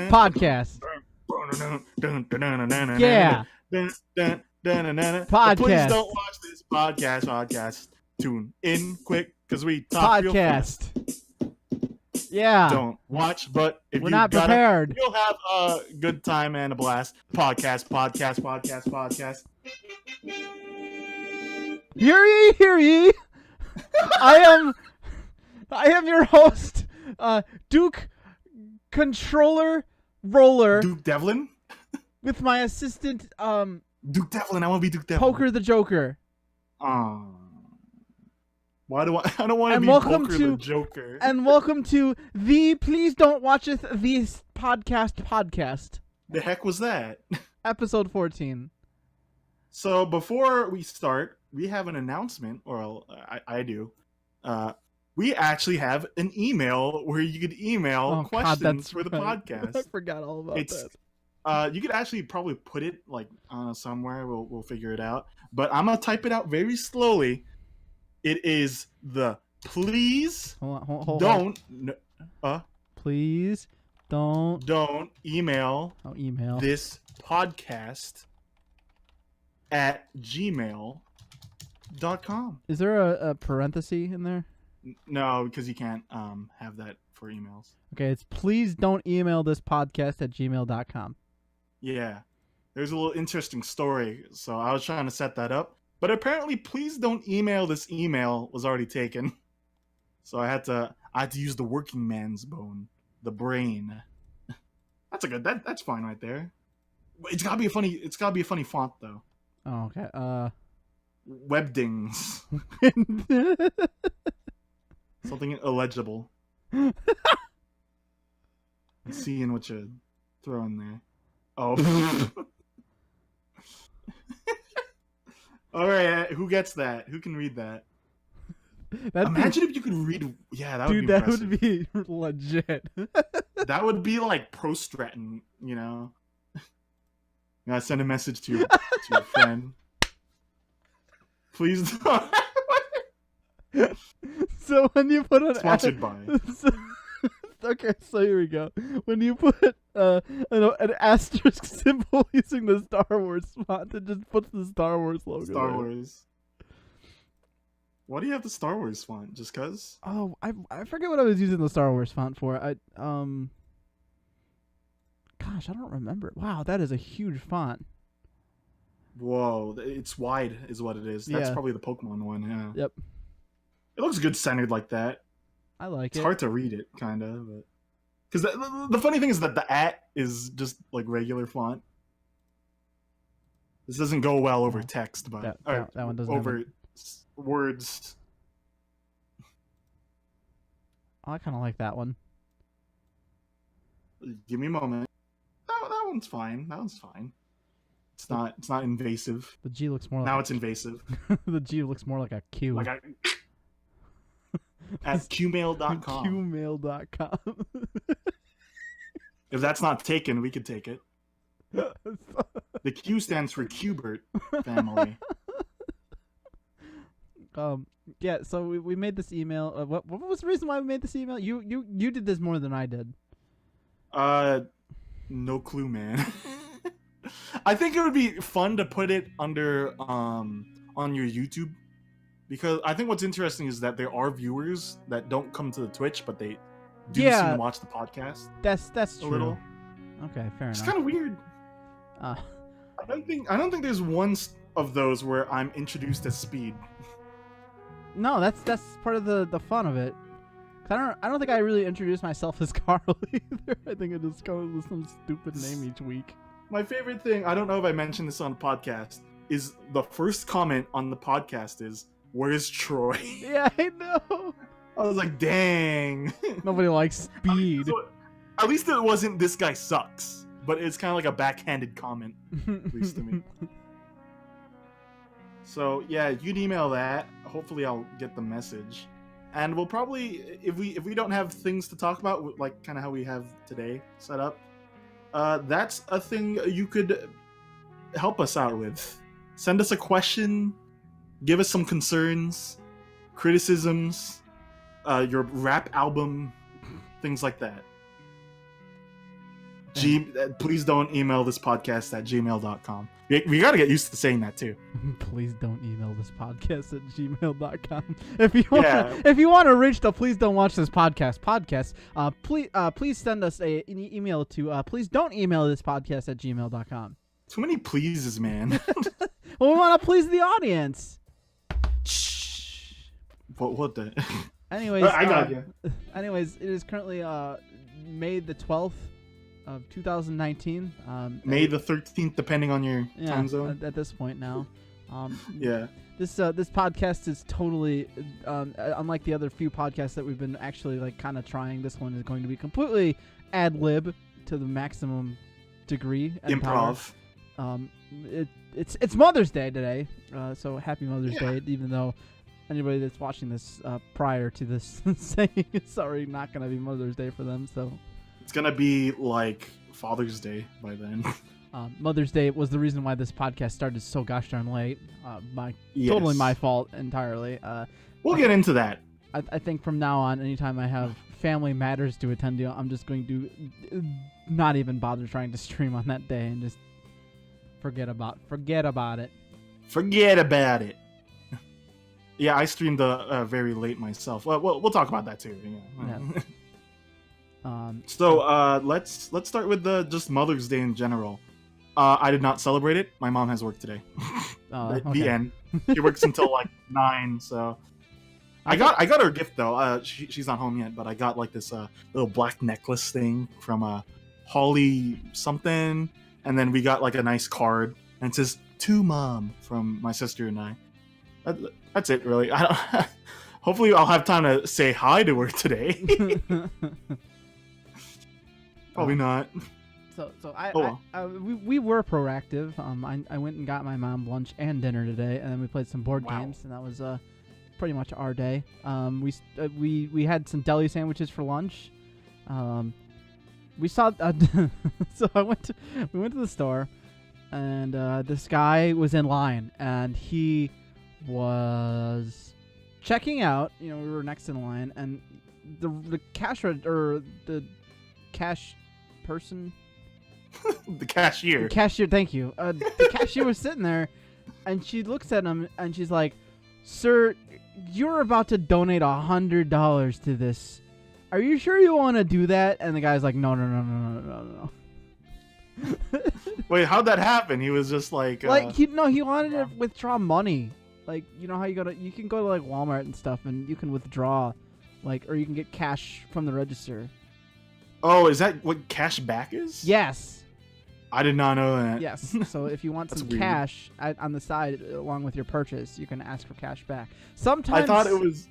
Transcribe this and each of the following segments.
Podcast. Yeah. But please Podcast. don't watch this podcast. Tune in quick because we talk real fast. Podcast. Yeah. Don't watch, but if We're you not gotta, prepared. you'll have a good time and a blast. Podcast. Hear ye. I am your host, Duke Controller Roller, Duke Devlin? with my assistant, Duke Devlin. I want to be Duke Devlin. Poker the Joker. Why do I don't want to And be welcome Poker to- the Joker. And welcome to the Please Don't Watcheth These podcast, The heck was that? episode 14. So before we start, we have an announcement, or I do. We actually have an email where you could email questions that's for the right. podcast. I forgot all about that. You could actually probably put it like somewhere. We'll figure it out. But I'm gonna type it out very slowly. It is the please Hold don't Please don't email email this podcast at gmail.com. Is there a parenthesis in there? No, because you can't have that for emails. Okay, it's please don't email this podcast at gmail.com. Yeah. There's a little interesting story, so I was trying to set that up. But apparently, please don't email this email was already taken. So I had to use the working man's bone, the brain. That's fine right there. It's gotta be a funny font though. Oh, okay. Webdings. Something illegible. Seeing what you throw in there. Oh. All right, who gets that? Who can read that? Imagine if you could read. Yeah, that would be impressive. Would be legit. That would be like pro-Stratton, you know. You gotta send a message to your friend. Please don't. So when you put an Sponsored by. Okay, so here we go. When you put an asterisk symbol using the Star Wars font, it just puts the Star Wars logo. Star there. Wars. Why do you have the Star Wars font? Just cause? Oh, I forget what I was using the Star Wars font for. Gosh, I don't remember. Wow, that is a huge font. Whoa, it's wide is what it is. That's Yeah. probably the Pokemon one, yeah. Yep. It looks good centered like that. I like It's it. hard to read it, kind of, but because the funny thing is that the at is just like regular font. This doesn't go well over text, but That one doesn't over words. Oh, I kind of like that one. Give me a moment. That one's fine. That one's fine. It's not invasive. The G looks more like Now it's invasive. the G looks more like a Q. Like at qmail.com. Qmail.com. If that's not taken, we could take it. The Q stands for Qbert family. Yeah, so we made this email. What was the reason why we made this email? You did this more than I did. No clue, man. I think it would be fun to put it under on your YouTube, because I think what's interesting is that there are viewers that don't come to the Twitch, but they do seem to watch the podcast. That's true. A little. Okay, fair It's enough. kind of weird. I don't think there's one of those where I'm introduced as Speed. No, that's part of the fun of it. I don't think I really introduced myself as Carl either. I think I just go with some stupid name each week. My favorite thing, I don't know if I mentioned this on the podcast, is the first comment on the podcast is, "Where's Troy?" Yeah, I know. I was like, dang. Nobody likes Speed. At least it wasn't "this guy sucks," but it's kind of like a backhanded comment, at least to me. So yeah, you'd email that. Hopefully, I'll get the message, and we'll probably, if we don't have things to talk about, like kind of how we have today set up, that's a thing you could help us out with. Send us a question, give us some concerns, criticisms, your rap album, things like that. Please don't email this podcast at gmail.com. We got to get used to saying that too. Please don't email this podcast at gmail.com. If you want to reach the please don't watch this podcast, please send us an email to please don't email this podcast at gmail.com. Too many pleases, man. Well, we want to please the audience. But what the? Anyways, I got you. Anyways, it is currently May the 12th of 2019. May the 13th, depending on your time zone. At this point now. Yeah. This podcast is totally unlike the other few podcasts that we've been actually like kind of trying. This one is going to be completely ad lib to the maximum degree. Improv. It's Mother's Day today, so happy Mother's Day. Even though anybody that's watching this prior to this saying it's already not gonna be Mother's Day for them, so it's gonna be like Father's Day by then. Mother's Day was the reason why this podcast started so gosh darn late. Totally my fault entirely. We'll get into that. I think from now on, anytime I have family matters to attend to, I'm just going to not even bother trying to stream on that day and just forget about it. Forget about it. Yeah, I streamed very late myself. Well, we'll talk about that too. Yeah. So let's start with just Mother's Day in general. I did not celebrate it. My mom has work today. The end. She works until like 9. So I got her a gift though. She's not home yet, but I got like this little black necklace thing from Holly something, and then we got like a nice card, and it says "To Mom" from my sister and I. That's it, really. Hopefully, I'll have time to say hi to her today. Probably not. We were proactive. I went and got my mom lunch and dinner today, and then we played some board games, and that was pretty much our day. We had some deli sandwiches for lunch. We saw so we went to the store, and this guy was in line, and he was checking out. We were next in line, and the cash the cash person. The cashier. The cashier, thank you. The cashier was sitting there, and she looks at him, and she's like, "Sir, you're about to donate $100 to this. Are you sure you want to do that?" And the guy's like, No. Wait, how'd that happen? He was just like... he wanted to withdraw money. Like, you know how you can go to like Walmart and stuff, and you can withdraw, or you can get cash from the register. Oh, is that what cash back is? Yes. I did not know that. Yes. So if you want some cash on the side along with your purchase, you can ask for cash back. Sometimes I thought it was.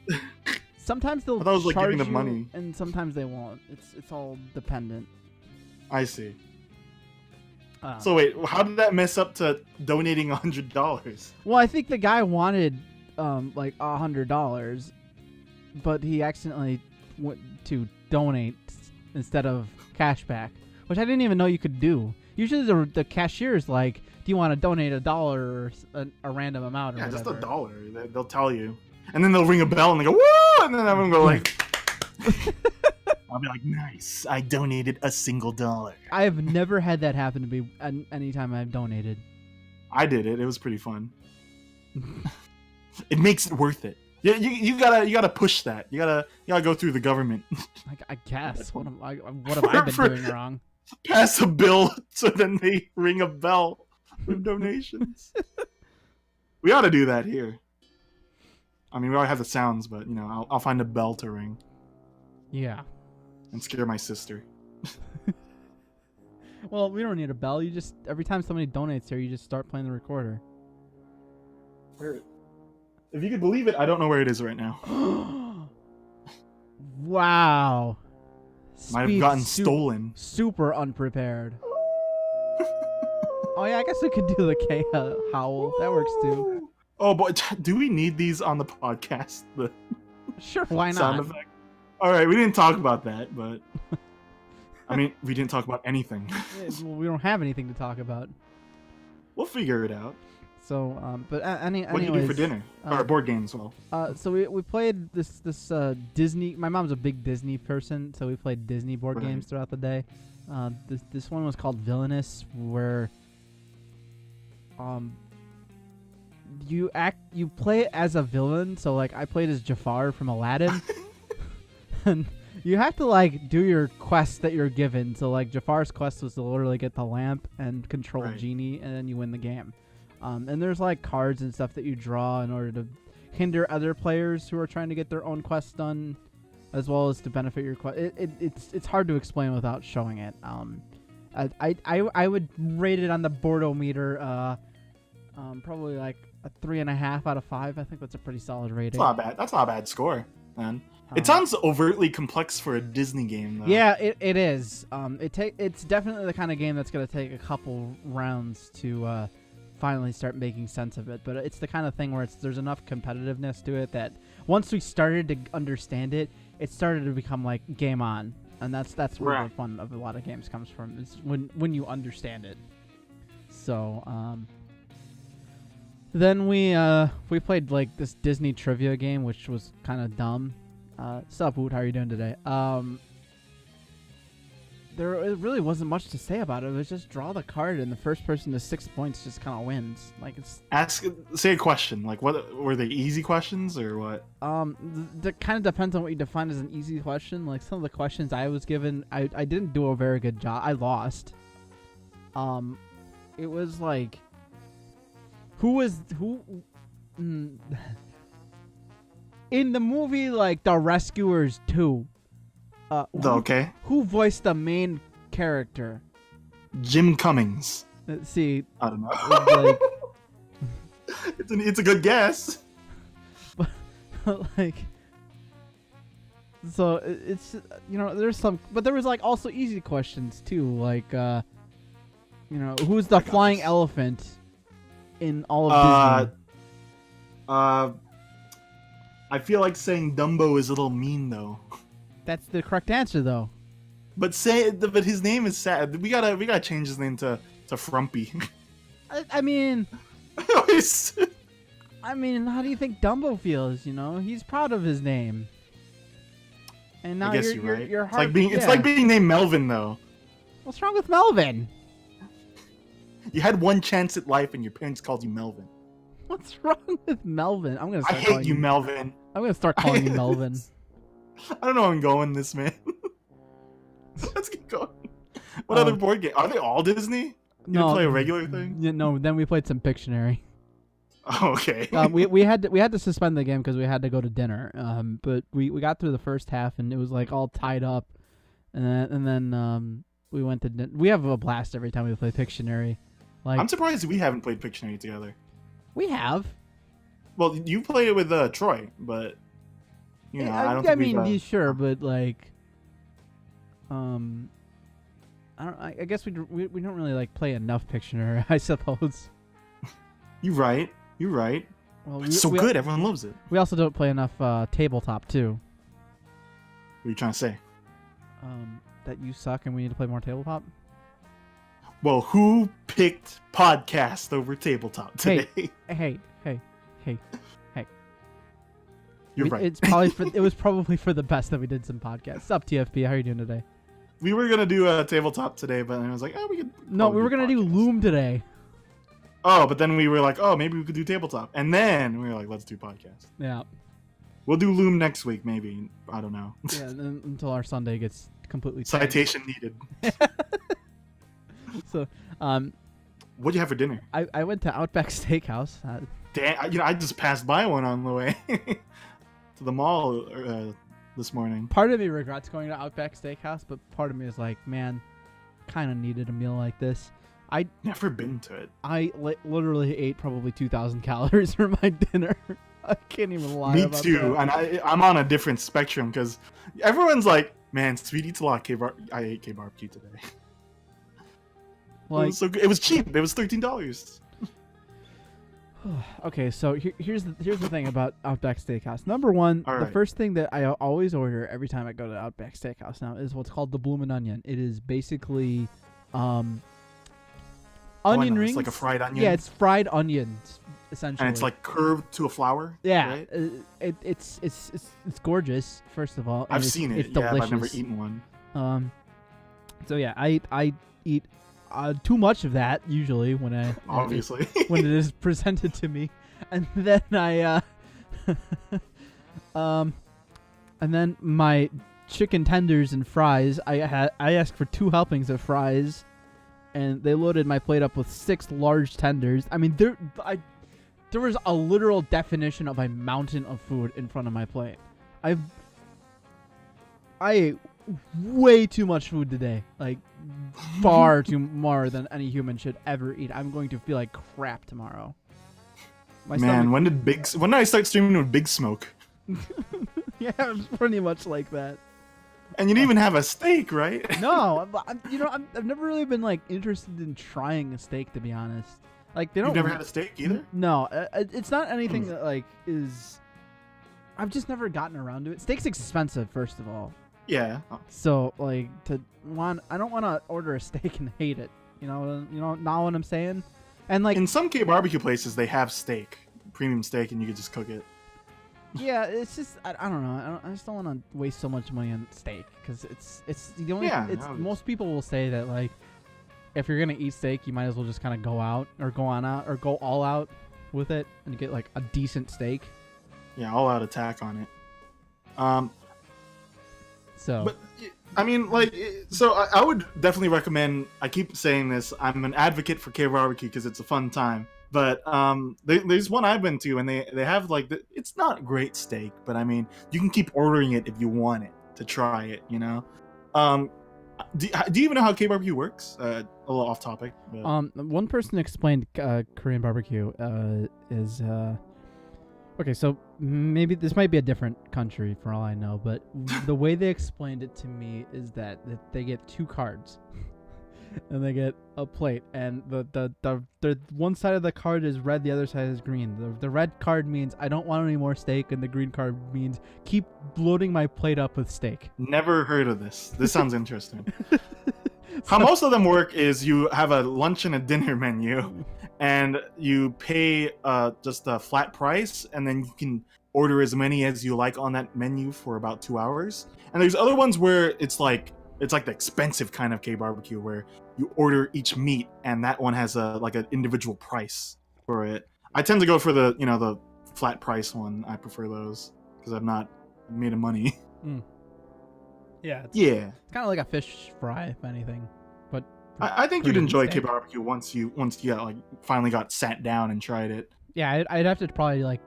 Sometimes they'll charge giving you the money, and sometimes they won't. It's all dependent. I see. So wait, how did that mess up to donating $100? Well, I think the guy wanted like $100, but he accidentally went to donate instead of cash back, which I didn't even know you could do. Usually the cashier's like, "Do you want to donate $1 or a random amount?" Or whatever. Just $1. They'll tell you, and then they'll ring a bell and they go, "Woo!" And then everyone go like, I'll be like, "Nice, I donated a single $1." I have never had that happen to me anytime I've donated. I did it. It was pretty fun. It makes it worth it. Yeah, you gotta push that. You gotta go through the government. I guess. What have I been doing wrong? Pass a bill so then they ring a bell for donations. We ought to do that here. I mean, we already have the sounds, but I'll find a bell to ring. Yeah. And scare my sister. Well, we don't need a bell. You just every time somebody donates here, you just start playing the recorder. If you could believe it, I don't know where it is right now. Wow. Might have gotten stolen. Super unprepared. Oh yeah, I guess we could do the K howl. That works too. Oh boy, do we need these on the podcast? Sure, why not? Sound effect. All right, we didn't talk about that, but I mean, we didn't talk about anything. Well, we don't have anything to talk about. We'll figure it out. anyways, what do you do for dinner? Or board games, well. So we played this Disney. My mom's a big Disney person, so we played Disney board games throughout the day. This one was called Villainous, where you play it as a villain. So like I played as Jafar from Aladdin, and you have to like do your quest that you're given. So like Jafar's quest was to literally get the lamp and control Genie, and then you win the game. And there's like cards and stuff that you draw in order to hinder other players who are trying to get their own quests done, as well as to benefit your quest. It's hard to explain without showing it. I would rate it on the Boardometer, probably like a 3.5 out of 5. I think that's a pretty solid rating. That's not a bad score, man. It sounds overtly complex for a Disney game, though. Yeah, it is. It's definitely the kind of game that's gonna take a couple rounds to finally start making sense of it. But it's the kind of thing where there's enough competitiveness to it that once we started to understand it, it started to become like game on, and that's where the fun of a lot of games comes from, is when you understand it. So then we played like this Disney trivia game, which was kind of dumb. Sup, Woot? How are you doing today? There really wasn't much to say about it. It was just draw the card, and the first person to 6 points just kind of wins. Like say a question. Like, what were they, easy questions or what? That kind of depends on what you define as an easy question. Like some of the questions I was given, I didn't do a very good job. I lost. It was like, who? In the movie, like The Rescuers 2. Who voiced the main character? Jim Cummings. Let's see. I don't know. It's a good guess. But like, so it's, there's some, but there was like also easy questions too. Like, who's the flying elephant in all of Disney? I feel like saying Dumbo is a little mean though. That's the correct answer, though. But his name is sad. We gotta change his name to Frumpy. I mean, how do you think Dumbo feels? He's proud of his name. And now I guess you're right. You're It's like being named Melvin, though. What's wrong with Melvin? You had one chance at life, and your parents called you Melvin. What's wrong with Melvin? I hate you, Melvin. I'm gonna start calling you Melvin. I don't know where I'm going this, man. Let's get going. What other board game? Are they all Disney? You didn't play a regular thing? Yeah, no, then we played some Pictionary. Oh, okay. we had to suspend the game because we had to go to dinner. But we got through the first half and it was like all tied up, and then we went to we have a blast every time we play Pictionary. Like, I'm surprised we haven't played Pictionary together. We have. Well, you played it with Troy, but. I don't think sure, but like, I guess we don't really like play enough Pictionary, I suppose. You're right. Well, it's so good. Everyone loves it. We also don't play enough tabletop too. What are you trying to say? That you suck and we need to play more tabletop. Well, who picked podcast over tabletop today? Hey. You're right. It was probably for the best that we did some podcasts. What's up, TFP? How are you doing today? We were gonna do a tabletop today, but I was like, we could. No, we were gonna do Loom today. Oh, but then we were like, maybe we could do tabletop, and then we were like, let's do podcast. Yeah. We'll do Loom next week, maybe. I don't know. Yeah, until our Sunday gets completely. Citation needed. So, what'd you have for dinner? I went to Outback Steakhouse. Damn, I just passed by one on the way to the mall this morning. Part of me regrets going to Outback Steakhouse, but part of me is like, man, kind of needed a meal like this. I never been to it. I literally ate probably 2,000 calories for my dinner. I can't even lie about that. Me too, and I'm on a different spectrum because everyone's like, man, Sweet eats a lot of K-bar. I ate K-barbecue today. Like, it was so good. It was cheap. It was $13. Okay, so here's the thing about Outback Steakhouse. Number one, the first thing that I always order every time I go to Outback Steakhouse now is what's called the Bloomin' Onion. It is basically onion know. rings. It's like a fried onion. Yeah, it's fried onions essentially. And it's like curved to a flour. Yeah, right? It's gorgeous. First of all, and I've seen it. It's Yeah, delicious. but I've never eaten one. So yeah, I eat too much of that usually when Obviously. when it is presented to me, and then and then my chicken tenders and fries. I asked for 2 helpings of fries, and they loaded my plate up with 6 large tenders. I mean, there was a literal definition of a mountain of food in front of my plate. I ate way too much food today, like far too more than any human should ever eat. I'm going to feel like crap tomorrow. Man, when did I start streaming with Big Smoke? Yeah, it was pretty much like that. And you didn't even have a steak, right? No, I've never really been like interested in trying a steak, to be honest. Like they don't. You've never had a steak either? No, it's not anything that like is. I've just never gotten around to it. Steak's expensive, first of all. Yeah. So like I don't want to order a steak and hate it. You know what I'm saying? And like in some K barbecue places, they have steak, premium steak, and you can just cook it. Yeah, it's just I don't know. I just don't want to waste so much money on steak because it's the only. Yeah, most people will say that like if you're gonna eat steak, you might as well just kind of go out or go all out with it and get like a decent steak. Yeah, all out attack on it. So. But I mean, like, so I would definitely recommend. I keep saying this. I'm an advocate for K barbecue because it's a fun time. But there's one I've been to, and they have like it's not great steak, but I mean you can keep ordering it if you want it to try it, you know. Do you even know how K barbecue works? A little off topic. But... One person explained Korean barbecue is okay. So maybe this might be a different country for all I know, but the way they explained it to me is that they get 2 cards. And they get a plate, and the one side of the card is red, the other side is green. The red card means I don't want any more steak, and the green card means keep loading my plate up with steak. Never heard of this. This sounds interesting. How most of them work is you have a lunch and a dinner menu, and you pay just a flat price, and then you can order as many as you like on that menu for about 2 hours. And there's other ones where it's like the expensive kind of K barbecue where you order each meat and that one has like an individual price for it. I tend to go for the flat price one. I prefer those because I'm not made of money. Yeah. It's kind of like a fish fry, if anything. But I think you'd enjoy K barbecue once you like finally got sat down and tried it. Yeah, I'd have to probably like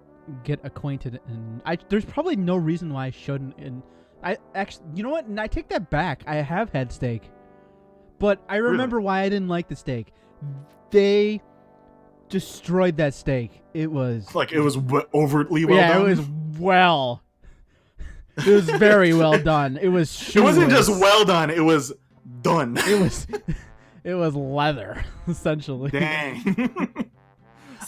get acquainted, and there's probably no reason why I shouldn't. And I actually, you know what? And I take that back. I have had steak, but I remember why I didn't like the steak. They destroyed that steak. It was like it was overtly well done. Yeah, it was well. It was very well done. It was. Shoeless. It wasn't just well done. It was done. It was leather, essentially. Dang.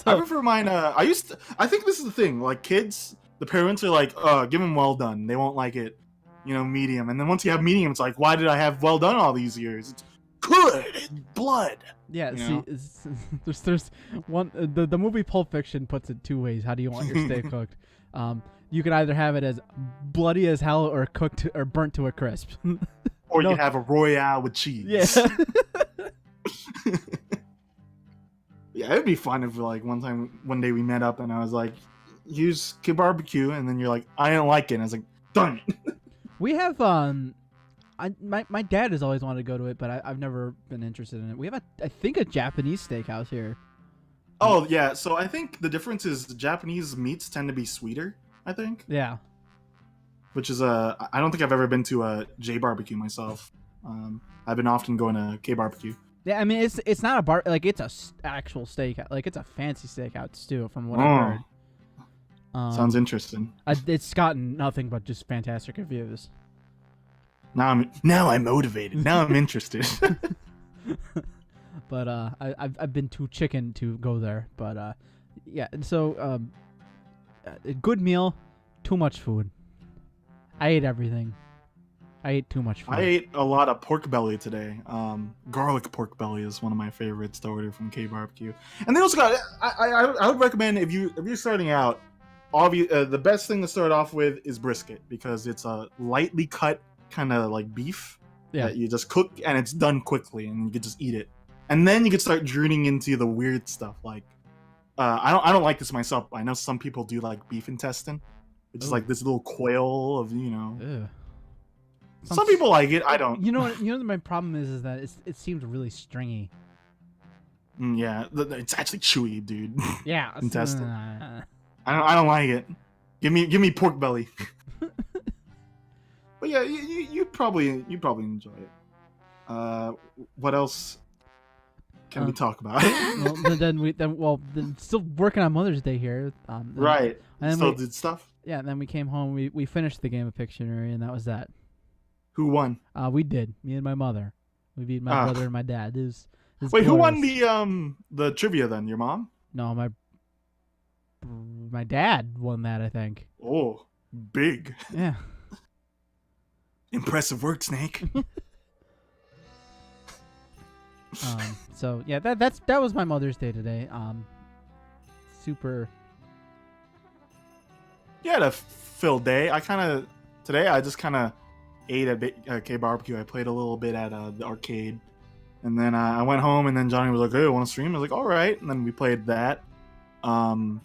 I prefer mine. I think this is the thing. Like kids, the parents are like, give them well done. They won't like it, medium. And then once you have medium, it's like, why did I have well done all these years? It's good. It's blood. Yeah. See, there's one. The movie Pulp Fiction puts it 2 ways. How do you want your steak cooked? You can either have it as bloody as hell or cooked or burnt to a crisp. Or you have a Royale with cheese. Yeah. Yeah, it'd be fun if like one day we met up and I was like, here's K barbecue, and then you're like, I didn't like it, and I was like, done. We have my dad has always wanted to go to it, but I've never been interested in it. We have I think a Japanese steakhouse here. Oh yeah, so I think the difference is the Japanese meats tend to be sweeter, I think. Yeah. Which is I don't think I've ever been to a J barbecue myself. I've been often going to K barbecue. Yeah, I mean it's not a bar, like it's a actual steakhouse, like it's a fancy steakhouse too, from what I've heard. Sounds interesting. It's gotten nothing but just fantastic reviews. Now I'm motivated. Now I'm interested. But I've been too chicken to go there. But yeah, so a good meal, too much food. I ate everything. I ate too much food. I ate a lot of pork belly today. Garlic pork belly is one of my favorites to order from K Barbecue. And they also got. I would recommend if you're starting out, the best thing to start off with is brisket because it's a lightly cut kind of like beef that you just cook and it's done quickly and you can just eat it. And then you can start drooning into the weird stuff like I don't like this myself. I know some people do like beef intestine, which is like this little quail of Ew. Some people like it. I don't. You know what my problem is that it seems really stringy. Yeah, it's actually chewy, dude. Yeah, intestine. I don't like it. Give me pork belly. But yeah, you probably enjoy it. What else can we talk about? then still working on Mother's Day here. Right. And still did stuff. Yeah, and then we came home. We finished the game of Pictionary, and that was that. Who won? We did. Me and my mother. We beat my brother and my dad. It was Wait, glorious. Who won the trivia then? Your mom? No, my dad won that, I think. Oh, big. Yeah. Impressive work, Snake. So yeah, that was my Mother's Day today. Super. Yeah, a filled day. Today I just kind of ate a bit at K Barbecue. I played a little bit at the arcade, and then I went home. And then Johnny was like, "Hey, want to stream?" I was like, "All right." And then we played that. I'm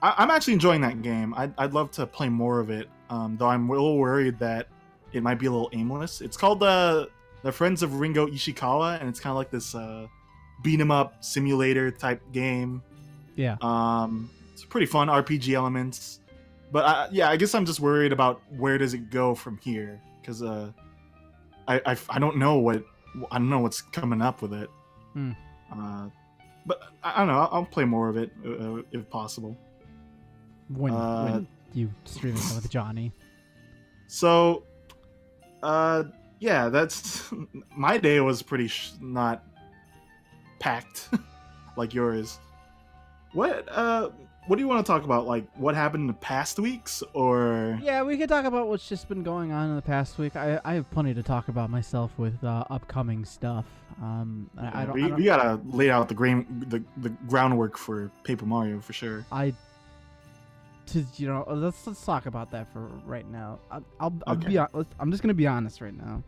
actually enjoying that game. I'd love to play more of it. Though I'm a little worried that it might be a little aimless. It's called the Friends of Ringo Ishikawa, and it's kind of like this beat 'em up simulator type game. Yeah. It's pretty fun RPG elements, but I guess I'm just worried about where does it go from here because I don't know what's coming up with it. But I don't know. I'll play more of it if possible. When you stream it with Johnny. So, yeah, that's my day was pretty not packed like yours. What do you want to talk about? Like what happened in the past weeks, or? Yeah, we could talk about what's just been going on in the past week. I have plenty to talk about myself with upcoming stuff. We gotta lay out the groundwork for Paper Mario for sure. Let's talk about that for right now. Okay. I'm just gonna be honest right now.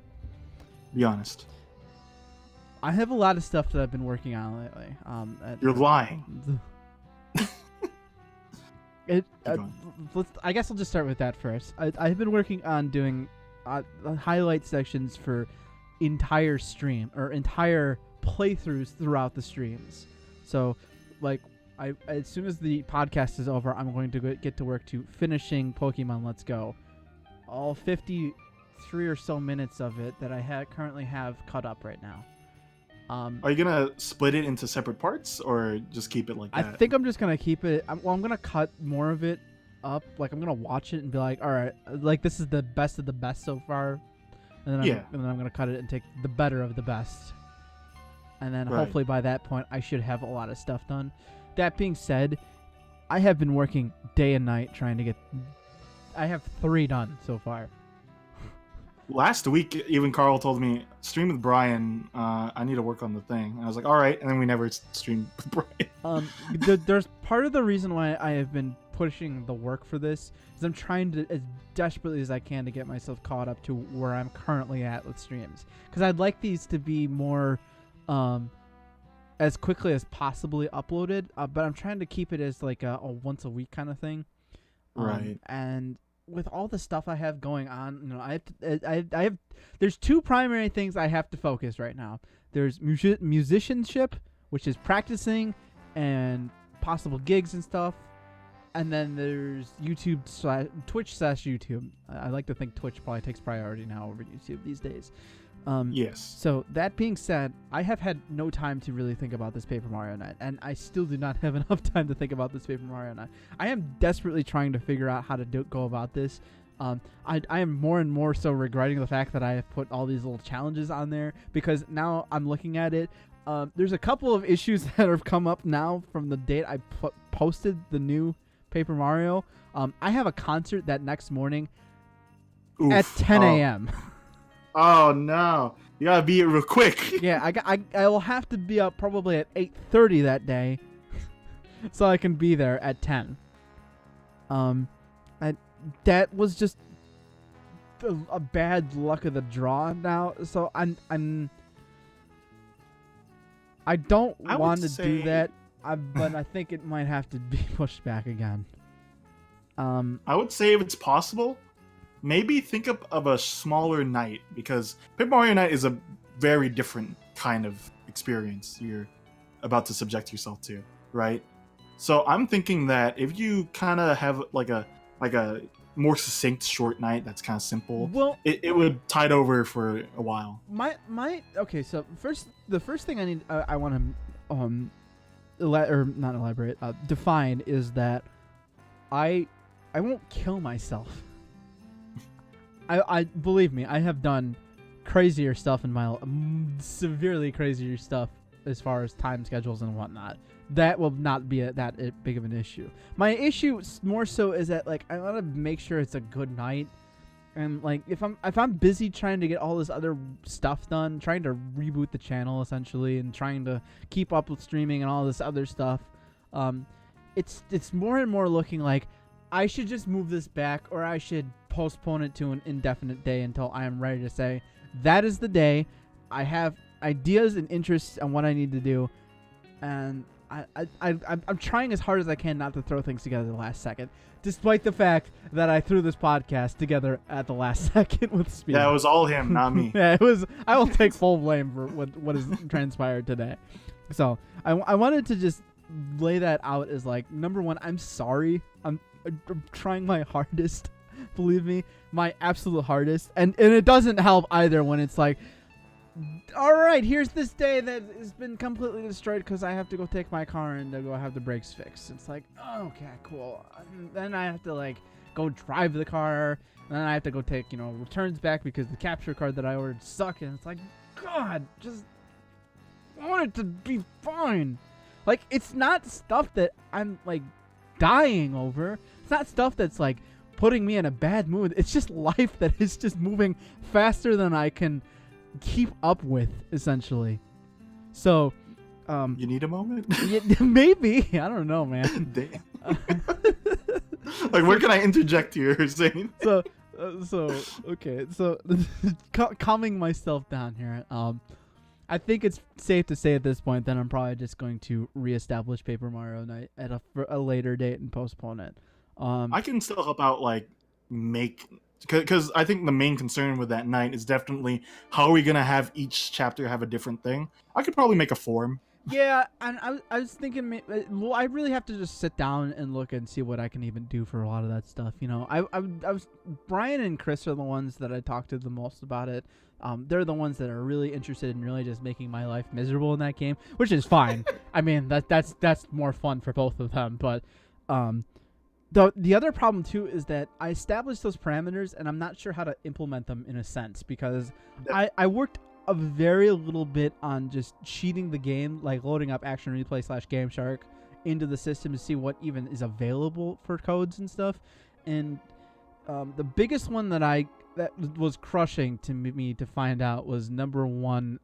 Be honest. I have a lot of stuff that I've been working on lately. You're lying. I guess I'll just start with that first. I've been working on doing highlight sections for entire stream or entire playthroughs throughout the streams. So, like, as soon as the podcast is over, I'm going to get to work to finishing Pokemon Let's Go. All 53 or so minutes of it that I currently have cut up right now. Are you gonna split it into separate parts or just keep it like that? I think I'm just gonna keep it. I'm gonna cut more of it up. Like I'm gonna watch it and be like, all right, like this is the best of the best so far, and then I'm gonna cut it and take the better of the best, and then hopefully by that point I should have a lot of stuff done. That being said, I have been working day and night trying to get. I have 3 done so far. Last week, even Carl told me, stream with Brian, I need to work on the thing. And I was like, all right. And then we never streamed with Brian. There's part of the reason why I have been pushing the work for this is I'm trying to, as desperately as I can, to get myself caught up to where I'm currently at with streams. Because I'd like these to be more, as quickly as possibly uploaded. But I'm trying to keep it as like a once a week kind of thing. Right. And with all the stuff I have going on, I have. There's 2 primary things I have to focus right now. There's musicianship, which is practicing and possible gigs and stuff, and then there's Twitch/YouTube. I like to think Twitch probably takes priority now over YouTube these days. Yes. So that being said, I have had no time to really think about this Paper Mario Night, and I still do not have enough time to think about this Paper Mario Night. I am desperately trying to figure out how to go about this. I am more and more so regretting the fact that I have put all these little challenges on there, because now I'm looking at it. There's a couple of issues that have come up now from the date I posted the new Paper Mario. I have a concert that next morning at 10 a.m. Oh no, you gotta beat it real quick. Yeah, I will have to be up probably at 8:30 that day, so I can be there at 10. That was just a bad luck of the draw now. So I don't I would want to say- do that, but I think it might have to be pushed back again. I would say if it's possible, maybe think of a smaller night, because Paper Mario Night is a very different kind of experience you're about to subject yourself to, right? So I'm thinking that if you kind of have like a more succinct short night that's kind of simple, Well, it would tide over for a while. okay. So the first thing I want to not elaborate, define is that I won't kill myself. I believe me, I have done crazier stuff in my life, severely crazier stuff as far as time schedules and whatnot. That will not be that big of an issue. My issue more so is that, like, I want to make sure it's a good night, and like if I'm busy trying to get all this other stuff done, trying to reboot the channel essentially, and trying to keep up with streaming and all this other stuff, it's more and more looking like I should just move this back, or I should postpone it to an indefinite day until I am ready to say that is the day. I have ideas and interests on what I need to do, and I'm trying as hard as I can not to throw things together at the last second, despite the fact that I threw this podcast together at the last second with speed. Yeah, it was all him, not me. Yeah, it was. I will take full blame for what has transpired today. So I wanted to just lay that out as, like, number one, I'm sorry. I'm trying my hardest. Believe me, my absolute hardest. And it doesn't help either when it's like, all right, here's this day that has been completely destroyed because I have to go take my car and to go have the brakes fixed. It's like, okay, cool. And then I have to, like, go drive the car. And then I have to go take, returns back because the capture card that I ordered sucked. And it's like, God, just want it to be fine. Like, it's not stuff that I'm, like, dying over. It's not stuff that's, like, putting me in a bad mood. It's just life that is just moving faster than I can keep up with, essentially. So You need a moment? yeah, maybe, I don't know, man. Damn. Like, where can I interject here, Zane? so okay, so calming myself down here, I think it's safe to say at this point that I'm probably just going to reestablish Paper Mario Night at a later date and postpone it. I can still help out, like, because I think the main concern with that night is definitely how are we gonna have each chapter have a different thing. I could probably make a forum. Yeah, and I was thinking, well, I really have to just sit down and look and see what I can even do for a lot of that stuff. I was Brian and Chris are the ones that I talked to the most about it. They're the ones that are really interested in really just making my life miserable in that game, which is fine. I mean, that's more fun for both of them, but the other problem too is that I established those parameters and I'm not sure how to implement them in a sense, because I worked a very little bit on just cheating the game, like loading up Action Replay / Game Shark into the system to see what even is available for codes and stuff. And the biggest one that was crushing to me to find out was, number one,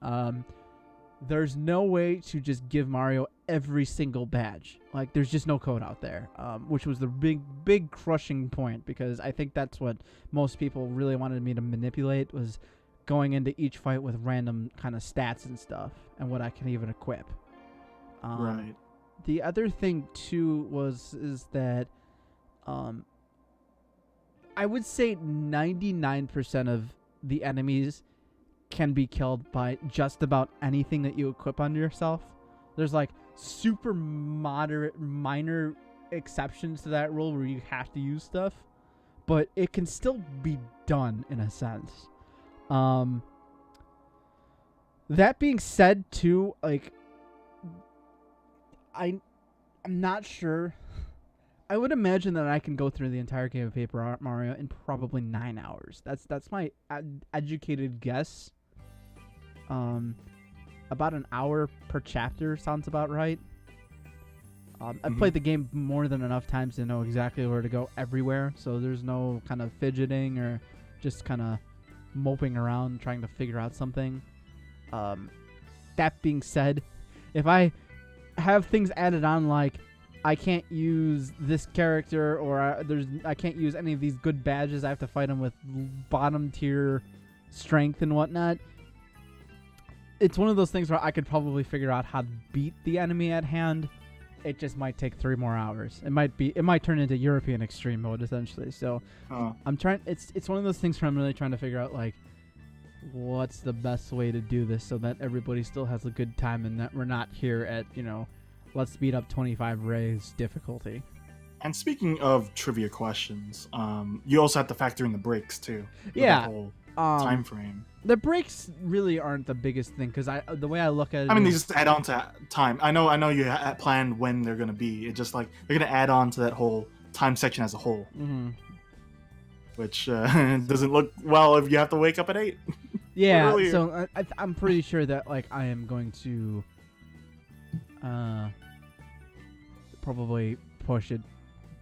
there's no way to just give Mario every single badge. Like, there's just no code out there, which was the big crushing point, because I think that's what most people really wanted me to manipulate, was going into each fight with random kind of stats and stuff and what I can even equip. Right. The other thing too is that I would say 99% of the enemies can be killed by just about anything that you equip on yourself. There's, like, super minor exceptions to that rule where you have to use stuff, but it can still be done in a sense. That being said too, like, I'm not sure. I would imagine that I can go through the entire game of Paper Mario in probably 9 hours. That's my educated guess. About an hour per chapter sounds about right. I've played the game more than enough times to know exactly where to go everywhere, so there's no kind of fidgeting or just kind of moping around trying to figure out something. That being said, if I have things added on like I can't use this character or I can't use any of these good badges, I have to fight them with bottom tier strength and whatnot. It's one of those things where I could probably figure out how to beat the enemy at hand. It just might take 3 more hours. It might turn into European extreme mode essentially. So I'm trying. It's one of those things where I'm really trying to figure out like what's the best way to do this so that everybody still has a good time and that we're not here at let's speed up 25 rays difficulty. And speaking of trivia questions, you also have to factor in the breaks too. Yeah. The whole time frame. The breaks really aren't the biggest thing because the way I look at it. I mean, they just add on to time. I know you planned when they're gonna be. It's just like they're gonna add on to that whole time section as a whole, which doesn't look well if you have to wake up at 8. Yeah, so I'm pretty sure that like I am going to probably push it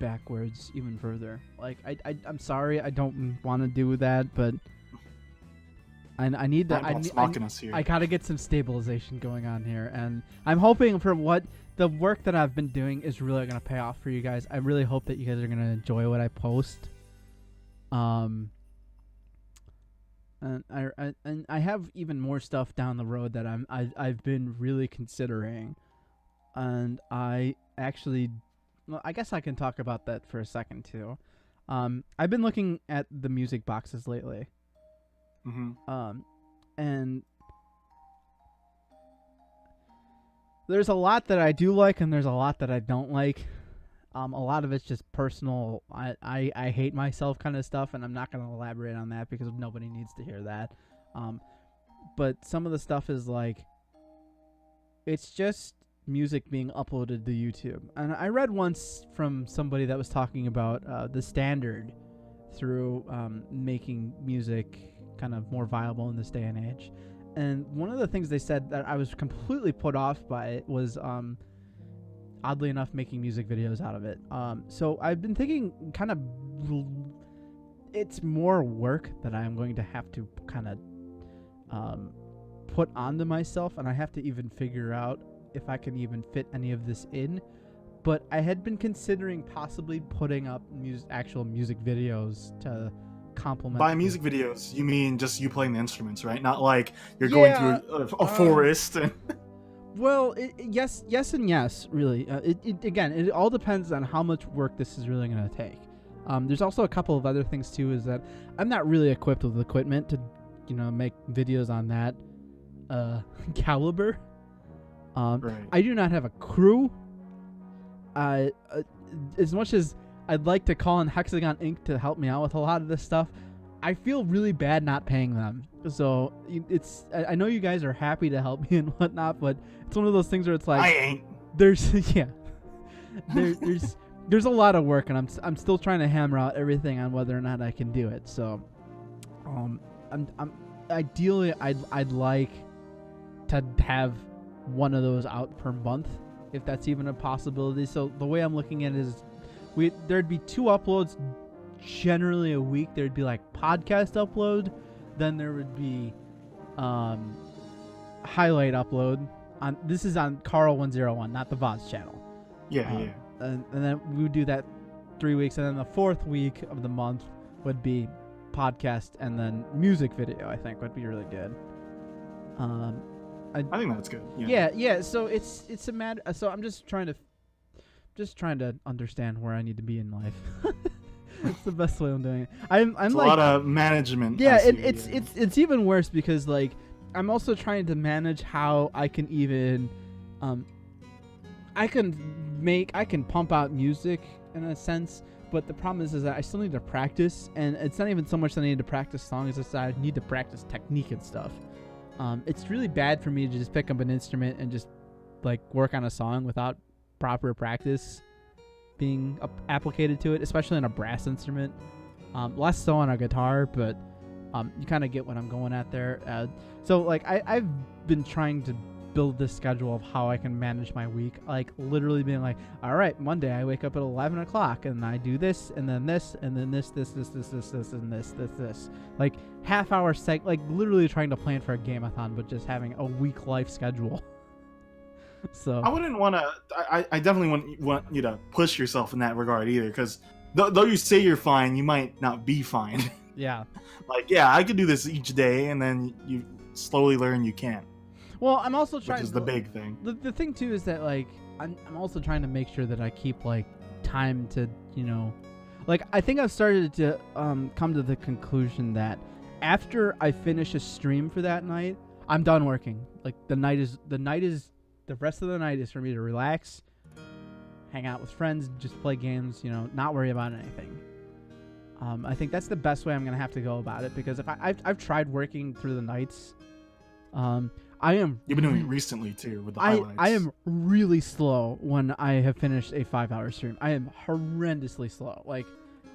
backwards even further. Like I'm sorry, I don't want to do that, but I need that. I gotta get some stabilization going on here, and I'm hoping for what the work that I've been doing is really gonna pay off for you guys. I really hope that you guys are gonna enjoy what I post. And I have even more stuff down the road that I've been really considering, and I guess I can talk about that for a second too. I've been looking at the music boxes lately. And there's a lot that I do like and there's a lot that I don't like. A lot of it's just personal. I hate myself kind of stuff, and I'm not going to elaborate on that because nobody needs to hear that. But some of the stuff is like, it's just music being uploaded to YouTube. And I read once from somebody that was talking about the standard through making music kind of more viable in this day and age. And one of the things they said that I was completely put off by it was oddly enough making music videos out of it. So I've been thinking kind of it's more work that I'm going to have to kind of put onto myself, and I have to even figure out if I can even fit any of this in. But I had been considering possibly putting up actual music videos to compliment. By music videos, you mean just you playing the instruments, right? Not like you're going through a forest. And well, yes and yes, really. It all depends on how much work this is really going to take. There's also a couple of other things too, is that I'm not really equipped with equipment to, make videos on that caliber. Right. I do not have a crew. As much as I'd like to call in Hexagon Inc. to help me out with a lot of this stuff, I feel really bad not paying them. So I know you guys are happy to help me and whatnot, but it's one of those things where it's like I ain't. There's there's a lot of work, and I'm still trying to hammer out everything on whether or not I can do it. So, I'm ideally I'd like to have one of those out per month, if that's even a possibility. So the way I'm looking at it is, there'd be 2 uploads generally a week. There'd be like podcast upload, then there would be highlight upload. This is on Carl101, not the Voz channel. Yeah. And then we would do that 3 weeks, and then the 4th week of the month would be podcast, and then music video. I think would be really good. I think that's good. Yeah. So it's a matter. So I'm just trying to understand where I need to be in life. That's the best way I'm doing it. I'm it's like a lot of management. Yeah, it's even worse because like I'm also trying to manage how I can even I can pump out music in a sense, but the problem is that I still need to practice, and it's not even so much that I need to practice songs as I need to practice technique and stuff. It's really bad for me to just pick up an instrument and just like work on a song without proper practice being applicated to it, especially on a brass instrument. Less so on a guitar, but you kind of get what I'm going at there. So like I've been trying to build this schedule of how I can manage my week. Like literally being like, all right, Monday I wake up at 11 o'clock and I do this and then this and then this and this. Like half-hour like literally trying to plan for a game-a-thon, but just having a week life schedule. So I wouldn't want to. I definitely wouldn't want you to push yourself in that regard either, because though you say you're fine, you might not be fine. Yeah. Like, yeah, I could do this each day, and then you slowly learn you can't. Well, I'm also trying. Which is the big thing. The thing too is that like I'm also trying to make sure that I keep like time to like I think I've started to come to the conclusion that after I finish a stream for that night, I'm done working. Like the rest of the night is for me to relax, hang out with friends, just play games, not worry about anything. I think that's the best way I'm gonna have to go about it, because if I've tried working through the nights, I am. You've been doing it recently too with the highlights. I am really slow when I have finished a 5-hour stream. I am horrendously slow. Like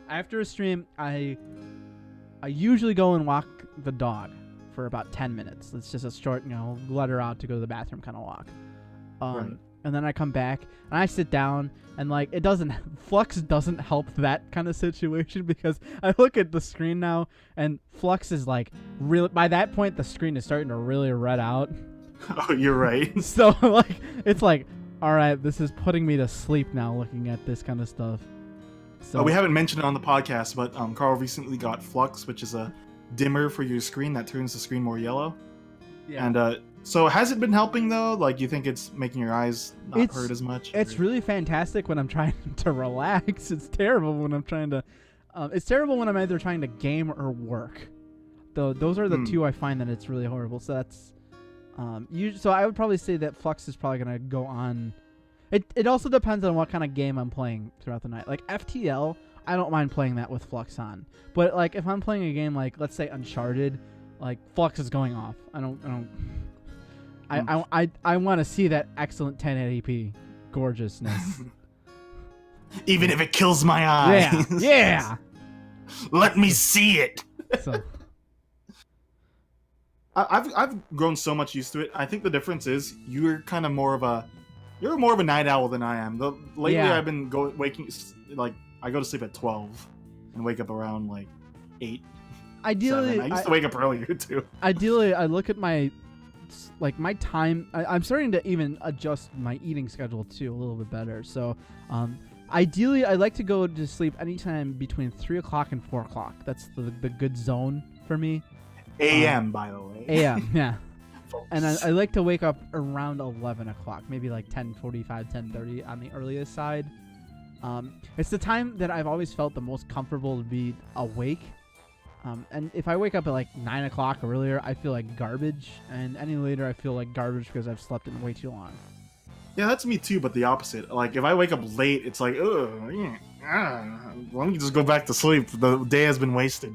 after a stream, I usually go and walk the dog for about 10 minutes. It's just a short, let her out to go to the bathroom kind of walk. Right. And then I come back and I sit down, and like Flux doesn't help that kind of situation, because I look at the screen now and Flux is like really, by that point the screen is starting to really red out. Oh, you're right. So like it's like, all right, this is putting me to sleep now looking at this kind of stuff. So we haven't mentioned it on the podcast, but Carl recently got Flux, which is a dimmer for your screen that turns the screen more yellow. Yeah. And so has it been helping though? Like, you think it's making your eyes not hurt as much? It's really fantastic when I'm trying to relax. It's terrible when I'm trying to. It's terrible when I'm either trying to game or work. Those are the two I find that it's really horrible. So that's. So I would probably say that Flux is probably gonna go on. It also depends on what kind of game I'm playing throughout the night. Like FTL, I don't mind playing that with Flux on. But like if I'm playing a game like, let's say Uncharted, like Flux is going off. I want to see that excellent 1080p gorgeousness. Even if it kills my eyes. Yeah. Let me see it. So I've grown so much used to it. I think the difference is you're more of a night owl than I am. Lately I've been waking, like I go to sleep at 12 and wake up around like 8. Ideally, 7. I used to wake up earlier too. Ideally, I look at my time. I'm starting to even adjust my eating schedule too a little bit better. So, ideally, I like to go to sleep anytime between 3 o'clock and 4 o'clock. That's the good zone for me. AM, by the way. AM, yeah. And I like to wake up around 11 o'clock, maybe like 10:45, 10:30 on the earliest side. It's the time that I've always felt the most comfortable to be awake. And if I wake up at like 9 o'clock or earlier, I feel like garbage. And any later, I feel like garbage because I've slept in way too long. Yeah, that's me too, but the opposite. Like, if I wake up late, it's like, let me just go back to sleep. The day has been wasted.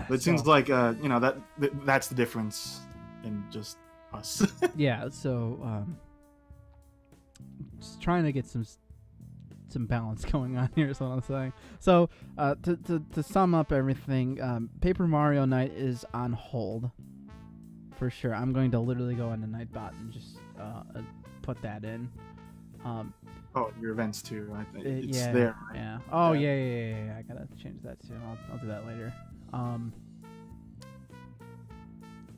It seems like, that's the difference in just us. Yeah, so just trying to get some balance going on here is what I'm saying. So to sum up everything, Paper Mario Night is on hold for sure. I'm going to literally go into Nightbot and just put that in. Your events too. I think it's yeah, there. Right? Yeah. Oh yeah. I gotta change that too. I'll do that later.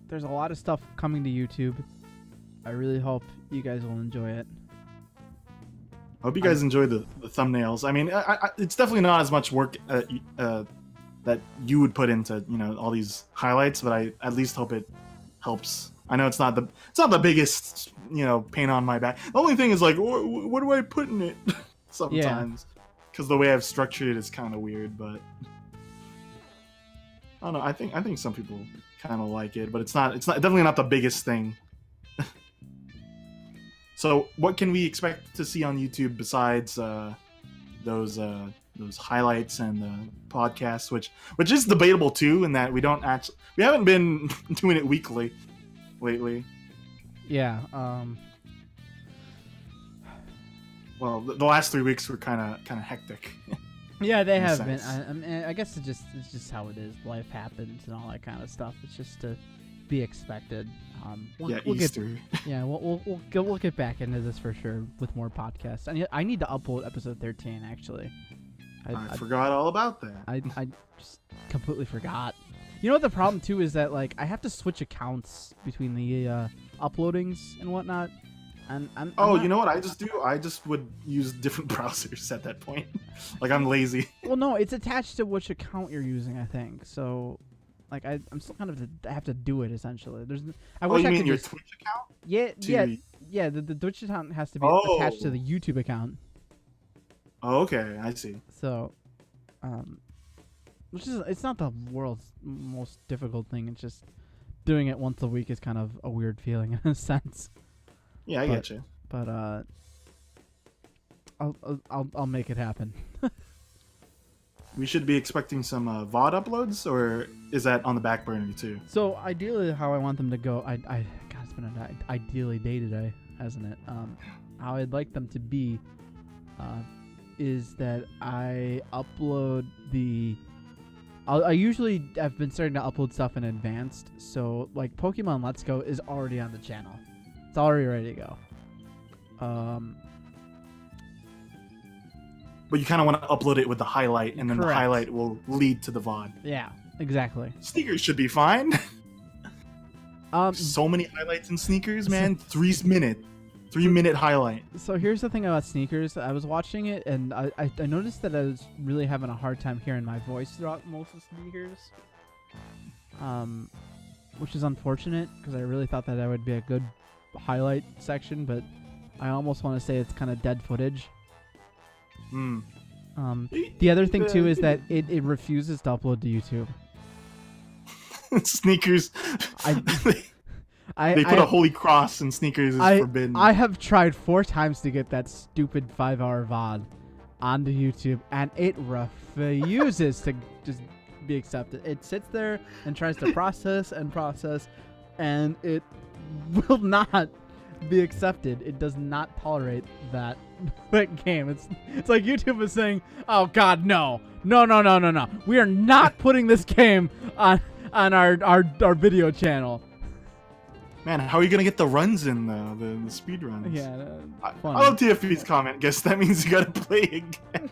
There's a lot of stuff coming to YouTube. I really hope you guys will enjoy it. I hope you guys enjoy the thumbnails. I mean, it's definitely not as much work that you would put into all these highlights, but I at least hope it helps. I know it's not the biggest pain on my back. The only thing is like, what do I put in it? Sometimes, because the way I've structured it is kind of weird. But I don't know. I think some people kind of like it, but it's definitely not the biggest thing. So, what can we expect to see on YouTube besides those highlights and the podcasts, which is debatable too, in that we haven't been doing it weekly lately. Yeah. Well, the last 3 weeks were kind of hectic. Yeah, they have been. I mean, I guess it's just how it is. Life happens and all that kind of stuff. It's just to be expected. We'll Easter. We'll get back into this for sure with more podcasts. I need to upload episode 13 actually. I forgot all about that. I just completely forgot. You know what the problem too is that like I have to switch accounts between the uploadings and whatnot. And you know what I just do? I just would use different browsers at that point. Like I'm lazy. Well, no, it's attached to which account you're using, I think. So, like I'm still kind of I have to do it essentially. I wish you I mean could your just, Twitch account? Yeah. The Twitch account has to be attached to the YouTube account. Oh, okay, I see. So, it's not the world's most difficult thing. It's just doing it once a week is kind of a weird feeling in a sense. Yeah, I get you. But I'll make it happen. We should be expecting some VOD uploads, or is that on the back burner too? So ideally, how I want them to go, God, it's been an ideally day today, hasn't it? How I'd like them to be, is that I upload I usually have been starting to upload stuff in advanced, so like Pokemon Let's Go is already on the channel. It's already ready to go. But you kind of want to upload it with the highlight, and then Correct. the highlight will lead to the VOD. Yeah, exactly. Sneakers should be fine. So many highlights in sneakers, man. 3 minute highlight. So here's the thing about sneakers. I was watching it, and I noticed that I was really having a hard time hearing my voice throughout most of sneakers. Which is unfortunate, because I really thought that would be a good highlight section, but I almost want to say it's kind of dead footage. The other thing too is that it refuses to upload to YouTube. Sneakers. They put a holy cross in sneakers is forbidden. I have tried 4 times to get that stupid 5-hour VOD onto YouTube, and it refuses to just be accepted. It sits there and tries to process, and it will not be accepted. It does not tolerate that game. It's like YouTube is saying, "Oh God, no. We are not putting this game on our video channel." Man, how are you gonna get the runs in the speed runs? Yeah, I love TFP's comment. Guess that means you gotta play again.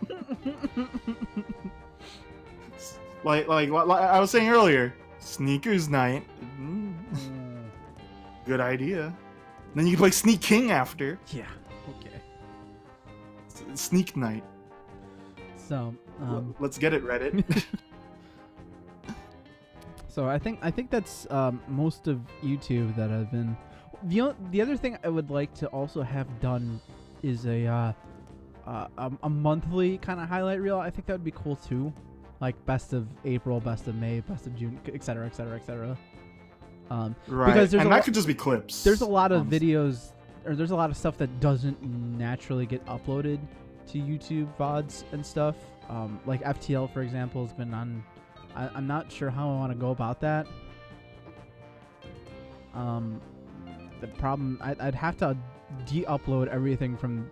like I was saying earlier, sneakers night. Good idea. Then you can play Sneak King after. Yeah. Okay. Sneak night. So, let's get it, Reddit. So I think that's most of YouTube that I've been. The other thing I would like to also have done is a monthly kind of highlight reel. I think that would be cool too, like best of April, best of May, best of June, etc., etc., etc. Right, because and that could just be clips. There's a lot of videos, or there's a lot of stuff that doesn't naturally get uploaded to YouTube VODs and stuff. Like FTL, for example, has been on. I'm not sure how I want to go about that. The problem, I'd have to de-upload everything from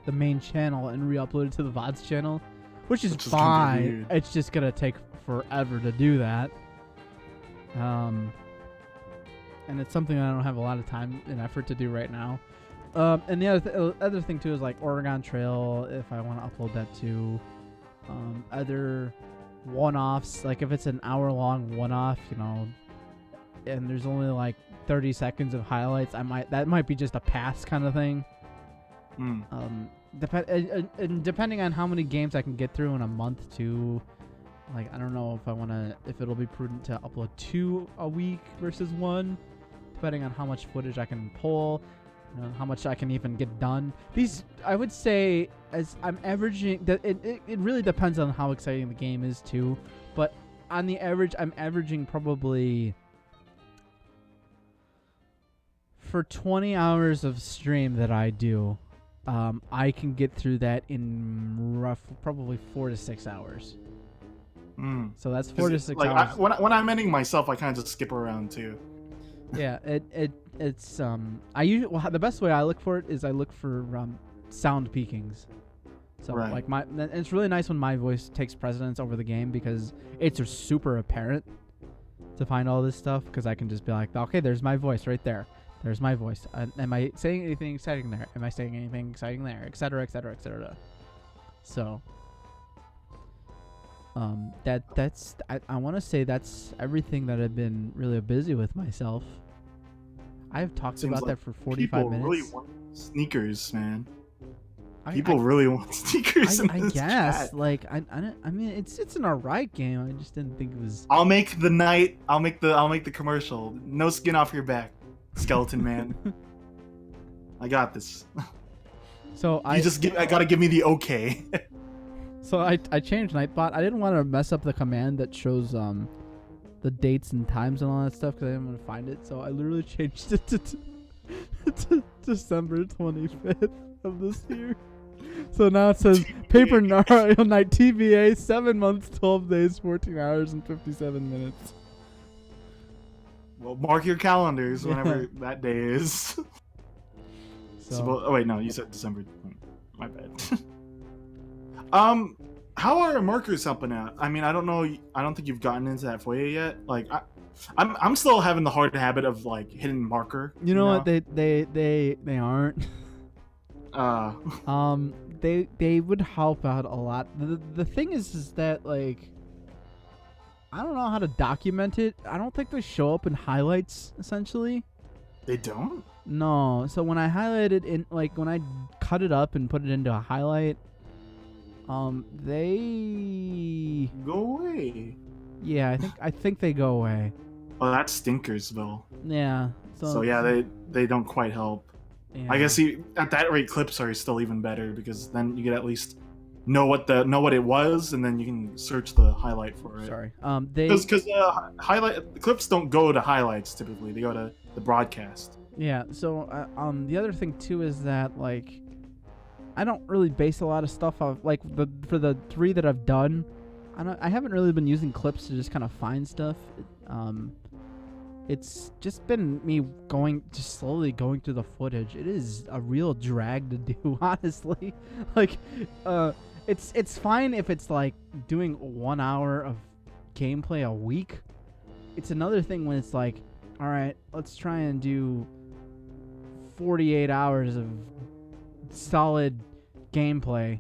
the main channel and re-upload it to the VODs channel, which is fine. It's just gonna take forever to do that. And it's something I don't have a lot of time and effort to do right now. And the other thing too is like Oregon Trail, if I want to upload that to. Other one-offs, like if it's an hour-long one-off, and there's only like 30 seconds of highlights, that might be just a pass kind of thing. Depending on how many games I can get through in a month too. Like I don't know if it'll be prudent to upload 2 a week versus 1, depending on how much footage I can pull, how much I can even get done. I would say, as I'm averaging, that it really depends on how exciting the game is too. But on the average, I'm averaging probably for 20 hours of stream that I do, I can get through that in probably 4 to 6 hours. So that's 4 to 6 hours. When I'm ending myself, I kind of just skip around too. Yeah, it's the best way I look for it is I look for sound peakings. So like it's really nice when my voice takes precedence over the game because it's super apparent. to find all this stuff because I can just be like, okay, there's my voice right there. There's my voice. Am I saying anything exciting there? Am I saying anything exciting there? Etc. Etc. Etc. So, that's I want to say that's everything that I've been really busy with myself. I've talked Seems about like that for 45 minutes. People really want sneakers, man. I People really want sneakers in this guess. chat. Like I mean, it's an alright game. I just didn't think it was. I'll make the commercial. No skin off your back, skeleton man. I got this. So I gotta give me the okay. So I changed Nightbot. I didn't want to mess up the command that shows the dates and times and all that stuff because I didn't want to find it. So I literally changed it to December 25th of this year. So now it says Paper Mario Night TVA 7 months, 12 days, 14 hours, and 57 minutes. Well, mark your calendars whenever that day is. Oh wait, no, you said December. My bad. How are markers helping out? I mean, I don't know. I don't think you've gotten into that foyer yet. Like, I'm still having the hard habit of like hitting marker. You know what? They aren't. They would help out a lot. The thing is that like, I don't know how to document it. I don't think they show up in highlights. Essentially, they don't. No. So when I highlight it in, like when I cut it up and put it into a highlight, they go away. Yeah, I think they go away. Oh, that's Stinkersville. Yeah. So yeah, they don't quite help. Yeah. I guess at that rate, clips are still even better because then you could at least know what it was, and then you can search the highlight for it. Sorry. Because highlight clips don't go to highlights typically; they go to the broadcast. Yeah. So the other thing too is that like, I don't really base a lot of stuff off like for the 3 that I've done. I haven't really been using clips to just kind of find stuff. It's just been me slowly going through the footage. It is a real drag to do, honestly. Like, it's fine if it's like doing 1 hour of gameplay a week. It's another thing when it's like, all right, let's try and do 48 hours of solid gameplay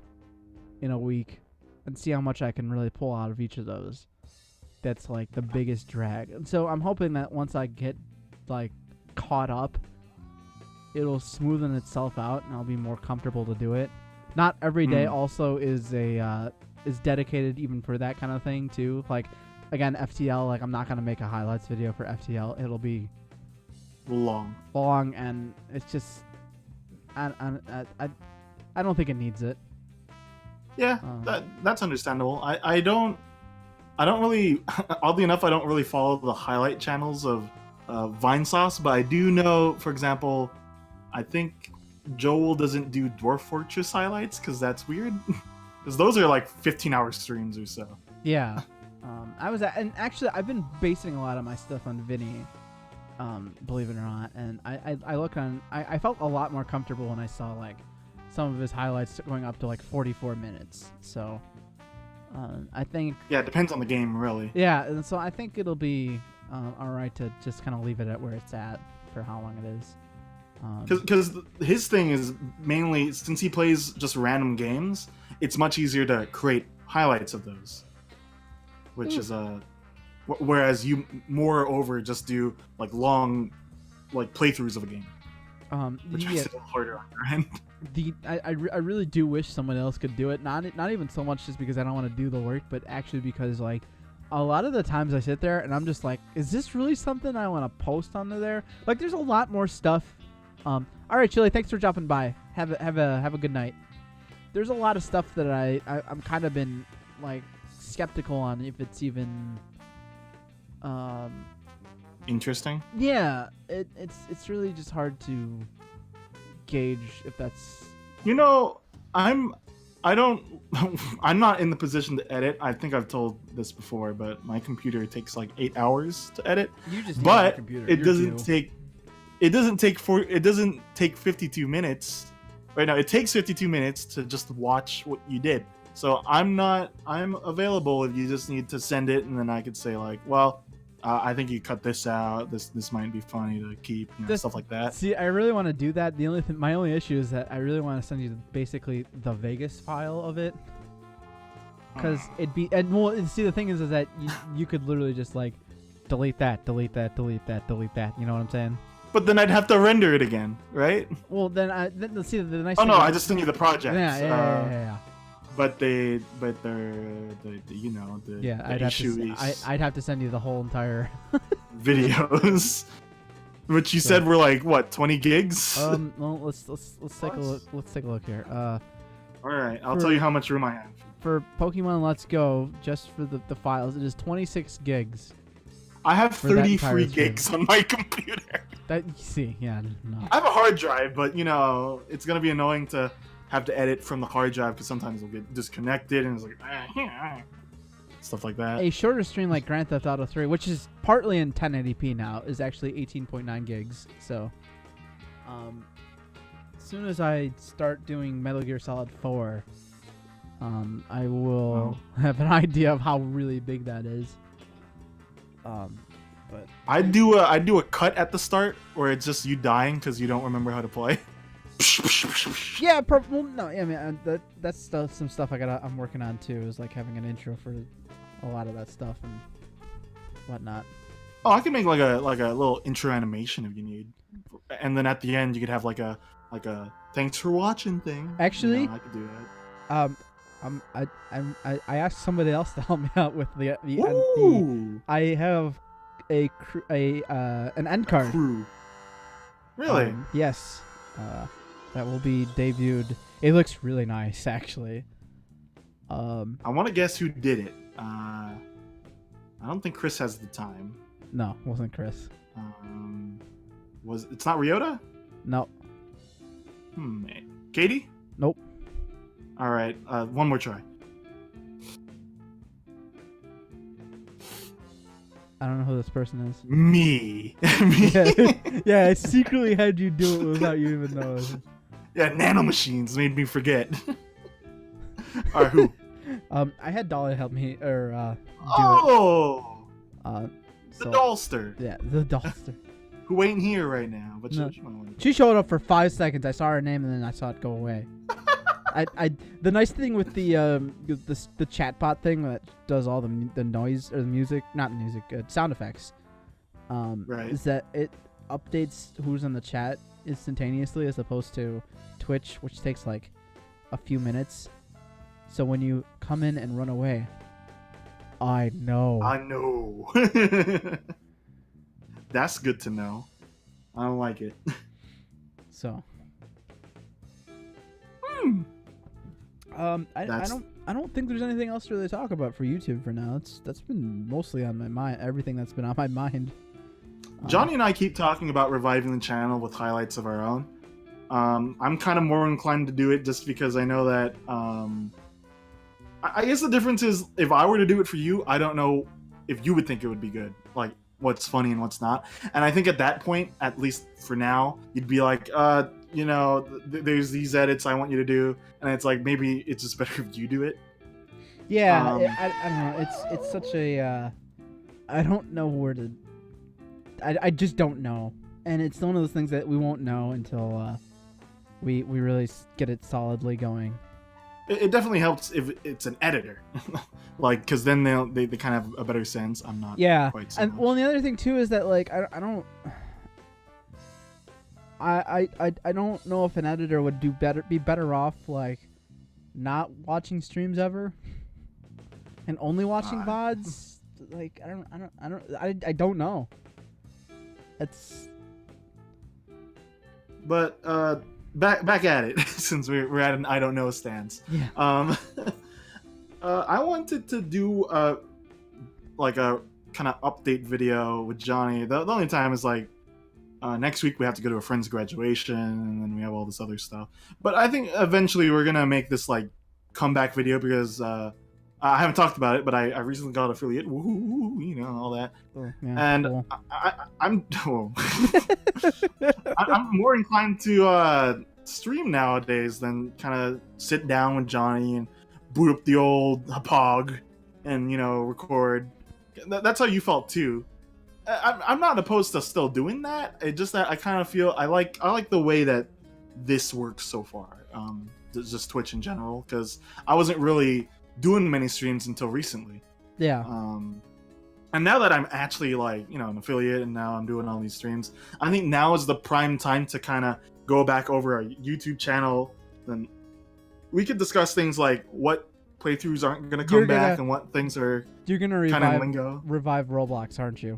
in a week and see how much I can really pull out of each of those. That's like the biggest drag. And so I'm hoping that once I get like caught up, it'll smoothen itself out and I'll be more comfortable to do it. Not every day also is dedicated even for that kind of thing too. Like again, FTL, like I'm not going to make a highlights video for FTL. It'll be long and it's just I don't think it needs it. Yeah, that's understandable. I don't really, oddly enough, I don't really follow the highlight channels of Vinesauce, but I do know, for example, I think Joel doesn't do Dwarf Fortress highlights because that's weird. Because those are like 15-hour streams or so. Yeah. And actually I've been basing a lot of my stuff on Vinny, believe it or not, and I felt a lot more comfortable when I saw like some of his highlights going up to like 44 minutes. So I think it depends on the game, really. Yeah, and so I think it'll be all right to just kind of leave it at where it's at for how long it is. Because his thing is mainly, since he plays just random games, it's much easier to create highlights of those, which is whereas you moreover just do like long like playthroughs of a game, which makes it a little harder on your end. I really do wish someone else could do it. Not even so much just because I don't want to do the work, but actually because like a lot of the times I sit there and I'm just like, is this really something I want to post onto there? Like, there's a lot more stuff. All right, Chili, thanks for dropping by. Have a good night. There's a lot of stuff that I'm kind of been like skeptical on if it's even interesting. Yeah, it's really just hard to gauge if that's, I'm not in the position to edit. I think I've told this before, but my computer takes like 8 hours to edit. You just need but a computer. it doesn't take 52 minutes. Right now it takes 52 minutes to just watch what you did. So I'm available if you just need to send it, and then I could say like, well, I think you cut this out. This might be funny to keep, stuff like that. See, I really want to do that. My only issue is that I really want to send you basically the Vegas file of it, because see, the thing is that you could literally just like delete that, delete that, delete that, delete that. You know what I'm saying? But then I'd have to render it again, right? Well, then let's see the nice. Oh no, I just sent you the project. Yeah. But the I'd have to send you the whole entire videos, which you said were like what, 20 gigs? Well, let's take a look. Let's take a look here. All right, I'll tell you how much room I have. For Pokemon Let's Go, just for the files, it is 26 gigs. I have 33 gigs on my computer. No. I have a hard drive, but it's gonna be annoying to have to edit from the hard drive because sometimes it'll get disconnected and it's like stuff like that. A shorter stream like Grand Theft Auto 3, which is partly in 1080p now, is actually 18.9 gigs. So, as soon as I start doing Metal Gear Solid 4, I will have an idea of how really big that is. But I do a cut at the start where it's just you dying because you don't remember how to play. Yeah, that's some stuff I'm working on too. Is like having an intro for a lot of that stuff and whatnot. Oh, I can make like a little intro animation if you need, and then at the end you could have like a thanks for watching thing. Actually, I could do that. I asked somebody else to help me out with the I have an end card. Crew. Really? Yes. That will be debuted. It looks really nice, actually. I want to guess who did it. I don't think Chris has the time. No, it wasn't Chris. It's not Ryota? No. Katie? Nope. All right, one more try. I don't know who this person is. Me. Yeah, I secretly had you do it without you even knowing. Yeah, nanomachines made me forget. Or who? I had Dolly help me do it. The Dollster. Yeah, the Dollster. Who ain't here right now, but she showed up for 5 seconds. I saw her name and then I saw it go away. The nice thing with the chatbot thing that does all the noise or the music, not music, sound effects, right, is that it updates who's in the chat instantaneously as opposed to Twitch, which takes like a few minutes. So when you come in and run away, I know. That's good to know. I don't like it. So. I don't think there's anything else to really talk about for YouTube for now. That's been mostly on my mind. Everything that's been on my mind. Johnny and I keep talking about reviving the channel with highlights of our own. I'm kind of more inclined to do it just because I know that. I guess the difference is if I were to do it for you, I don't know if you would think it would be good. Like what's funny and what's not. And I think at that point, at least for now, you'd be like, there's these edits I want you to do, and it's like maybe it's just better if you do it. Yeah, I don't know. It's such a I don't know where to. I just don't know, and it's one of those things that we won't know until we really get it solidly going. It definitely helps if it's an editor, like because then they kind of have a better sense. I'm not. Yeah, quite so and much. well, the other thing too is that like I don't. I don't know if an editor would be better off like not watching streams ever and only watching VODs. Like I don't know. It's. But back at it since we're at an I don't know stance. Yeah. I wanted to do like a kind of update video with Johnny. The only time is like. Next week we have to go to a friend's graduation, and then we have all this other stuff. But I think eventually we're gonna make this like comeback video because I haven't talked about it, but I recently got affiliate, all that. Oh, yeah, and cool. I'm more inclined to stream nowadays than kind of sit down with Johnny and boot up the old Pog and record. That's how you felt too. I'm not opposed to still doing that. It's just that I kind of feel I like the way that this works so far. Just Twitch in general, because I wasn't really doing many streams until recently. Yeah. And now that I'm actually like, an affiliate, and now I'm doing all these streams, I think now is the prime time to kind of go back over our YouTube channel. Then we could discuss things like what playthroughs aren't going to come back and what things are. You're gonna kind of lingo. Revive Roblox, aren't you?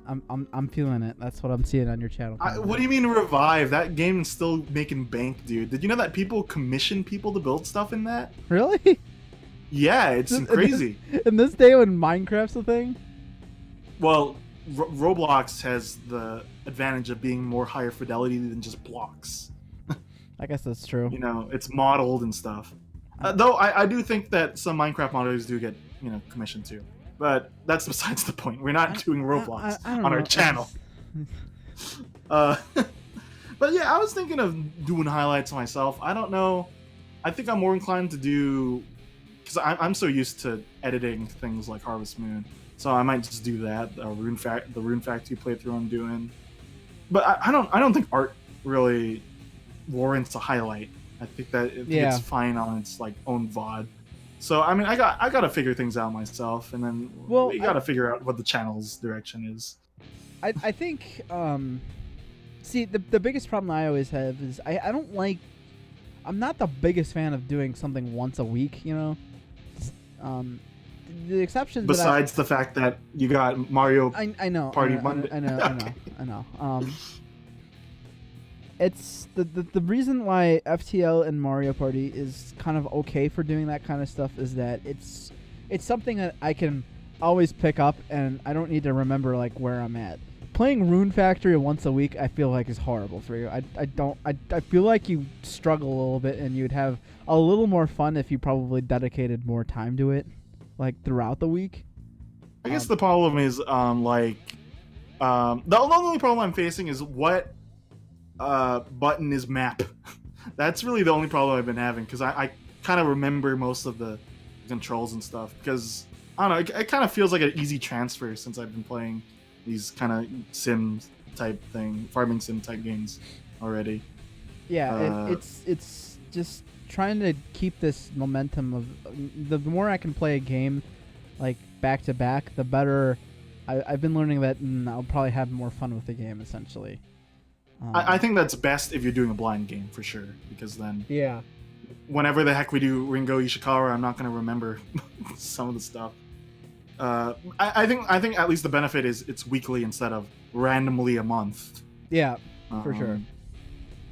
I'm feeling it. That's what I'm seeing on your channel. What do you mean revive? That game is still making bank, dude. Did you know that people commission people to build stuff in that? Really? Yeah, it's crazy. In this day when Minecraft's a thing? Well, Roblox has the advantage of being more higher fidelity than just blocks. I guess that's true. It's modeled and stuff. Though I do think that some Minecraft modders do get, commissioned too. But that's besides the point. We're not doing Roblox on our channel. But yeah, I was thinking of doing highlights myself. I don't know. I think I'm more inclined to do, because I'm so used to editing things like Harvest Moon. So I might just do that. The Rune Factory playthrough I'm doing. But I don't think art really warrants a highlight. I think that it's fine on its like own VOD. So I mean, I got to figure things out myself, and then we got to figure out what the channel's direction is. I think see the biggest problem I always have is I don't like. I'm not the biggest fan of doing something once a week. The exceptions. Besides the fact that you got Mario I know Party Monday. I know. It's the reason why FTL and Mario Party is kind of okay for doing that kind of stuff is that it's something that I can always pick up, and I don't need to remember like where I'm at. Playing Rune Factory once a week, I feel like is horrible for you. I feel like you struggle a little bit, and you'd have a little more fun if you probably dedicated more time to it, like throughout the week. I guess the problem is the only problem I'm facing is what button is map. That's really the only problem I've been having, because I kind of remember most of the controls and stuff, because I don't know, it kind of feels like an easy transfer since I've been playing these kind of sim type thing, farming sim type games already. Yeah, it's just trying to keep this momentum of the more I can play a game like back to back, the better. I've been learning that I'll probably have more fun with the game essentially. I think that's best if you're doing a blind game for sure, because then whenever the heck we do Ringo Ishikawa, I'm not going to remember some of the stuff. I think at least the benefit is it's weekly instead of randomly a month. Yeah, for sure.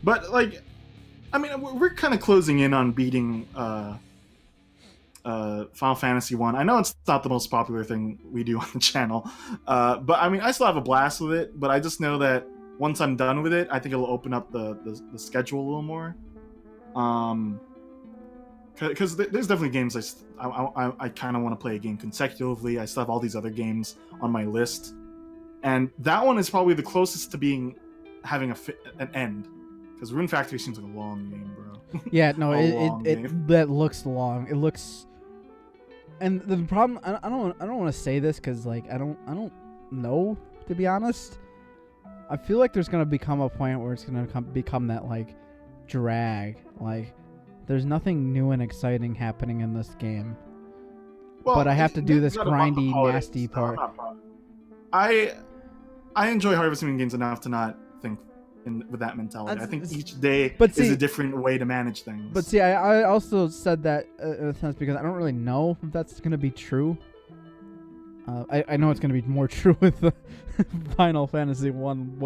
But like, I mean, we're kind of closing in on beating Final Fantasy 1. I know it's not the most popular thing we do on the channel, but I mean, I still have a blast with it. But I just know that once I'm done with it, I think it'll open up the schedule a little more. Because there's definitely games I kind of want to play a game consecutively. I still have all these other games on my list, and that one is probably the closest to having an end. Because Rune Factory seems like a long game, bro. Yeah, no, that looks long. It looks, and the problem I don't want to say this because like I don't know, to be honest. I feel like there's gonna become a point where it's gonna become that like drag. Like there's nothing new and exciting happening in this game. Well, but I have to do this grindy, nasty part. I enjoy Harvest Moon games enough to not think with that mentality. I think each day is a different way to manage things. But see, I also said that in a sense because I don't really know if that's gonna be true. I know it's going to be more true with the Final Fantasy 1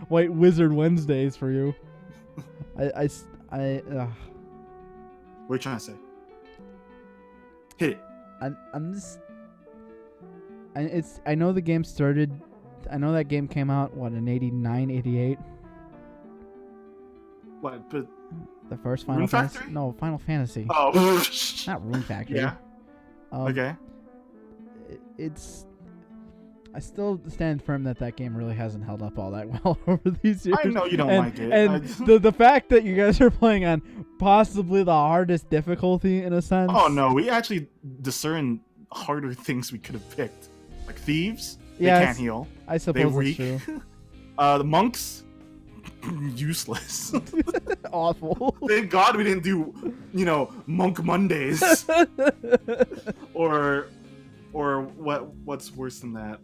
White Wizard Wednesdays for you. What are you trying to say? Hit it. I know the game started. I know that game came out in 89, 88. What? But the first Final Fantasy? No, Final Fantasy. Oh, not Rune Factory. Yeah. Okay. I still stand firm that game really hasn't held up all that well over these years. I know you don't like it. And the fact that you guys are playing on possibly the hardest difficulty in a sense. Oh no, we actually discern harder things we could have picked. Like Thieves? They Yeah, can't heal. I suppose They're that's weak. true. The monks, useless. Awful. Thank God we didn't do, Monk Mondays. or what's worse than that?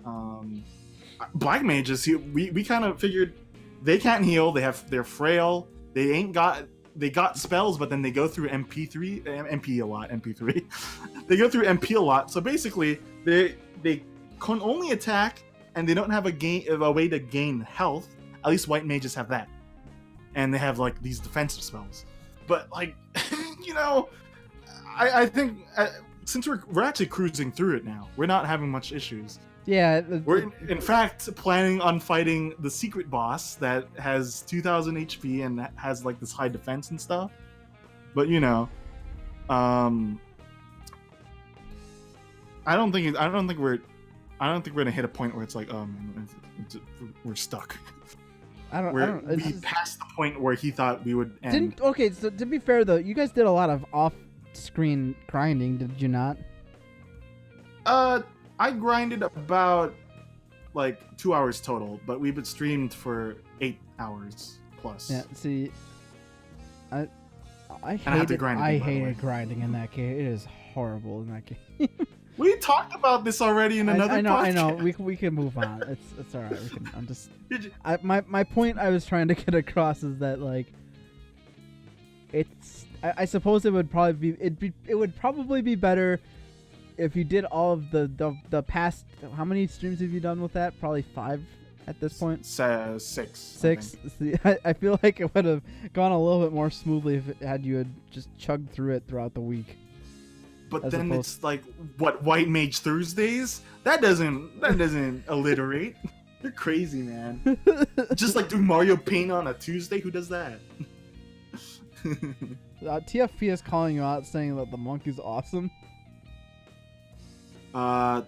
Black mages. We kind of figured they can't heal. They're frail. They got spells, but then they go through MP a lot. MP3. They go through MP a lot. So basically, they can only attack, and they don't have a way to gain health. At least white mages have that, and they have like these defensive spells. But like, I think since we're actually cruising through it now, we're not having much issues. Yeah. We're in fact planning on fighting the secret boss that has 2,000 HP and has like this high defense and stuff. But I don't think we're gonna hit a point where it's like, we're stuck. We passed the point where he thought we would end. Okay, so to be fair though, you guys did a lot of off-screen grinding, did you not? I grinded about like 2 hours total, but we've been streamed for 8 hours plus. Yeah, see, I hated grinding in that game. It is horrible in that game. We talked about this already in another podcast. I know. We can move on. It's all right. My point I was trying to get across is that like, I suppose it would probably be better if you did all of the past. How many streams have you done with that? Probably 5 at this point. 6. 6. See, I feel like it would have gone a little bit more smoothly had you had just chugged through it throughout the week. But then it's like, what, White Mage Thursdays? That doesn't alliterate. You're crazy, man. Just like doing Mario Paint on a Tuesday? Who does that? TFP is calling you out, saying that the monk is awesome. Not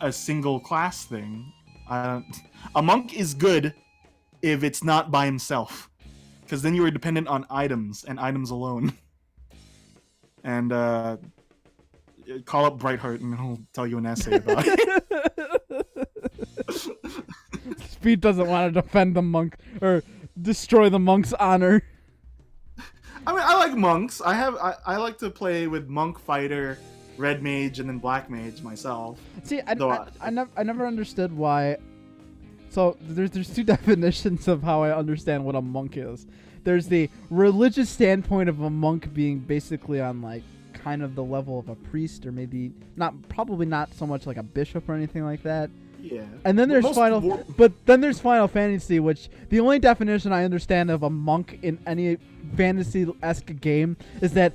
a single class thing. A monk is good if it's not by himself, because then you are dependent on items and items alone. And call up Brightheart and he'll tell you an essay about it. Speed doesn't want to defend the monk or destroy the monk's honor. I mean, I like monks. I like to play with monk, fighter, red mage, and then black mage myself. See, I never understood why. So there's 2 definitions of how I understand what a monk is. There's the religious standpoint of a monk being basically on like kind of the level of a priest, or maybe probably not so much like a bishop or anything like that. Yeah. And then there's there's Final Fantasy, which the only definition I understand of a monk in any fantasy-esque game is that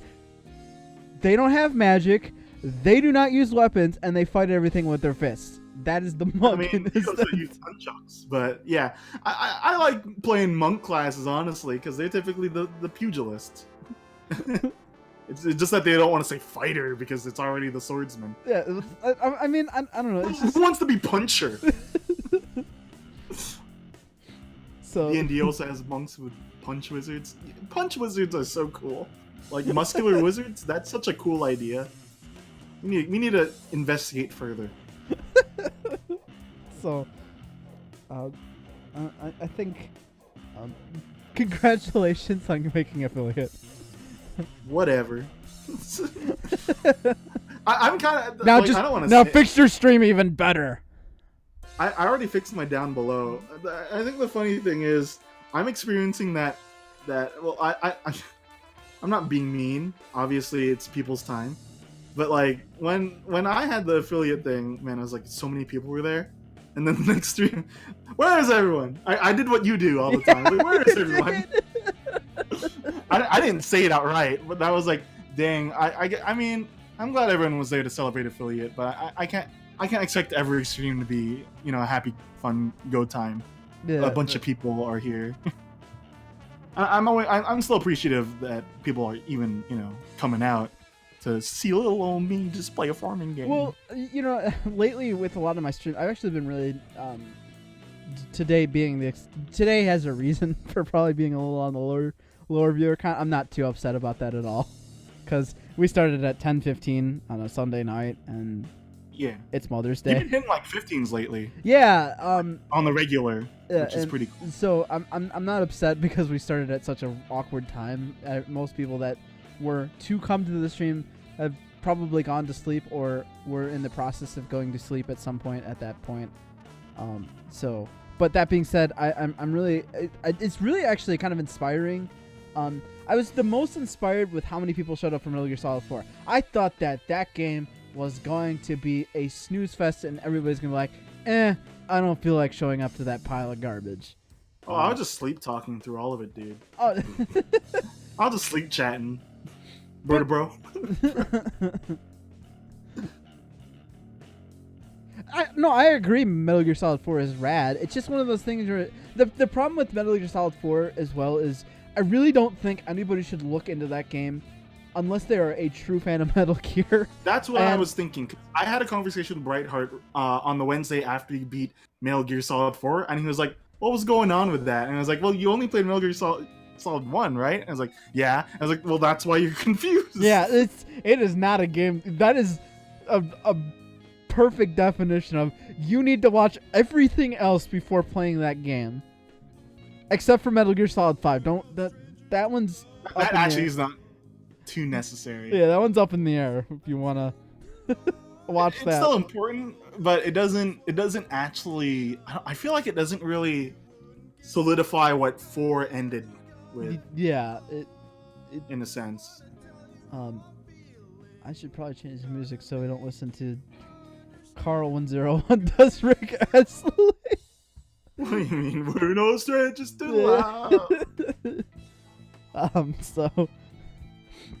they don't have magic, they do not use weapons, and they fight everything with their fists. That is the monk. I mean, you also use nunchucks, but yeah, I like playing monk classes honestly because they're typically the pugilists. It's just that they don't want to say fighter because it's already the swordsman. Yeah, I mean, I don't know. It's just... Who wants to be puncher? So D&D also has monks with punch wizards. Punch wizards are so cool. Like muscular wizards, that's such a cool idea. We need to investigate further. So, I think, congratulations on making affiliate. Whatever. I'm kind of now. like, I don't want to. Now fix your stream even better. I already fixed my down below. I think the funny thing is I'm experiencing that. Well, I'm not being mean. Obviously, it's people's time. But like when I had the affiliate thing, man, I was like, so many people were there. And then the next stream, where is everyone? I did what you do all the time. Like, where is everyone? I didn't say it outright, but that was like, dang. I mean, I'm glad everyone was there to celebrate affiliate, but I can't expect every stream to be, a happy, fun go time. Yeah, a bunch of people are here. I'm still appreciative that people are even, coming out to see little old me just play a farming game. Well, lately with a lot of my streams, I've actually been really, today has a reason for probably being a little on the lower viewer count. I'm not too upset about that at all, because we started at 10:15 on a Sunday night, and Yeah. It's Mother's You've Day. been hitting like 15s lately. Yeah. On the regular, which is pretty cool. So I'm not upset because we started at such an awkward time. Most people that were to come to the stream have probably gone to sleep or were in the process of going to sleep at some point at that point. But that being said, I'm really it's really actually kind of inspiring. I was the most inspired with how many people showed up for Metal Gear Solid 4. I thought that game was going to be a snooze fest and everybody's gonna be like, I don't feel like showing up to that pile of garbage. Oh, I'll just sleep talking through all of it, dude. Oh. I'll just sleep chatting. Bro. I agree Metal Gear Solid 4 is rad. It's just one of those things where the problem with Metal Gear Solid 4 as well is I really don't think anybody should look into that game unless they are a true fan of Metal Gear. That's what I was thinking. I had a conversation with Brightheart on the Wednesday after he beat Metal Gear Solid 4, and he was like, what was going on with that? And I was like, well, you only played Metal Gear Solid 1, right? And I was like, yeah. I was like, well, that's why you're confused. Yeah, it is not a game. That is a perfect definition of you need to watch everything else before playing that game. Except for Metal Gear Solid 5. That one's that actually is not too necessary. Yeah, that one's up in the air if you want to watch that. It's still important, but it doesn't actually, I feel like it doesn't really solidify what 4 ended with. Yeah, in a sense. I should probably change the music so we don't listen to Carl 101 does Rick Astley. What do you mean? We're no strangers to loud.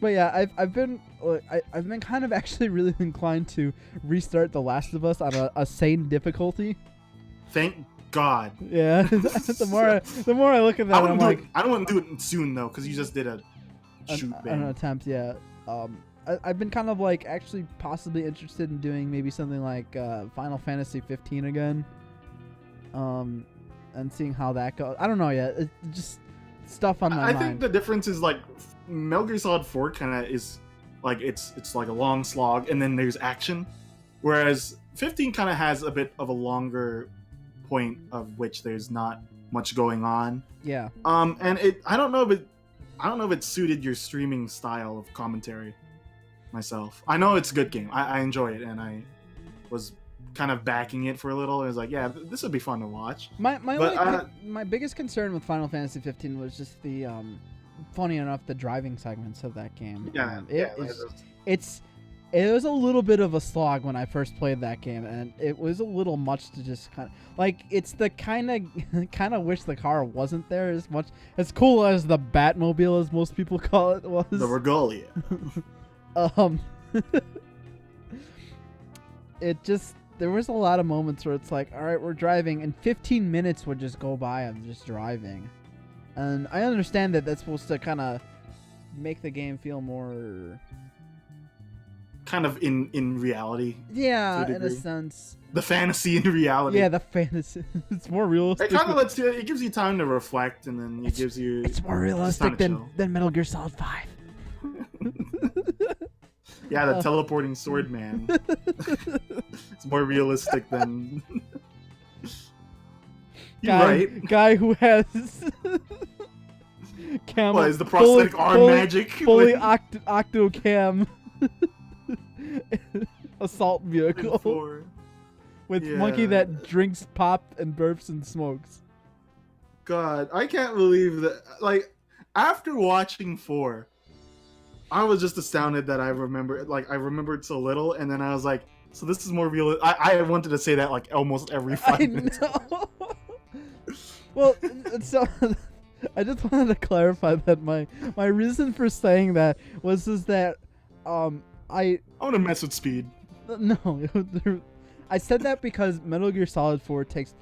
But yeah, I've been kind of actually really inclined to restart The Last of Us on a sane difficulty. Thank God. Yeah, the more I look at that, I'm like, I don't want to do it soon though, because you just did an attempt. Yeah. I've been kind of like actually possibly interested in doing maybe something like Final Fantasy 15 again. And seeing how that goes. I don't know yet. It's just stuff on my mind. I think the difference is like Metal Gear Solid 4 kind of is like it's like a long slog, and then there's action, whereas 15 kind of has a bit of a longer point of which there's not much going on. Yeah. And I don't know if it suited your streaming style of commentary. Myself, I know it's a good game. I enjoy it, and I was kind of backing it for a little. I was like, yeah, this would be fun to watch. My biggest concern with Final Fantasy 15 was just the funny enough the driving segments of that game. It was a little bit of a slog when I first played that game, and it was a little much to just kind of like. It's the kind of wish the car wasn't there as much as cool as the Batmobile, as most people call it, was. The Regalia. There was a lot of moments where it's like, all right, we're driving, and 15 minutes would just go by of just driving. And I understand that that's supposed to kind of make the game feel more kind of in reality. Yeah, in a sense. The fantasy in reality. Yeah, the fantasy. It's more realistic. It kind of lets you. It gives you time to reflect, and then it gives you. It's more realistic than Metal Gear Solid 5. Yeah, the teleporting sword man. It's more realistic than. You're right. Guy who has. What is the prosthetic arm magic? Fully octocam assault vehicle. With monkey that drinks pop and burps and smokes. God, I can't believe that. Like, after watching 4. I was just astounded that I remembered so little, and then I was like, so this is more real. I wanted to say that like almost every 5 minutes. Well, so I just wanted to clarify that my reason for saying that was that I want to mess with speed. No, I said that because Metal Gear Solid 4 takes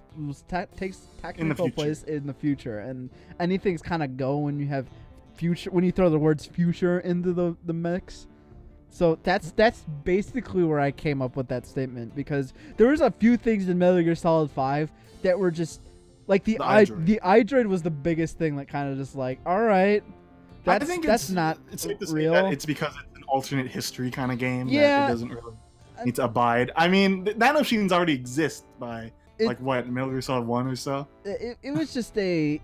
technical place in the future, and anything's kind of go when you have future, when you throw the words future into the mix. So that's basically where I came up with that statement, because there was a few things in Metal Gear Solid 5 that were just like the iDroid was the biggest thing that kind of just like, all right, that's not it's safe to real. say that it's because it's an alternate history kind of game. Yeah, that it doesn't really. need to abide. I mean, nanomachines already exist by It- like what, Metal Gear Solid 1 or so. It was just a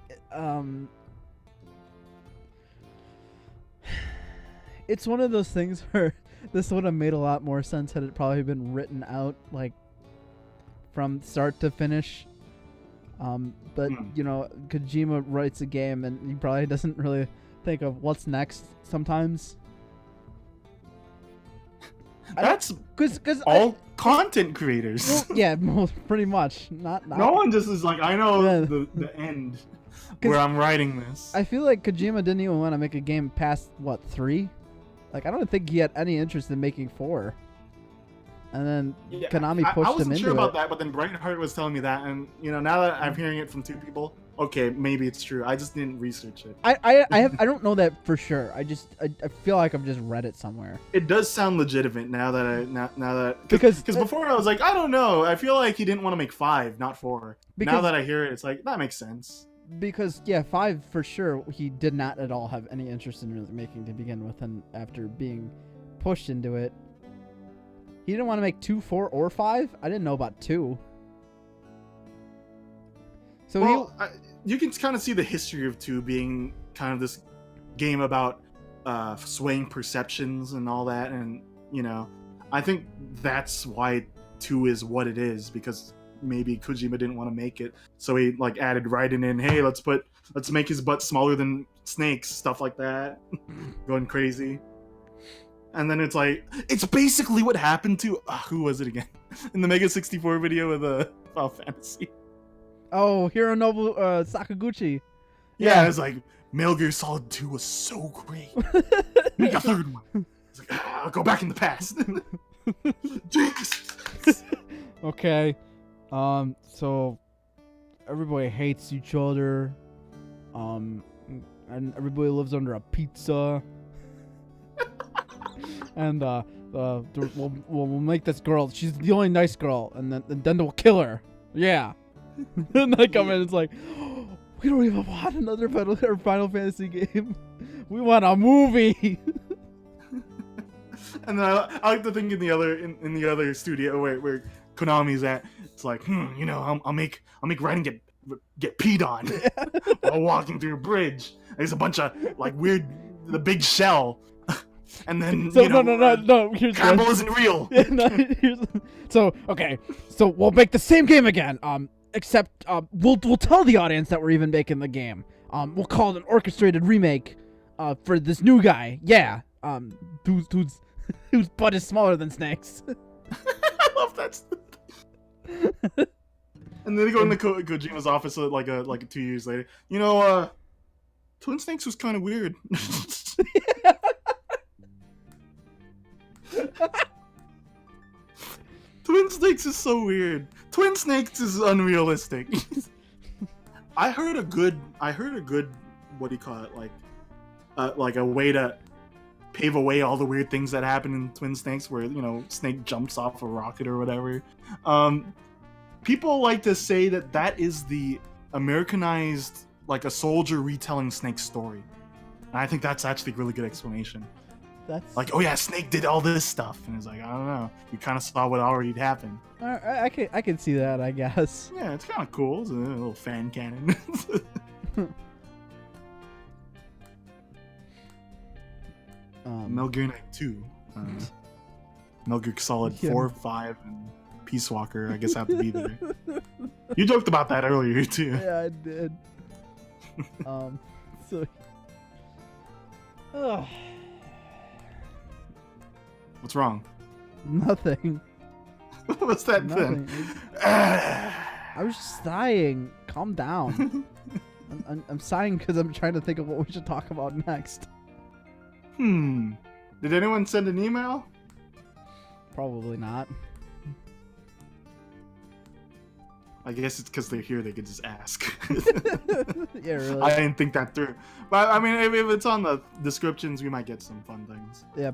it's one of those things where this would have made a lot more sense had it probably been written out like from start to finish. But you know, Kojima writes a game and he probably doesn't really think of what's next sometimes. That's because all content creators. well, yeah, pretty much. Not No one just is like, I know Yeah. the end where I'm writing this. I feel like Kojima didn't even want to make a game past what 3. Like I don't think he had any interest in making 4. And then Konami pushed I him wasn't into sure about it. that, but then Brightheart was telling me that, and you know, now that I'm hearing it from 2 people, okay, maybe it's true. I just didn't research it. I don't know that for sure. I feel like I've just read it somewhere. It does sound legitimate now that Because before I was like, I don't know. I feel like he didn't want to make 5, not 4. Now Because- that I hear it, it's like that makes sense. Because yeah, 5 for sure he did not at all have any interest in really making to begin with, and after being pushed into it, he didn't want to make 2, 4, or 5. I didn't know about 2. So Well, you can kind of see the history of 2 being kind of this game about swaying perceptions and all that, and you know, I think that's why 2 is what it is, because maybe Kojima didn't want to make it, so he like added writing in, hey, let's make his butt smaller than Snake's, stuff like that, going crazy. And then it's like, it's basically what happened to who was it again in the Mega 64 video of the Final Fantasy. oh, Hironobu Sakaguchi. Yeah, it's like Metal Gear Solid 2 was so great. Make a third one. It's like, I'll go back in the past. Jinx. Okay. So everybody hates each other. And everybody lives under a pizza. And we'll make this girl. She's the only nice girl, and then we'll kill her. Yeah. And I come in, it's like, we don't even want another Final Fantasy game. We want a movie. And then I like to think in the other studio where Konami's at. It's like, you know, I'll make Raiden get peed on while walking through a bridge. There's a bunch of like weird, the big shell, and then So you know, no. Here's Campbell isn't real. Yeah, so we'll make the same game again. Except we'll tell the audience that we're even making the game. We'll call it an orchestrated remake. For this new guy. Yeah. Whose butt is smaller than Snake's. I love that. And then they go into Kojima's office like 2 years later. You know, Twin Snakes was kind of weird. Twin Snakes is so weird. Twin Snakes is unrealistic. I heard a good what do you call it, like a way to pave away all the weird things that happen in Twin Snakes, where you know Snake jumps off a rocket or whatever. People like to say that is the Americanized, like a soldier retelling Snake's story. And I think that's actually a really good explanation. That's Like, oh yeah, Snake did all this stuff, and it's like, I don't know, you kind of saw what already happened. I can see that, I guess. Yeah, it's kind of cool. It's a little fan canon. Metal Gear Night 2, Metal Gear Solid 4, 5, and Peace Walker, I guess, have to be there. You joked about that earlier too. Yeah, I did. So. What's wrong? Nothing. What's that Nothing. then? I was just sighing. Calm down. I'm sighing because I'm trying to think of what we should talk about next. Did anyone send an email? Probably not. I guess it's because they're here, they could just ask. Yeah, really. I didn't think that through. But I mean, if it's on the descriptions, we might get some fun things. Yeah,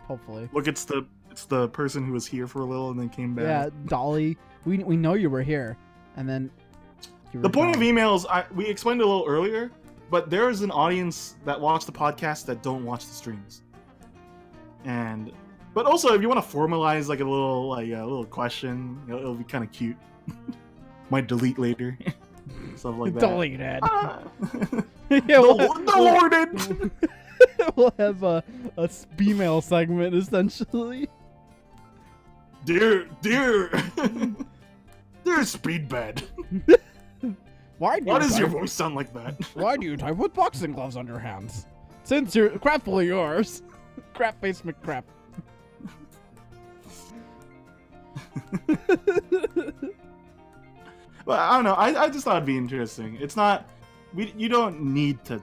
hopefully. Look, it's the person who was here for a little and then came back. Yeah, Dolly. We know you were here, and then you were The point gone. of emails, we explained a little earlier, but there is an audience that watch the podcast that don't watch the streams. And But also, if you want to formalize like a little question, it'll be kind of cute. Might delete later, stuff like that. Deleted. Yeah, deleted. We'll have a female segment essentially. Dear Speedbed. Why does your voice sound like that? Why do you type with boxing gloves on your hands? Since you're crapfully yours. Crap face McCrap. Well, I don't know. I just thought it'd be interesting. It's not. You don't need to.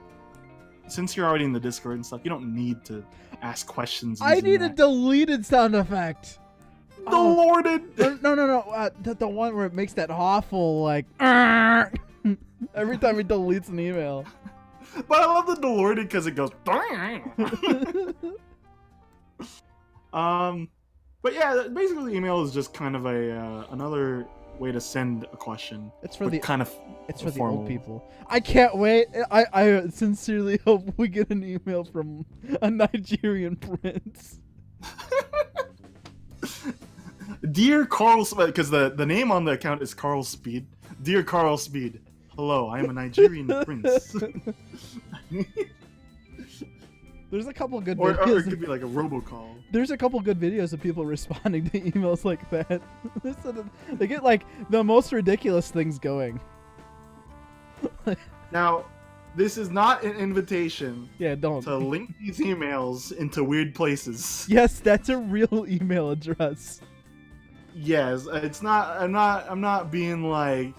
Since you're already in the Discord and stuff, you don't need to ask questions. I need a deleted sound effect. Deleted. No. The one where it makes that awful like every time he deletes an email. But I love the deleted because it goes. But yeah, basically, the email is just kind of another way to send a question. It's for the old people. I can't wait. I sincerely hope we get an email from a Nigerian prince. Dear Carl, because the name on the account is Carl Speed. Dear Carl Speed, hello, I am a Nigerian prince. There's a couple good videos. Or it could be like a robocall. There's a couple good videos of people responding to emails like that. They get like the most ridiculous things going. Now, this is not an invitation. Yeah, don't. To link these emails into weird places. Yes, that's a real email address. Yes, it's not. I'm not being like.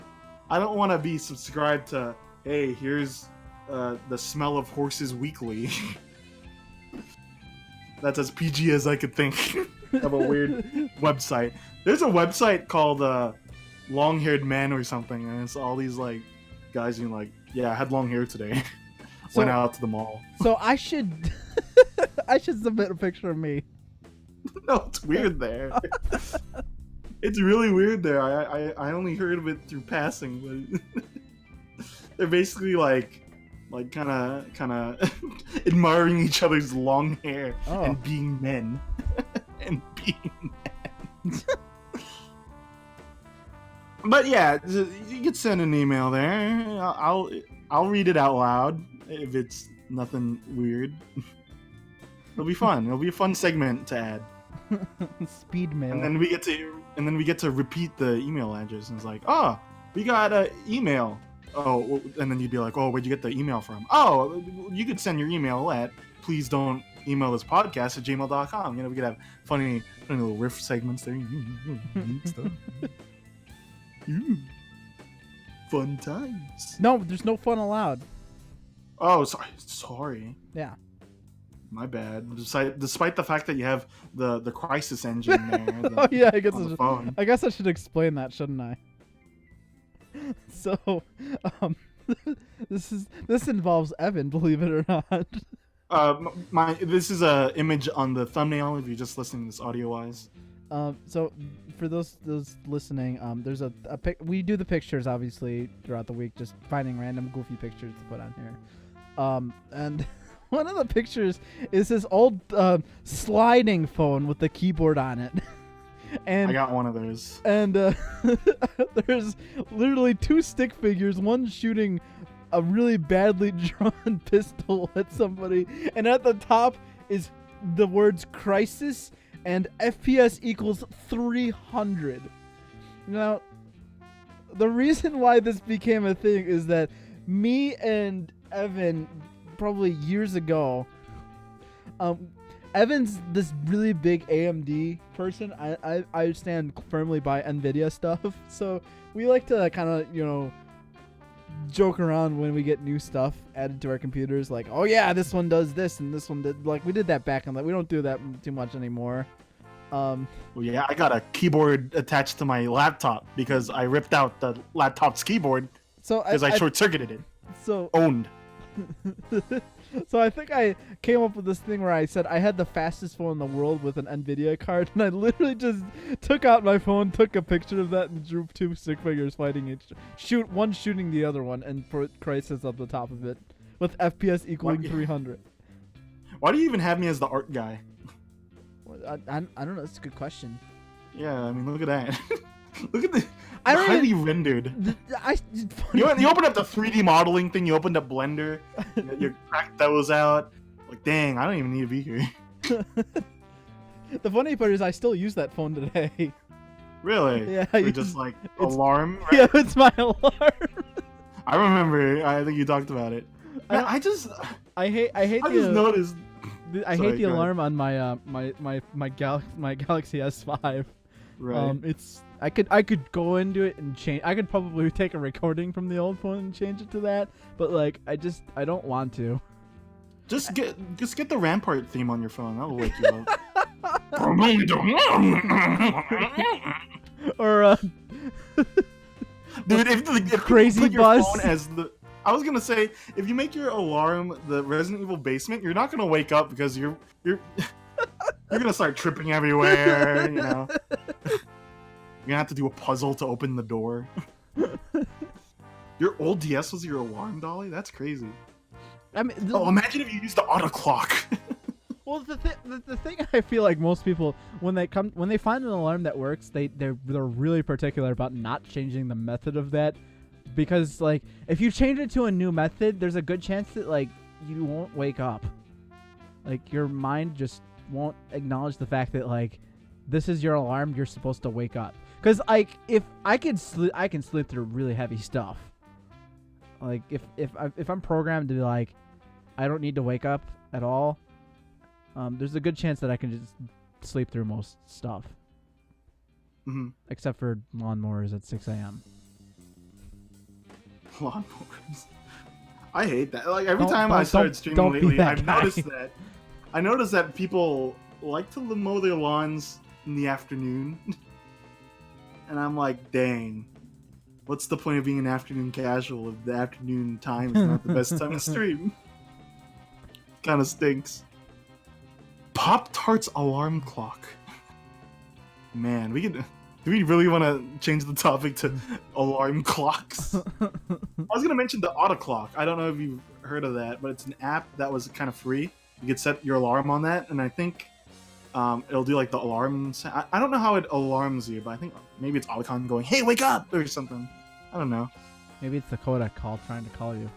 I don't want to be subscribed to. Hey, here's the Smell of Horses Weekly. That's as PG as I could think of a weird website. There's a website called Long Haired Men or something, and it's all these like guys being like, "Yeah, I had long hair today. Went out to the mall." So I should submit a picture of me. No, it's weird there. It's really weird there. I only heard of it through passing, but they're basically like kind of admiring each other's long hair and being men. And being men. But yeah, you could send an email there. I'll read it out loud if it's nothing weird. It'll be fun. It'll be a fun segment to add. Speed mail. And then we get to repeat the email address, and it's like, oh, we got an email. Oh, and then you'd be like, oh, where'd you get the email from? Oh, you could send your email at please don't email this podcast at gmail.com. We could have funny little riff segments there. Stuff. Fun times. No, there's no fun allowed. Oh, sorry. Yeah. My bad. Despite the fact that you have the crisis engine there. Oh yeah, I guess I should explain that, shouldn't I? So, this involves Evan, believe it or not. This is a image on the thumbnail if you're just listening to this audio wise. So for those listening, there's we do the pictures obviously throughout the week, just finding random goofy pictures to put on here. And one of the pictures is this old sliding phone with the keyboard on it. And I got one of those. And there's literally two stick figures, one shooting a really badly drawn pistol at somebody, and at the top is the words crisis and FPS equals 300. Now, the reason why this became a thing is that me and Evan, probably years ago, Evan's this really big AMD person. I stand firmly by NVIDIA stuff. So we like to kind of, joke around when we get new stuff added to our computers. Like, oh yeah, this one does this and this one did. Like, we did that back in we don't do that too much anymore. Well, yeah, I got a keyboard attached to my laptop because I ripped out the laptop's keyboard because I short-circuited it. So owned. So I think I came up with this thing where I said I had the fastest phone in the world with an NVIDIA card, and I literally just took out my phone, took a picture of that, and drew two stick figures fighting one shooting the other one, and put crisis up the top of it with FPS equaling 300. Why do you even have me as the art guy? I don't know. That's a good question. Yeah, I mean, look at that. Look at the I don't highly rendered. You opened up the 3D modeling thing. You opened up Blender. You cracked those out. Like, dang, I don't even need to be here. The funny part is I still use that phone today. Really? Yeah. Or just like alarm. Right? Yeah, it's my alarm. I remember. I think you talked about it. I just noticed. I hate the alarm on my my Galaxy S5. Right. It's I could go into it and change. I could probably take a recording from the old phone and change it to that, but like I don't want to. Just get the Rampart theme on your phone. That'll wake you up. Or dude, if crazy you put buzz your phone as the. I was gonna say, if you make your alarm the Resident Evil basement, you're not gonna wake up because you're gonna start tripping everywhere. You know, you're gonna have to do a puzzle to open the door. Your old DS was your alarm, Dolly? That's crazy. I mean, imagine if you used the auto clock. Well, the thing I feel like most people when they find an alarm that works, they're really particular about not changing the method of that. Because, like, if you change it to a new method, there's a good chance that, like, you won't wake up. Like, your mind just won't acknowledge the fact that, like, this is your alarm, you're supposed to wake up. Because, like, if I can sleep through really heavy stuff. Like, if I'm programmed to be like, I don't need to wake up at all, there's a good chance that I can just sleep through most stuff. Mm-hmm. Except for lawnmowers at 6 a.m. Lawnmowers. I hate that. Like every time I started streaming lately, I've noticed that people like to mow their lawns in the afternoon, and I'm like, dang, what's the point of being an afternoon casual if the afternoon time is not the best time to stream? Kind of stinks. Pop-Tarts alarm clock. Man, do we really want to change the topic to alarm clocks? I was going to mention the auto clock. I don't know if you've heard of that, but it's an app that was kind of free. You could set your alarm on that, and I think it'll do like the alarms. I don't know how it alarms you, but I think maybe it's Alicon going, "Hey, wake up!" or something. I don't know. Maybe it's the Kodak call trying to call you.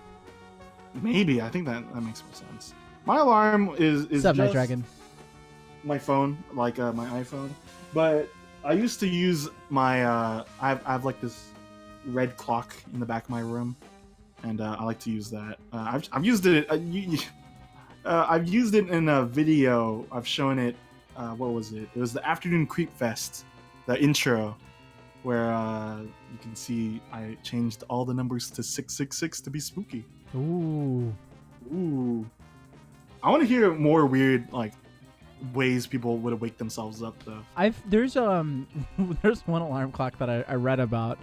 Maybe. I think that makes more sense. My alarm is just Night Dragon. My phone, like my iPhone, but I used to use my I have like this red clock in the back of my room, and I like to use that. I've used it. I've used it in a video. I've shown it. What was it? It was the Afternoon Creep Fest, the intro, where you can see I changed all the numbers to 666 to be spooky. Ooh. I want to hear more weird like ways people would wake themselves up though. There's there's one alarm clock that I read about.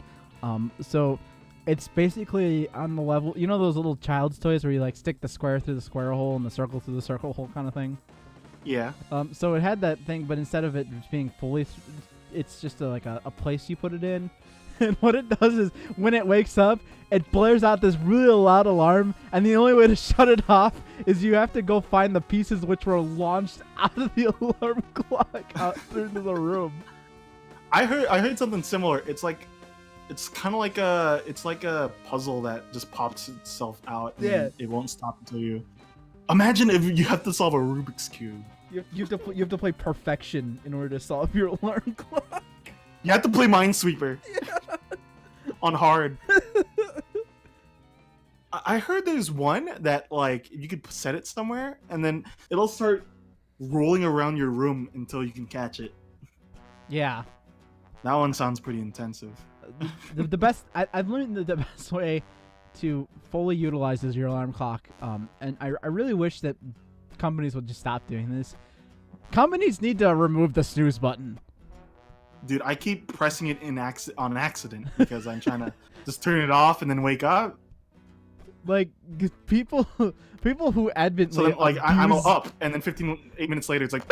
So it's basically on the level, you know those little child's toys where you like stick the square through the square hole and the circle through the circle hole kind of thing. Yeah. So it had that thing, but instead of it just being fully, it's just like a place you put it in. And what it does is when it wakes up, it blares out this really loud alarm, and the only way to shut it off is you have to go find the pieces which were launched out of the alarm clock out into the room. I heard something similar. It's kind of like a puzzle that just pops itself out. And it won't stop until you. Imagine if you have to solve a Rubik's Cube. You have to play perfection in order to solve your alarm clock. You have to play Minesweeper on hard. I heard there's one that like you could set it somewhere and then it'll start rolling around your room until you can catch it. Yeah, that one sounds pretty intensive. The best I've learned the best way to fully utilize is your alarm clock. And I really wish that companies would just stop doing this. Companies need to remove the snooze button. Dude, I keep pressing it on accident because I'm trying to just turn it off and then wake up. Like people who admit so then, like I'm up and then 8 minutes later it's like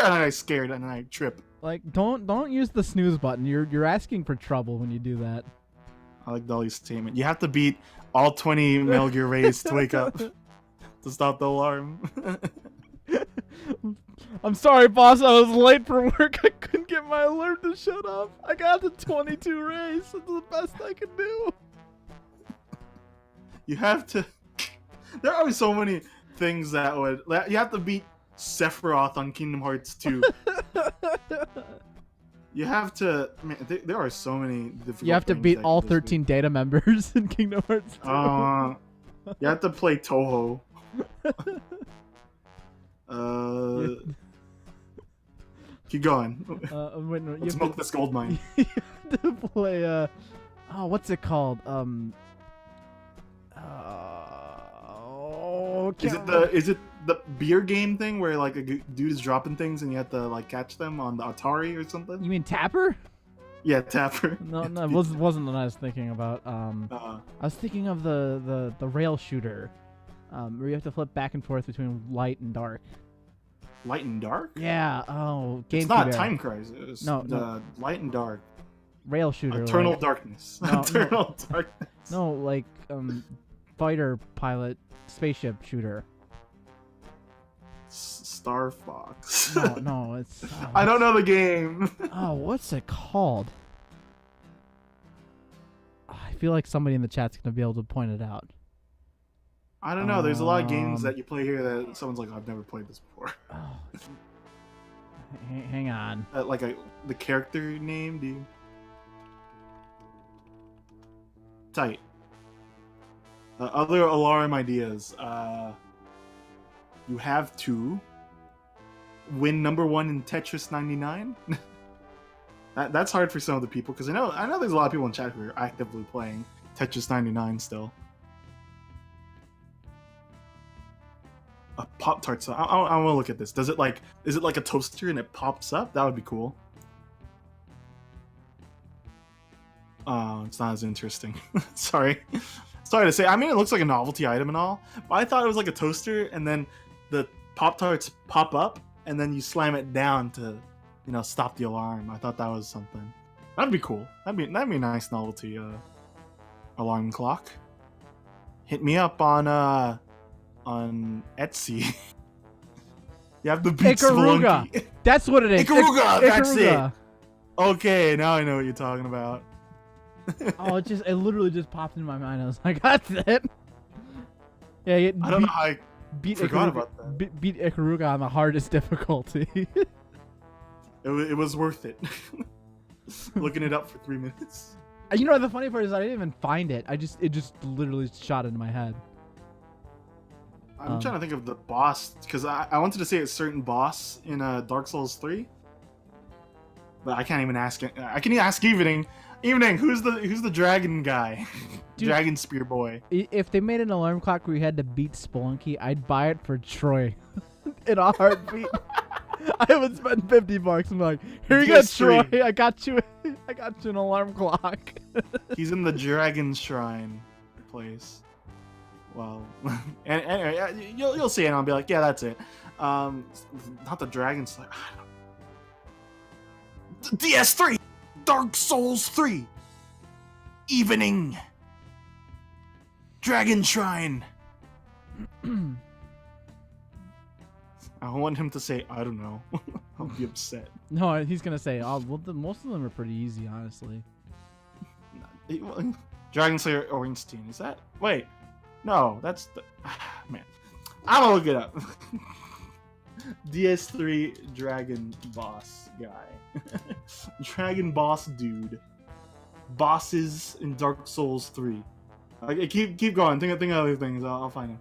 and I'm scared and I trip. Like don't use the snooze button. You're asking for trouble when you do that. I like Dolly's statement. You have to beat all 20 Metal Gear raids to wake up to stop the alarm. I'm sorry, boss. I was late for work. I couldn't get my alarm to shut off. I got the 22 race. It's the best I can do. You have to. There are so many things that would. You have to beat Sephiroth on Kingdom Hearts 2. You have to. Man, there are so many difficult. You have to beat all 13 data members in Kingdom Hearts 2. You have to play Toho. Keep going. Wait, no, Let's smoke this gold mine. You have to play. Oh, what's it called? Is it the beer game thing where like a dude is dropping things and you have to like catch them on the Atari or something? You mean Tapper? Yeah, Tapper. No, it wasn't what I was thinking about. I was thinking of the rail shooter, where you have to flip back and forth between light and dark. Light and dark? Yeah. Oh, it's not Time Crisis. No. Light and dark. Rail shooter. Eternal Darkness. No, Eternal Darkness. No, like fighter pilot spaceship shooter. Star Fox. No, it's. I don't know the game. Oh, what's it called? I feel like somebody in the chat's gonna be able to point it out. I don't know. There's a lot of games that you play here that someone's like, I've never played this before. Oh, hang on. The character name, do you? Tight. Other alarm ideas. You have to win #1 in Tetris 99. That's hard for some of the people because I know there's a lot of people in chat who are actively playing Tetris 99 still. A Pop-Tart. So I want to look at this. Is it like a toaster and it pops up? That would be cool. Oh, it's not as interesting. Sorry to say. I mean, it looks like a novelty item and all, but I thought it was like a toaster, and then the Pop-Tarts pop up, and then you slam it down to, stop the alarm. I thought that was something. That'd be cool. That'd be a nice novelty alarm clock. Hit me up on Etsy. You have the beat Ikaruga. Spelunky. That's what it is. Ikaruga. That's it. Okay, now I know what you're talking about. Oh, it literally just popped in my mind. I was like, that's it. Yeah, I don't know how I forgot about that. Beat Ikaruga on the hardest difficulty. It was worth it. Looking it up for 3 minutes. You know, the funny part is I didn't even find it. It just literally shot into my head. I'm trying to think of the boss, because I wanted to say a certain boss in Dark Souls 3, but I can't even ask it. I can ask Evening. Evening, who's the dragon guy? Dude, Dragon Spear Boy. If they made an alarm clock where you had to beat Spelunky, I'd buy it for Troy in a heartbeat. I would spend $50. I'm like, here you go, Troy. I got you an alarm clock. He's in the Dragon Shrine place. Well, and anyway, you'll see it, and I'll be like, yeah, that's it. Not the Dragon Slayer. DS3, Dark Souls 3, Evening, Dragon Shrine. I want him to say, I don't know. I'll be upset. No, he's gonna say, oh, well, most of them are pretty easy, honestly. Dragon Slayer Ornstein, is that? Wait. No, that's the... Man. I'm gonna look it up. DS3 Dragon Boss guy. Dragon Boss dude. Bosses in Dark Souls 3. Okay, keep going. Think of other things. I'll find him.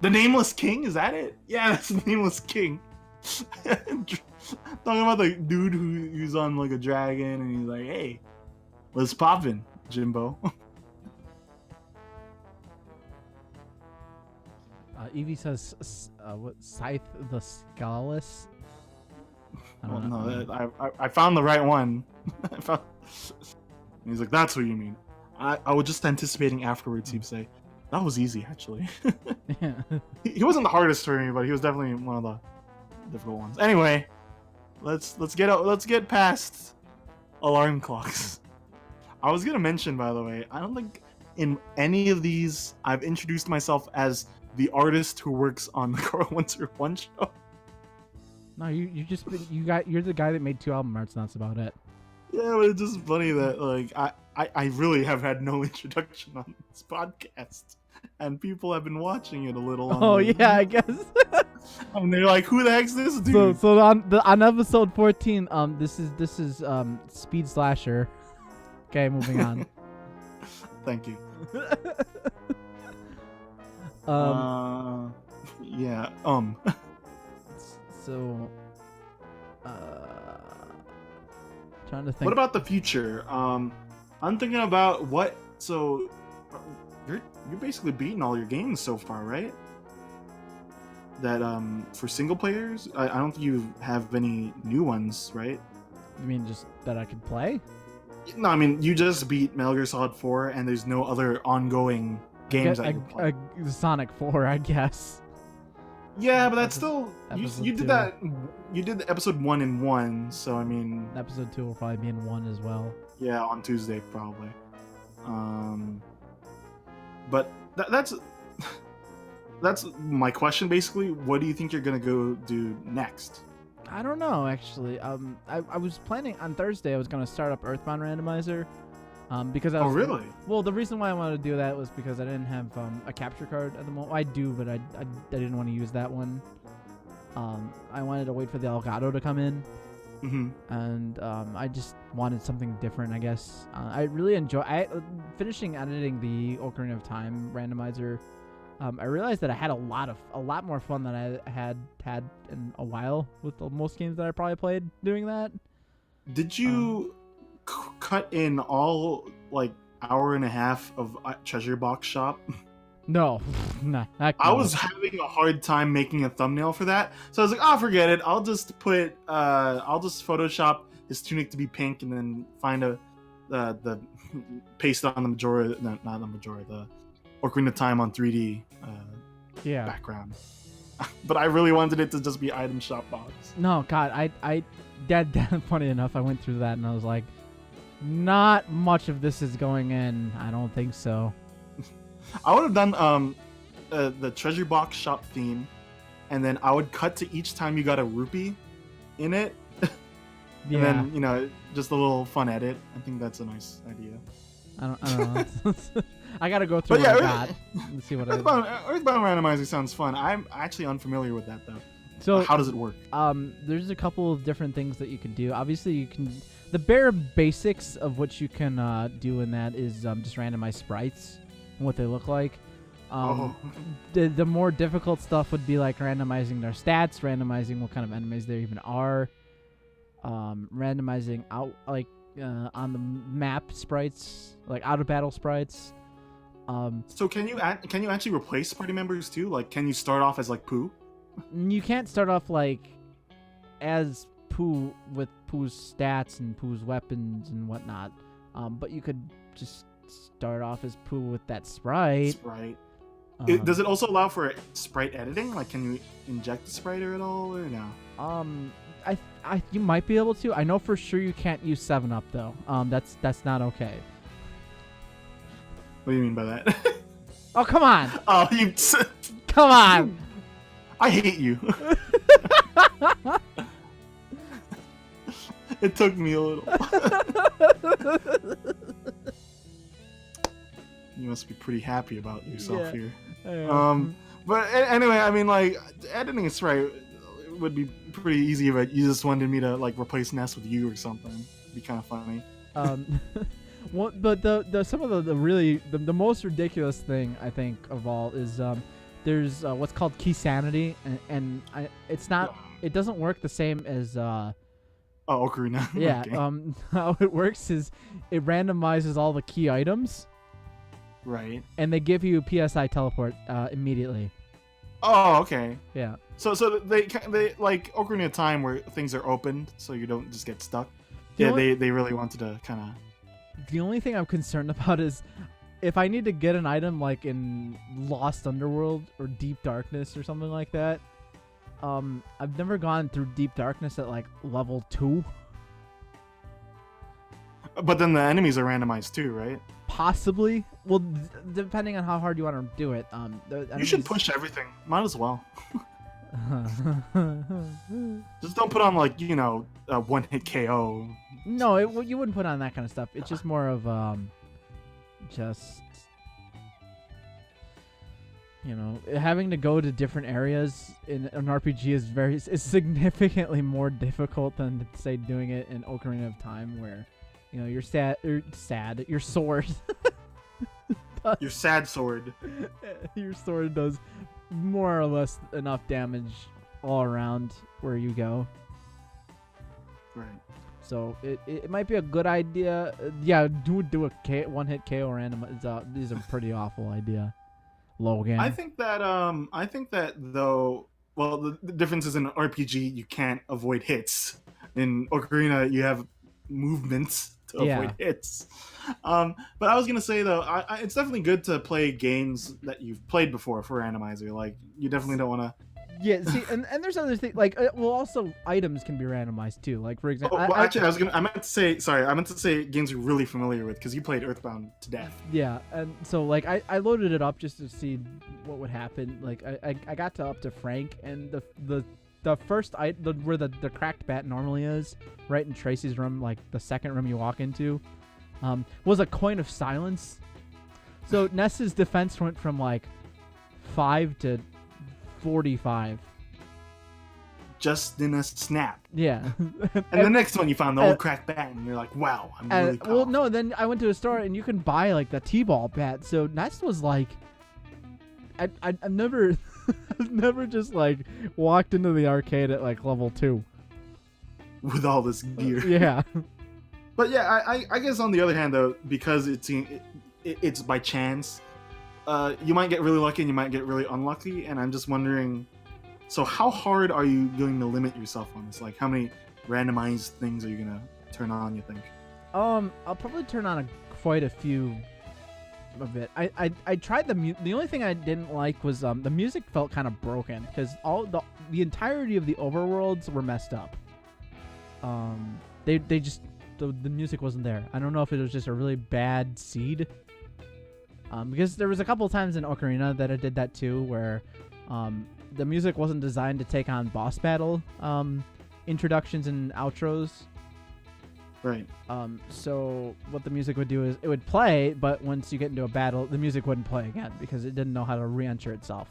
The Nameless King? Is that it? Yeah, that's the Nameless King. Talking about the dude who's on like a dragon and he's like, hey, what's poppin', Jimbo? Evie says, what, Scythe the Scaleless? I found the right one. He's like, that's what you mean. I was just anticipating afterwards he'd say, that was easy, actually. Yeah. He wasn't the hardest for me, but he was definitely one of the difficult ones. Anyway, let's get past alarm clocks. I was gonna mention, by the way, I don't think in any of these I've introduced myself as the artist who works on the Carl Winter One show. No, you're the guy that made 2 album arts, and that's about it. Yeah, but it's just funny that like I really have had no introduction on this podcast, and people have been watching it a little. Oh yeah, I guess. And they're like, "Who the heck's this dude?" So on episode 14, this is Speed Slasher. Okay, moving on. Thank you. Yeah. So, trying to think. What about the future? I'm thinking about what. So, you're basically beating all your games so far, right? That for single players, I don't think you have any new ones, right? You mean just that I could play? No, I mean you just beat Metal Gear Solid 4, and there's no other ongoing games that you play. Sonic 4, I guess. Yeah, but that's still you did 2. that. You did the episode 1 in 1, so I mean Episode 2 will probably be in 1 as well. Yeah, on Tuesday probably. But that's my question basically. What do you think you're gonna go do next? I don't know actually. I was planning on Thursday. I was gonna start up Earthbound Randomizer. Because I was, oh really? Well, the reason why I wanted to do that was because I didn't have a capture card at the moment. I do, but I didn't want to use that one. I wanted to wait for the Elgato to come in. And I just wanted something different, I guess. I really enjoy finishing editing the Ocarina of Time randomizer. I realized that I had a lot more fun than I had in a while with most games that I probably played doing that. Did you cut in all like hour and a half of Treasure Box Shop? No, nah. I was having a hard time making a thumbnail for that, so I was like, "Oh, forget it. I'll just Photoshop his tunic to be pink, and then find the paste on the Majora, no, not the Majora, the Ocarina of Time on 3D background." But I really wanted it to just be item shop box. No, God, that funny enough, I went through that and I was like, not much of this is going in. I don't think so. I would have done the Treasure Box Shop theme, and then I would cut to each time you got a rupee in it. And then, just a little fun edit. I think that's a nice idea. I don't know. I gotta go through what I got and see what Earthbound Randomizer sounds fun. I'm actually unfamiliar with that, though. So how does it work? There's a couple of different things that you can do. Obviously, you can... The bare basics of what you can do in that is just randomize sprites and what they look like. The more difficult stuff would be like randomizing their stats, randomizing what kind of enemies there even are, randomizing out on the map sprites, like out of battle sprites. So can you actually replace party members too? Like, can you start off as like Pooh? You can't start off like as Pooh with Pooh's stats and Pooh's weapons and whatnot. But you could just start off as Pooh with that sprite. Does it also allow for sprite editing? Like, can you inject the sprite at all or no? You might be able to. I know for sure you can't use 7-Up though. That's not okay. What do you mean by that? Oh, come on. Oh, you... Come on. I hate you. It took me a little. You must be pretty happy about yourself here. But anyway, I mean, like, editing a sprite would be pretty easy if you just wanted me to like replace Ness with you or something. It'd be kind of funny. But some of the really the most ridiculous thing I think of all is there's what's called key sanity, and it's not, it doesn't work the same as Ocarina. Yeah. Okay. How it works is it randomizes all the key items. Right. And they give you PSI teleport immediately. Oh, okay. Yeah. So they like Ocarina of Time where things are opened, so you don't just get stuck. They really wanted to kind of. The only thing I'm concerned about is if I need to get an item like in Lost Underworld or Deep Darkness or something like that. I've never gone through Deep Darkness at like level 2. But then the enemies are randomized too, right? Possibly. Well, depending on how hard you want to do it. You should push everything. Might as well. Just don't put on like a one-hit KO. No, you wouldn't put on that kind of stuff. It's just more of just having to go to different areas in an RPG is significantly more difficult than say doing it in Ocarina of Time, where you're sad. Your sword. Your sad sword. Your sword does more or less enough damage all around where you go. Right. So it might be a good idea. Yeah, do a one-hit KO random is a pretty awful idea, Logan. I think that though. Well, the difference is in an RPG you can't avoid hits. In Ocarina you have movements to avoid hits. But I was gonna say though, it's definitely good to play games that you've played before for randomizer. Like you definitely don't want to. Yeah, see, and there's other things like also items can be randomized too. Like for example, I meant to say games you're really familiar with because you played Earthbound to death. Yeah, and so like I loaded it up just to see what would happen. Like I got up to Frank, and the first where the cracked bat normally is, right in Tracy's room, like the second room you walk into, was a coin of silence. So Ness's defense went from like 5 to 45. Just in a snap. Yeah. and the next one you found the old cracked bat, and you're like, wow, I'm really powerful. Well, no, then I went to a store and you can buy like the T-ball bat. So Ness was like, I've never, I've never just like walked into the arcade at like level 2 with all this gear. Yeah. But yeah, I guess on the other hand though, because it's by chance, you might get really lucky and you might get really unlucky, and I'm just wondering, so how hard are you going to limit yourself on this? Like, how many randomized things are you gonna turn on, you think? I'll probably turn on quite a few of it. I tried the only thing I didn't like was the music felt kind of broken because all the entirety of the overworlds were messed up. They just the music wasn't there. I don't know if it was just a really bad seed. Because there was a couple of times in Ocarina that I did that too, where the music wasn't designed to take on boss battle introductions and outros. Right. So what the music would do is it would play, but once you get into a battle, the music wouldn't play again because it didn't know how to re-enter itself.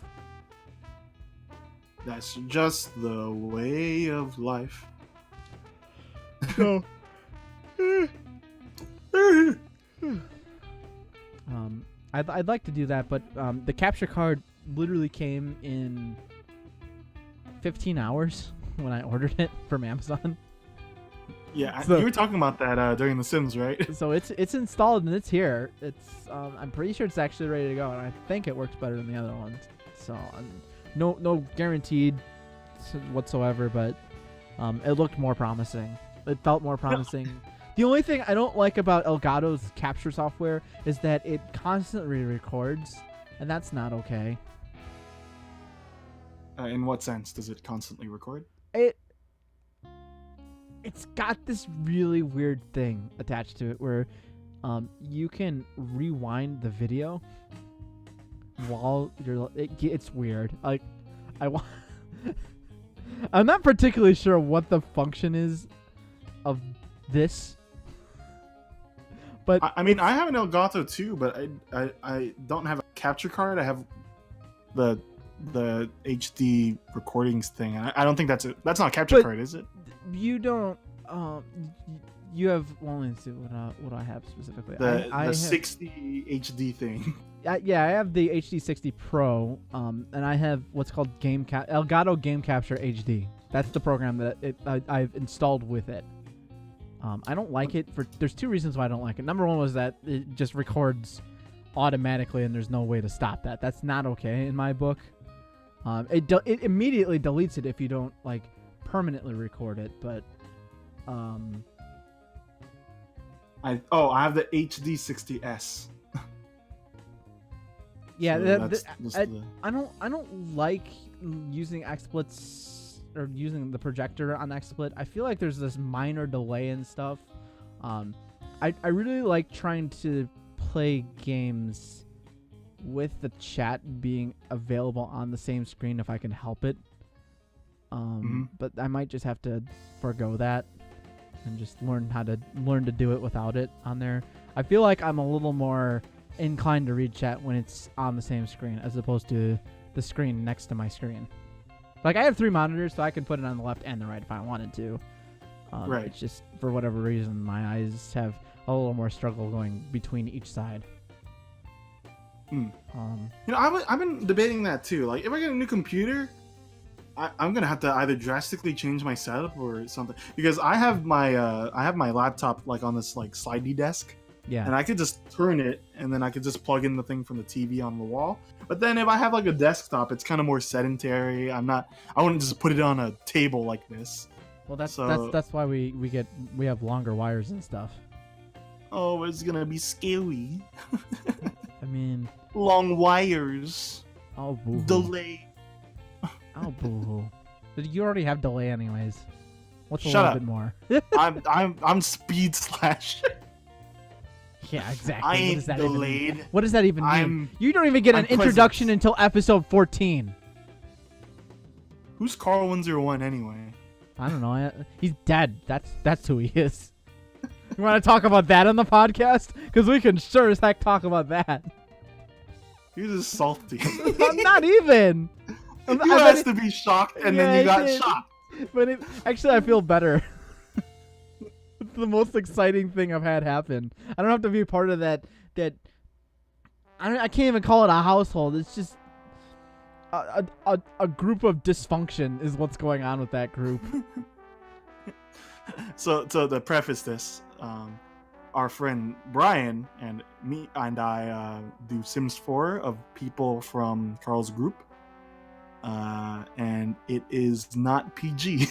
That's just the way of life. So, I'd like to do that, but the capture card literally came in 15 hours when I ordered it from Amazon. Yeah, so, you were talking about that during The Sims, right? So it's installed and it's here. It's I'm pretty sure it's actually ready to go, and I think it works better than the other ones. So no guaranteed whatsoever, but it looked more promising. It felt more promising. The only thing I don't like about Elgato's capture software is that it constantly records, and that's not okay. In what sense does it constantly record? It's got this really weird thing attached to it where you can rewind the video while you're. It's weird. Like I'm not particularly sure what the function is of this. But I mean, I have an Elgato too, but I don't have a capture card. I have the HD recordings thing. I don't think that's not a capture card, is it? You don't. You have. Well, let's see what I have specifically. I have 60 HD thing. Yeah, I have the HD 60 Pro. And I have what's called Elgato Game Capture HD. That's the program that I've installed with it. I don't like it there's two reasons why I don't like it. Number one was that it just records automatically and there's no way to stop that. That's not okay in my book. It immediately deletes it if you don't like permanently record it, but I have the HD 60S. Yeah, so I don't like using XSplits or using the projector on XSplit. I feel like there's this minor delay and stuff. I really like trying to play games with the chat being available on the same screen if I can help it. But I might just have to forgo that and just learn to do it without it on there. I feel like I'm a little more inclined to read chat when it's on the same screen as opposed to the screen next to my screen. Like, I have 3 monitors, so I can put it on the left and the right if I wanted to. Right. It's just, for whatever reason, my eyes have a little more struggle going between each side. I've been debating that too. Like, if I get a new computer, I'm gonna have to either drastically change my setup or something, because I have my laptop like on this like slidey desk. Yeah. And I could just turn it, and then I could just plug in the thing from the TV on the wall. But then if I have like a desktop, it's kind of more sedentary. I wouldn't just put it on a table like this. Well, that's why we have longer wires and stuff. Oh, it's gonna be scary. I mean, long wires. Oh, boo. Delay. Oh, boo. You already have delay anyways. What's Shut a little up. bit more? I'm speed slash. Yeah, exactly. I ain't delayed. What does that even mean? You don't even get an introduction until episode 14. Who's Carl 101 anyway? I don't know. He's dead. That's who he is. You want to talk about that on the podcast? Because we can sure as heck talk about that. You're just salty. I'm not even. You asked to be shocked, and then you got shocked. But actually, I feel better. It's the most exciting thing I've had happen. I don't have to be part of that. I can't even call it a household. It's just a group of dysfunction is what's going on with that group. So to preface this, our friend Brian and me and I do Sims 4 of people from Carl's group. And it is not PG.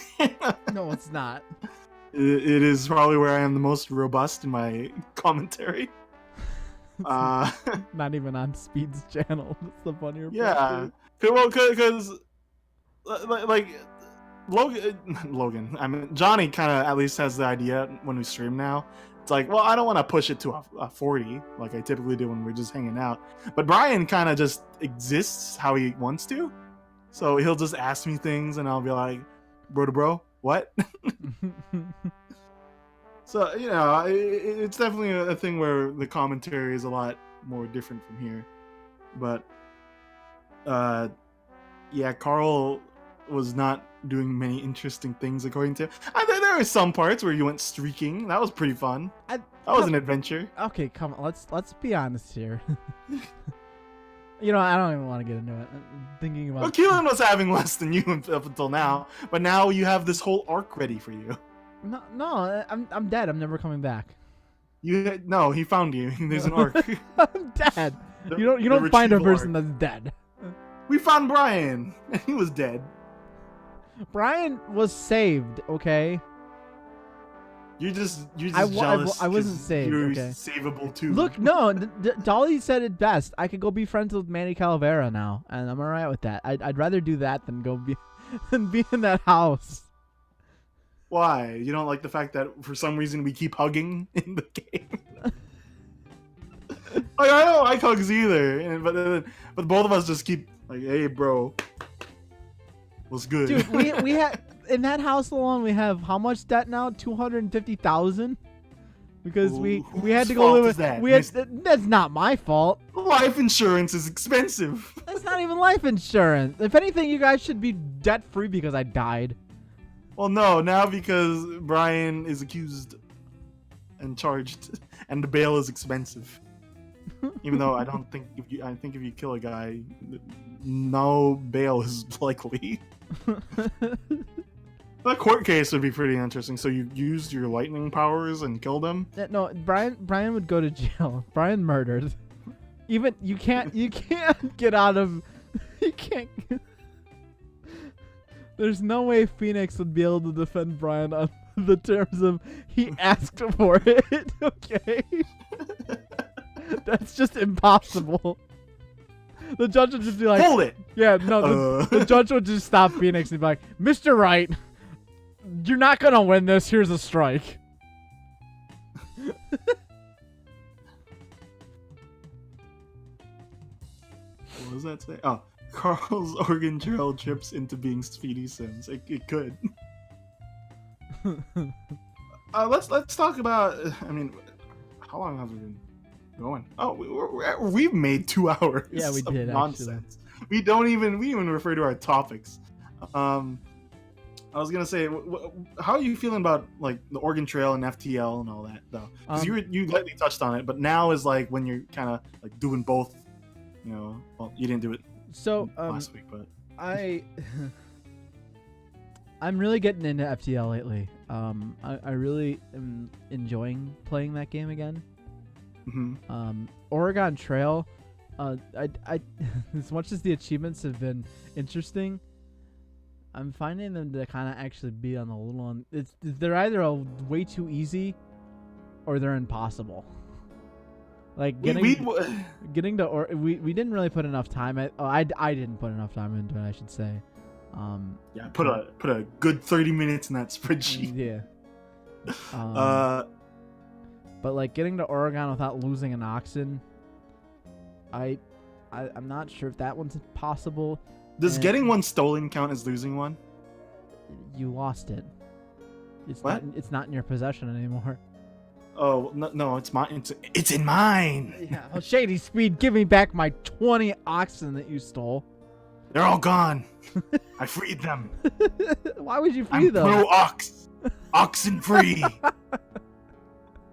No, it's not. It is probably where I am the most robust in my commentary. Not even on Speed's channel. That's the funnier part. Yeah. Well, because like Logan. I mean, Johnny kind of at least has the idea when we stream now. It's like, well, I don't want to push it to a 40 like I typically do when we're just hanging out. But Brian kind of just exists how he wants to. So he'll just ask me things, and I'll be like, bro to bro, what? So, it's definitely a thing where the commentary is a lot more different from here. But, yeah, Carl was not doing many interesting things according to... there were some parts where you went streaking. That was pretty fun. That was an adventure. Okay, come on. Let's be honest here. I don't even want to get into it. Thinking about... Well, Keelan was having less than you up until now, but now you have this whole arc ready for you. No, I'm dead. I'm never coming back. No, he found you. There's an arc. I'm dead. You don't find a person that's dead. We found Brian, and he was dead. Brian was saved, okay? You're just jealous. I wasn't saved. You're okay. savable too. Look, no, Dolly said it best. I could go be friends with Manny Calavera now, and I'm alright with that. I'd rather do that than be in that house. Why? You don't like the fact that for some reason we keep hugging in the game? Like, I don't like hugs either, but both of us just keep like, hey, bro, what's good? Dude, we had in that house alone. We have how much debt now? $250,000. Because we had to go live with that? That's not my fault. Life insurance is expensive. That's not even life insurance. If anything, you guys should be debt free because I died. Well, no, now because Brian is accused and charged, and the bail is expensive. Even though I think if you kill a guy, no bail is likely. That court case would be pretty interesting. So you used your lightning powers and killed him? No, Brian would go to jail. Brian murdered. Even you can't get out of. You can't. There's no way Phoenix would be able to defend Brian on the terms of he asked for it. Okay. That's just impossible. The judge would just be like, hold it. Yeah, no. The judge would just stop Phoenix and be like, Mr. Wright, you're not gonna win this. Here's a strike. What does that say? Oh, Carl's Oregon Trail trips into being Speedy Sims. It could. Let's talk about. I mean, how long have we been going? Oh, we've made 2 hours. Yeah, we did nonsense. We even refer to our topics. I was gonna say, how are you feeling about like the Oregon Trail and FTL and all that though? Because you lightly touched on it, but now is like when you're kind of like doing both. You know, well, you didn't do it last week, but I'm really getting into FTL lately. I really am enjoying playing that game again. Mm-hmm. Oregon Trail, I as much as the achievements have been interesting, I'm finding them to kind of actually be on the little. They're either way too easy, or they're impossible. Like getting to we didn't really put enough time. I didn't put enough time into it, I should say. Yeah, put a good 30 minutes in that spreadsheet. Yeah. But like getting to Oregon without losing an oxen, I'm not sure if that one's possible. Does getting one stolen count as losing one? You lost it. It's what? It's not in your possession anymore. Oh no, it's mine. It's in mine. Yeah. Oh, Shady Speed, give me back my 20 oxen that you stole. They're all gone. I freed them. Why would you free them? I'm pro ox. Oxen free.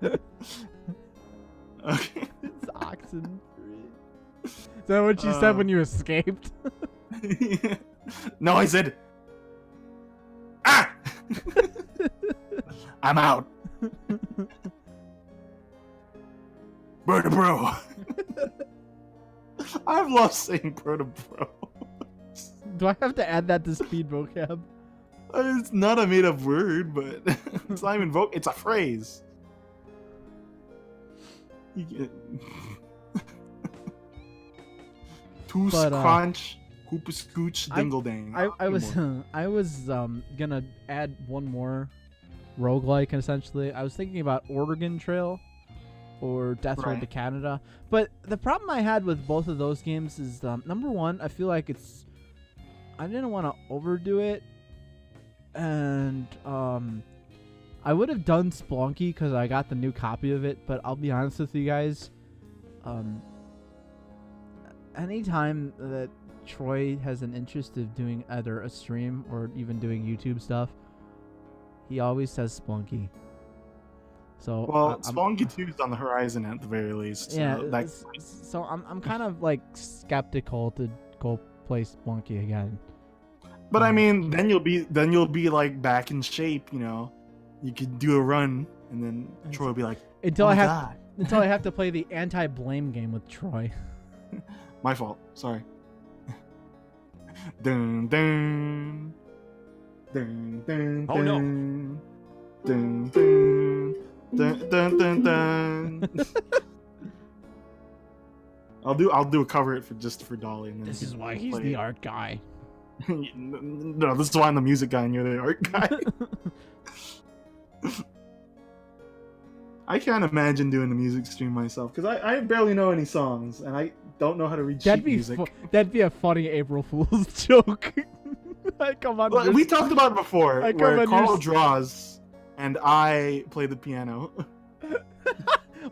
Okay. It's oxen free. Is that what you said when you escaped? No, I said, I'm out. Bro to bro. I've lost saying bro to bro. Do I have to add that to speed vocab? It's not a made-up word, but it's not even it's a phrase. Toos crunch, hoopa scooch, dingle dang. I was gonna add one more roguelike essentially. I was thinking about Oregon Trail or Death Road to Canada. But the problem I had with both of those games is number one, I feel like I didn't want to overdo it, and I would have done Spelunky because I got the new copy of it. But I'll be honest with you guys, anytime that Troy has an interest of doing either a stream or even doing YouTube stuff, he always says Spelunky. So Spelunky 2 is on the horizon at the very least. Yeah, so I'm kind of like skeptical to go play Spelunky again. But I mean, then you'll be like back in shape, you know. You could do a run, and then Troy will be like, until I have to play the anti-blame game with Troy. My fault. Sorry. Dun dun dun dun. Oh no. Dun dun dun dun dun dun. I'll do a cover just for Dolly. And then this is why he's the art guy. No, this is why I'm the music guy and you're the art guy. I can't imagine doing a music stream myself because I barely know any songs and I don't know how to read sheet music. That'd be a funny April Fool's joke. Well, we talked about it before, where Carl draws and I play the piano.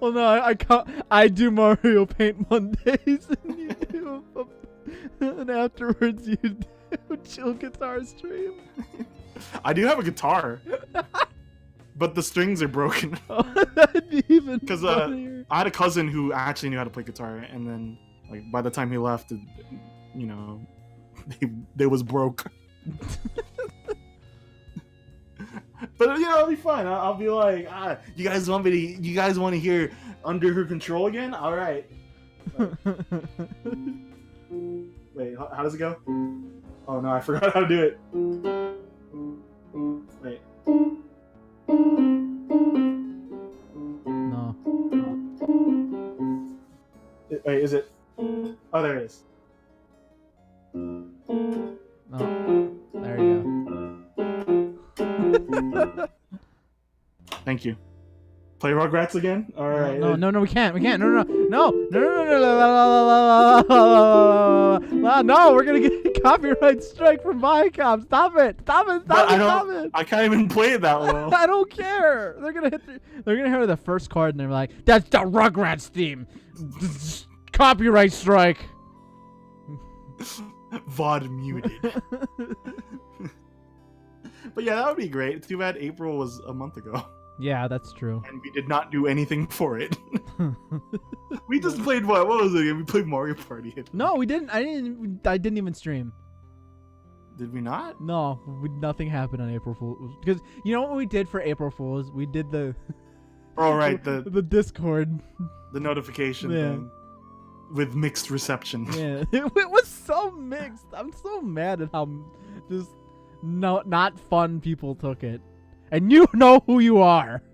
Well, no, I do Mario Paint Mondays, and you do, and afterwards you do chill guitar stream. I do have a guitar, but the strings are broken. Oh, that'd be even because funnier. I had a cousin who actually knew how to play guitar, and then like by the time he left, you know, they was broke. But you know, it'll be fun. I'll be like, you guys want to hear Under Her Control again? All right. Wait, how does it go? Oh no, I forgot how to do it. Wait. No. Wait, is it? Oh, there it is. No. There you go. Thank you. Play Rugrats again? All right. No, we can't. No. No, we're gonna get a copyright strike from Viacom. Stop it. I can't even play it that well. I don't care. They're gonna hear the first chord and they're like, "That's the Rugrats theme." Copyright strike. VOD muted. But yeah, that would be great. Too bad April was a month ago. Yeah, that's true. And we did not do anything for it. We just played what was it? We played Mario Party. No, we didn't. I didn't even stream. Did we not? No, nothing happened on April Fool's. Because you know what we did for April Fool's? We did the. Oh right, the Discord. The notification thing. With mixed reception. Yeah, it was so mixed. I'm so mad at how just not fun people took it. And you know who you are.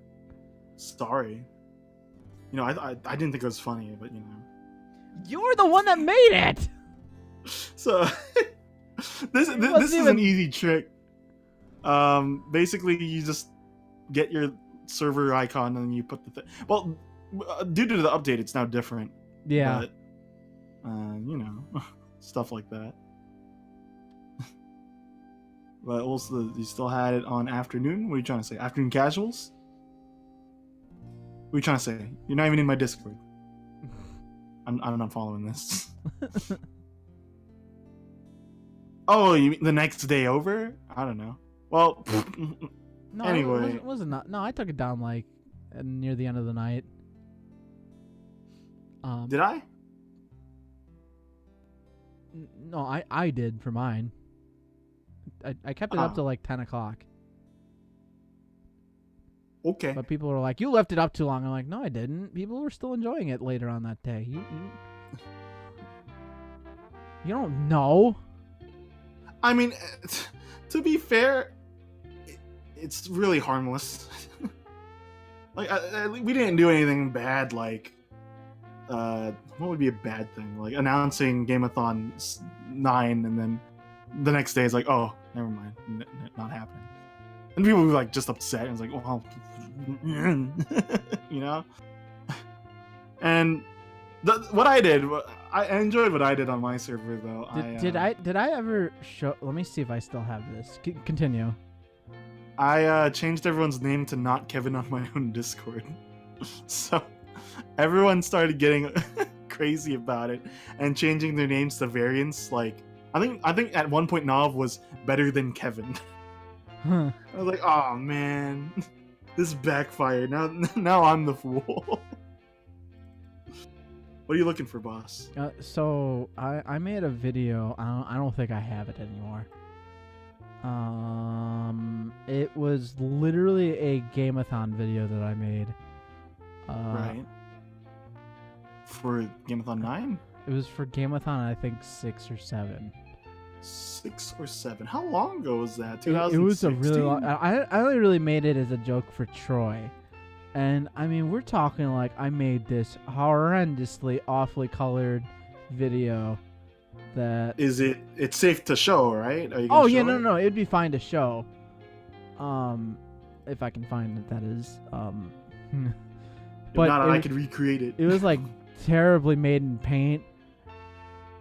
Sorry. You know, I didn't think it was funny, but you know. You're the one that made it. So this is an easy trick. Basically, you just get your server icon and you put the thing. Well, due to the update, it's now different. Yeah. But, you know, stuff like that. But also, you still had it on afternoon. What are you trying to say? Afternoon casuals? What are you trying to say? You're not even in my Discord. I'm not following this. Oh, you mean the next day over? I don't know. Well, no, anyway. It wasn't not. No, I took it down like near the end of the night. Did I? No, I did for mine. I kept it up to like 10 o'clock. Okay. But people were like, "You left it up too long." I'm like, "No, I didn't. People were still enjoying it later on that day. You don't know." I mean, to be fair, it's really harmless. Like, we didn't do anything bad. Like, what would be a bad thing? Like announcing Game-a-thon 9 and then the next day is like, oh, never mind, not happening. And people were like just upset. And it's like, well, you know. And what I did, I enjoyed what I did on my server though. Did I ever show? Let me see if I still have this. Continue. I changed everyone's name to not Kevin on my own Discord. So everyone started getting crazy about it and changing their names to variants. Like I think at one point Nav was better than Kevin. Huh. I was like, oh man, this backfired. Now I'm the fool. What are you looking for, boss? So I made a video. I don't think I have it anymore. It was literally a Game-a-thon video that I made. Right. For Game-a-thon 9? It was for Game-a-thon, I think 6 or 7. 6 or 7. How long ago was that? 2016? It was a really long. I only really made it as a joke for Troy, and I mean we're talking like I made this horrendously, awfully colored video. That it's safe to show, right? Oh yeah, no, it'd be fine to show. If I can find it, that is. But not, I could recreate it. It was like terribly made in paint,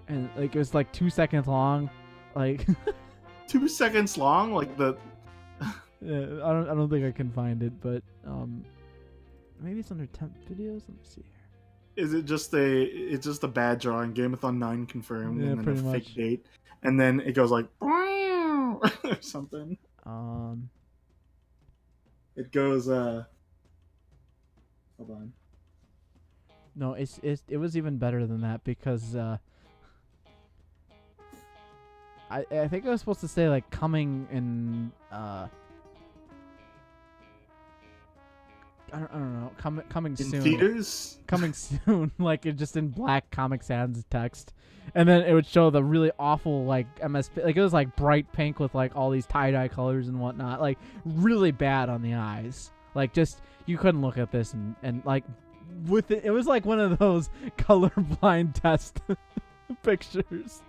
and like it was like 2 seconds long, like 2 seconds long, like the. Yeah, I don't think I can find it, but maybe it's under temp videos. Let me see here. Is it just a bad drawing? Game-a-thon 9 confirmed, yeah, and then a much. fake date, and then it goes like or something. It goes hold on. No, it was even better than that because I think I was supposed to say like coming in I don't know, coming soon. In theaters? Coming soon, like it just in black Comic Sans text, and then it would show the really awful like MSP, like it was like bright pink with like all these tie-dye colors and whatnot, like really bad on the eyes. Like just you couldn't look at this and like with it was like one of those colorblind test pictures.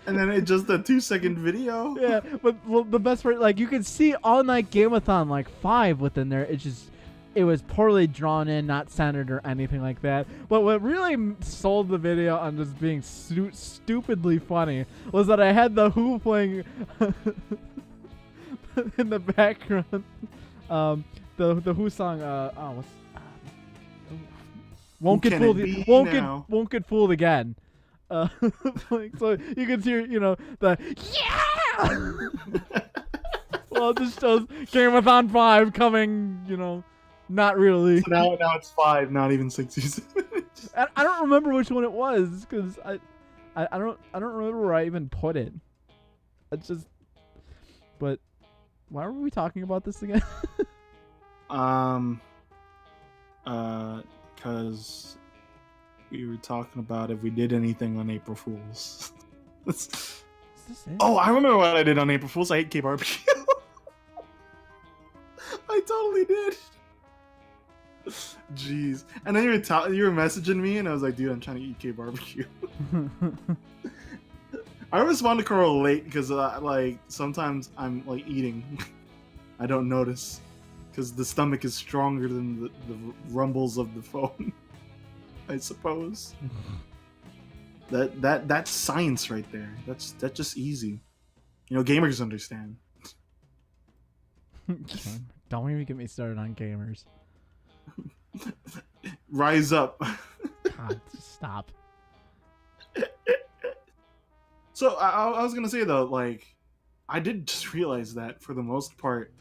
And then it's just a 2-second video. Yeah, but well, the best part, like you can see All Night Game-a-thon like 5 within there. It's just it was poorly drawn in, not centered or anything like that. But what really sold the video on just being stupidly funny was that I had the Who playing in the background. The Who song. Won't get fooled again. Like, so you can hear, the yeah. Well, it just shows Game-a-thon 5 coming, not really. So now it's 5, not even 6. I don't remember which one it was because I don't remember where I even put it. It's just, but why were we talking about this again? Because we were talking about if we did anything on April Fools. Is this it? Oh, I remember what I did on April Fools. I ate K-barbecue. I totally did. Jeez. And then you were messaging me, and I was like, dude, I'm trying to eat K-barbecue. I respond to Carl late because, sometimes I'm, eating. I don't notice. Because the stomach is stronger than the rumbles of the phone, I suppose. That's science right there. That's just easy. Gamers understand. Don't even get me started on gamers. Rise up. God, stop. So I was gonna say though, I did just realize that for the most part,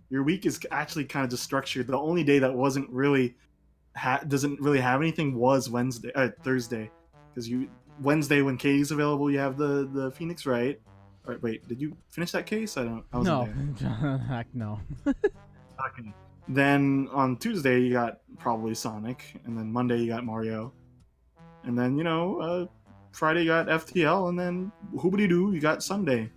your week is actually kind of just structured. The only day that wasn't really doesn't really have anything was Thursday, because Wednesday when Katie's available, you have the Phoenix Wright. Wait, did you finish that case? I wasn't there. Heck no. Okay. Then on Tuesday you got probably Sonic, and then Monday you got Mario, and then Friday you got FTL, and then hoobity-doo you got Sunday.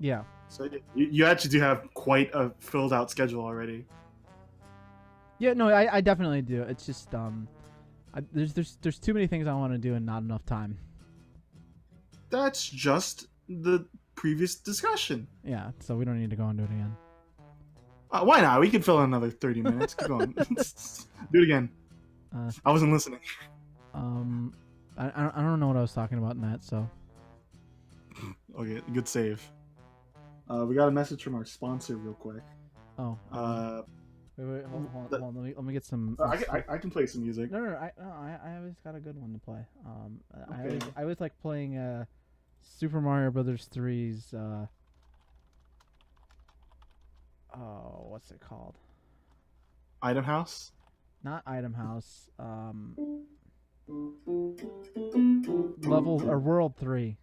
Yeah. So you actually do have quite a filled out schedule already. Yeah, no, I definitely do. It's just there's too many things I want to do and not enough time. That's just the previous discussion. Yeah, so we don't need to go into it again. Why not? We could fill in another 30 minutes. Keep going. Do it again. I wasn't listening. I don't know what I was talking about in that. So. Okay, good save. We got a message from our sponsor real quick. Oh. Wait, hold on. Let me get some. I can play some music. No. I always got a good one to play. Okay. I always like playing Super Mario Brothers 3's. What's it called? Item House? Not Item House. Level or World 3,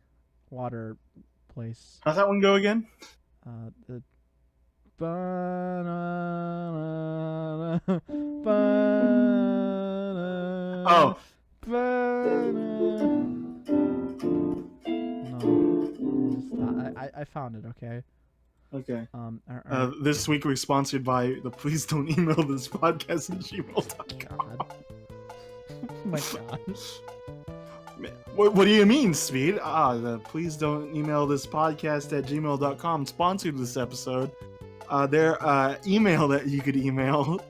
water place. How's that one go again? The Oh. No, I found it. Okay. Okay. This week we're sponsored by the Please Don't Email This Podcast at gmail.com. Oh my god. What do you mean, Speed? The Please Don't Email This Podcast at gmail.com sponsored this episode. Their email that you could email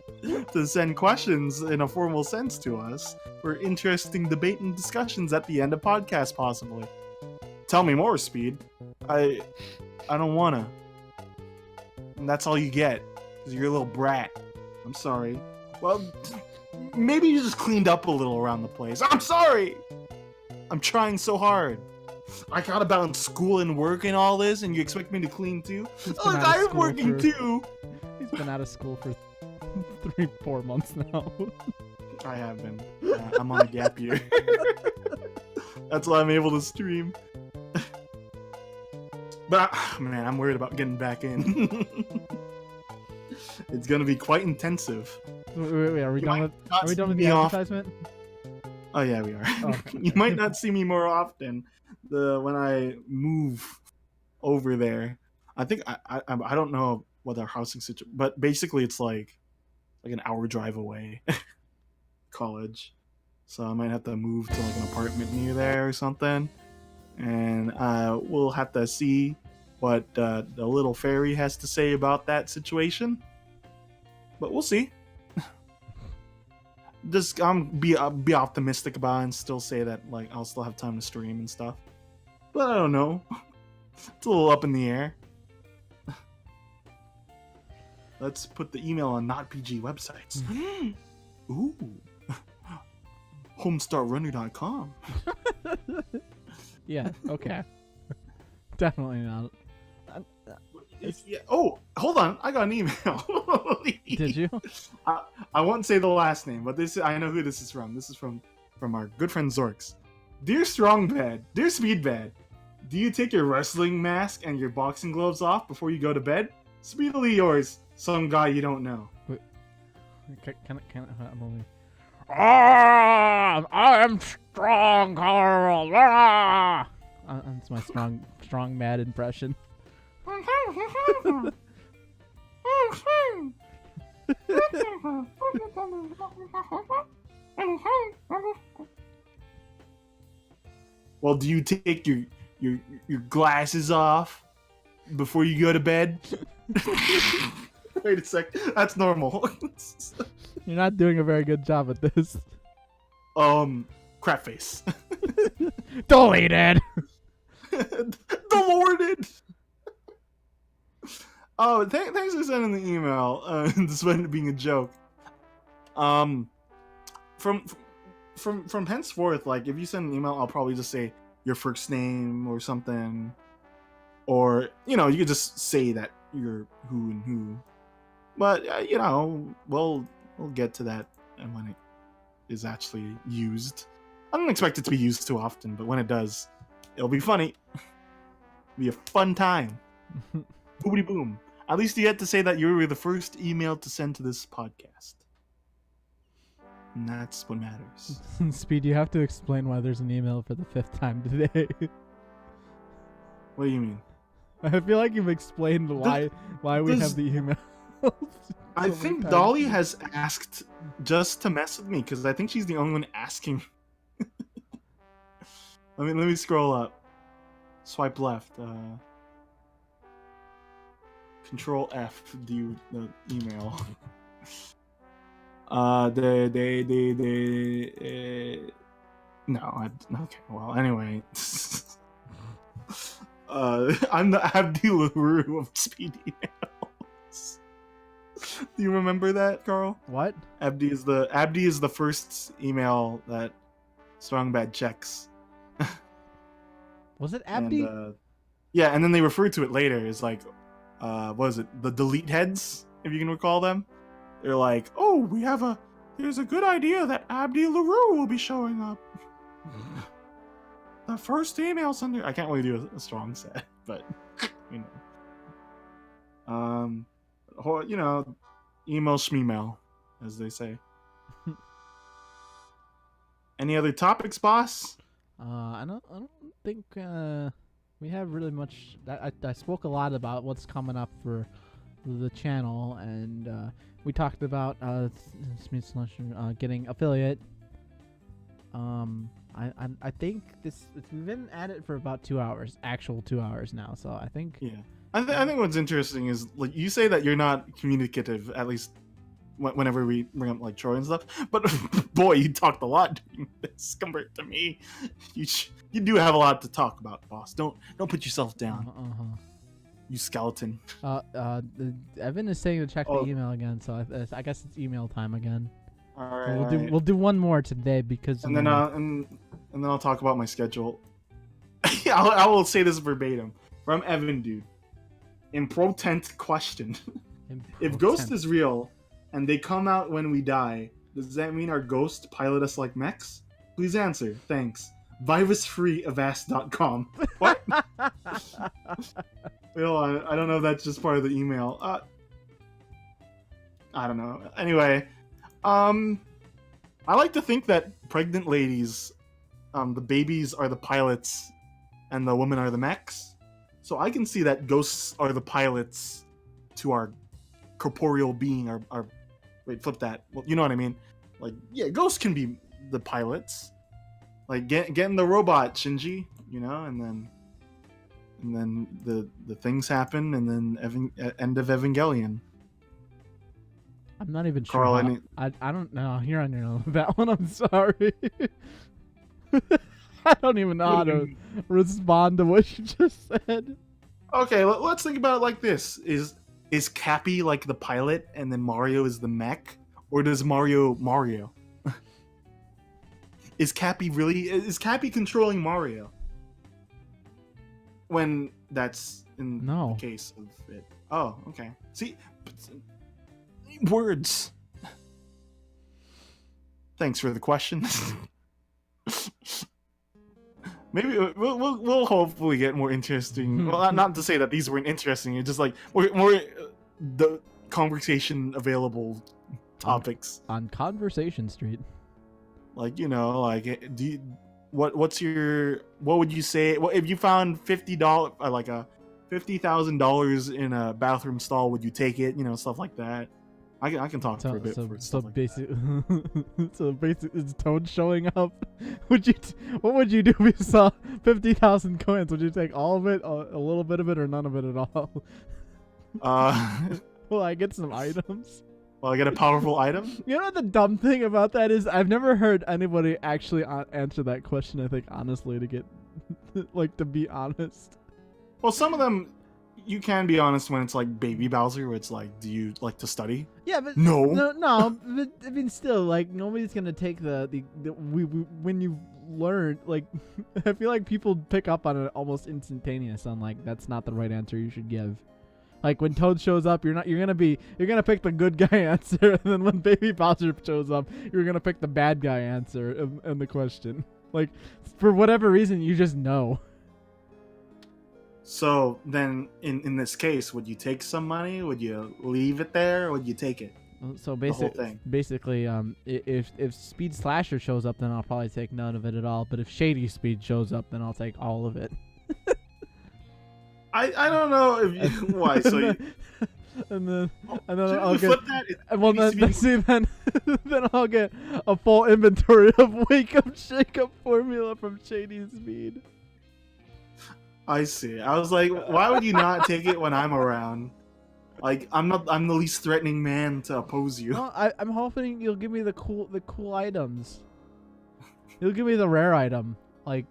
to send questions in a formal sense to us for interesting debate and discussions at the end of podcasts, possibly. Tell me more, Speed. I don't wanna. And that's all you get, because you're a little brat. I'm sorry. Well, maybe you just cleaned up a little around the place. I'm sorry! I'm trying so hard. I gotta balance school and work and all this, and you expect me to clean too? Look, I'm working too! He's been out of school for 3-4 months now. I have been. I'm on a gap year. That's why I'm able to stream. But, man, I'm worried about getting back in. It's gonna be quite intensive. Wait, are we done with the advertisement? Oh yeah, we are. Oh. You might not see me more often. When I move over there, I think I don't know what our housing situation, but basically it's like an hour drive away. College, so I might have to move to an apartment near there or something, and we'll have to see what the little fairy has to say about that situation. But we'll see. just be optimistic about it and still say that like I'll still have time to stream and stuff. But I don't know. It's a little up in the air. Let's put the email on not PG websites. Ooh. Homestarrunner.com. Yeah, okay. Definitely not. Yeah. Oh, hold on. I got an email. Did you? I won't say the last name, but I know who this is from. This is from our good friend Zorks. Dear Strongbad, dear Speedbad, do you take your wrestling mask and your boxing gloves off before you go to bed? Speedily yours, some guy you don't know. Wait. Can I'm only... I am strong, Carl. That's my strong mad impression. Well, do you take your glasses off before you go to bed? Wait a sec. That's normal. You're not doing a very good job at this. Crap face. Deleted. Deleted. Oh, thanks for sending the email. Despite it being a joke. From henceforth, like if you send an email, I'll probably just say your first name or something, or you could just say that you're who and who. But we'll get to that and when it is actually used. I don't expect it to be used too often, but when it does, it'll be funny. It'll be a fun time. Boobity boom. At least you get to say that you were the first email to send to this podcast. And that's what matters. Speed, you have to explain why there's an email for the 5th time today. What do you mean? I feel like you've explained why we have the email. I think Dolly has asked just to mess with me because I think she's the only one asking. Let me scroll up. Swipe left. Control F. Do the email. No. Okay. Well, anyway. I'm the Abdi LaRue of Speed emails. Do you remember that, Carl? What? Abdi is the first email that Strongbad checks. Was it Abdi? And, yeah, and then they refer to it later as like, what is it? The delete heads, if you can recall them. They're like, oh, there's a good idea that Abdi LaRue will be showing up. The first email sender. I can't really do a strong set, but email schmeemail, as they say. Any other topics, boss? I don't think we have really much. I spoke a lot about what's coming up for the channel, and we talked about getting affiliate. I think we've been at it for about 2 hours, actual 2 hours now. So I think I think what's interesting is like you say that you're not communicative, at least whenever we bring up like Troy and stuff. But boy, you talked a lot during this compared to me. You do have a lot to talk about, boss. Don't put yourself down. You skeleton. Evan is saying to check the email again, so I guess it's email time again. All right. We'll do one more today because. And then I'll talk about my schedule. I will say this verbatim from Evan, dude. Impotent question. If Ghost is real and they come out when we die, does that mean our ghost pilot us like mechs? Please answer. Thanks. Virusfreeavast.com. What? Wait, hold on. I don't know if that's just part of the email. I don't know. Anyway, I like to think that pregnant ladies, the babies are the pilots and the women are the mechs. So I can see that ghosts are the pilots to our corporeal being. Wait, flip that. Well, you know what I mean? Like, yeah, ghosts can be the pilots. Like, getting the robot, Shinji, and then the things happen, and then end of Evangelion. I'm not even sure. Carl, I don't know. You're on your own with that one. I'm sorry. I don't even know how to respond to what you just said. Okay, let's think about it like this: is Cappy like the pilot, and then Mario is the mech, or does Mario? Is Cappy controlling Mario? When that's in the case of it. Oh, okay. See, words. Thanks for the question. Maybe we'll hopefully get more interesting. Well, not to say that these weren't interesting. It's just like more the conversation available topics on Conversation Street. Like, what would you say? Well, if you found $50, like a $50,000 in a bathroom stall, would you take it? Stuff like that. I can talk for a bit. So basically, it's Toad showing up. What would you do if you saw 50,000 coins? Would you take all of it, a little bit of it, or none of it at all? Will I get some items? Well, I get a powerful item? You know what the dumb thing about that is? I've never heard anybody actually answer that question, I think, honestly, to get, to be honest. Well, some of them, you can be honest when it's like Baby Bowser, where it's like, do you like to study? Yeah, but... No, but, I mean, still, nobody's gonna take when you learn, I feel like people pick up on it almost instantaneous on, that's not the right answer you should give. Like when Toad shows up, you're gonna pick the good guy answer, and then when Baby Bowser shows up, you're gonna pick the bad guy answer in the question. For whatever reason, you just know. So then, in this case, would you take some money? Would you leave it there, or would you take it? So basically, if Speed Slasher shows up, then I'll probably take none of it at all. But if Shady Speed shows up, then I'll take all of it. I don't know if why. So then I'll flip that. Then I'll get a full inventory of Wake Up Shake Up formula from Shady Speed. I see. I was like, why would you not take it when I'm around? I'm the least threatening man to oppose you. No, I'm hoping you'll give me the cool items. You'll give me the rare item, I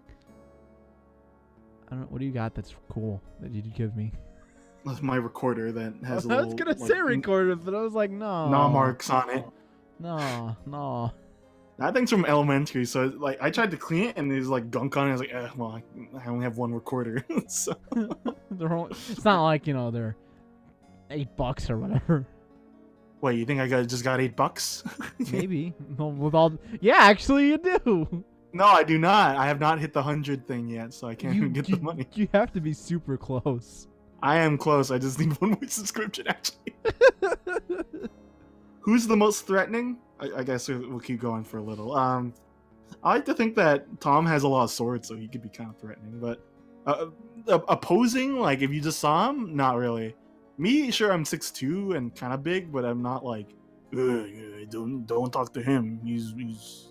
don't know. What do you got that's cool that you give me? That's my recorder that has a I little... was going to say recorder, but I was like, no. Gnaw marks on it. No. That thing's from elementary, so I tried to clean it and there's gunk on it. I was like, well, I only have one recorder. So. It's not like, they're $8 or whatever. Wait, you think I just got $8? Maybe. Yeah, actually you do. No, I do not. I have not hit the 100 thing yet, so I can't even get the money. You have to be super close. I am close. I just need one more subscription, actually. Who's the most threatening? I guess we'll keep going for a little. I like to think that Tom has a lot of swords, so he could be kind of threatening. But opposing, if you just saw him, not really. Me, sure, I'm 6'2" and kind of big, but I'm not don't talk to him. He's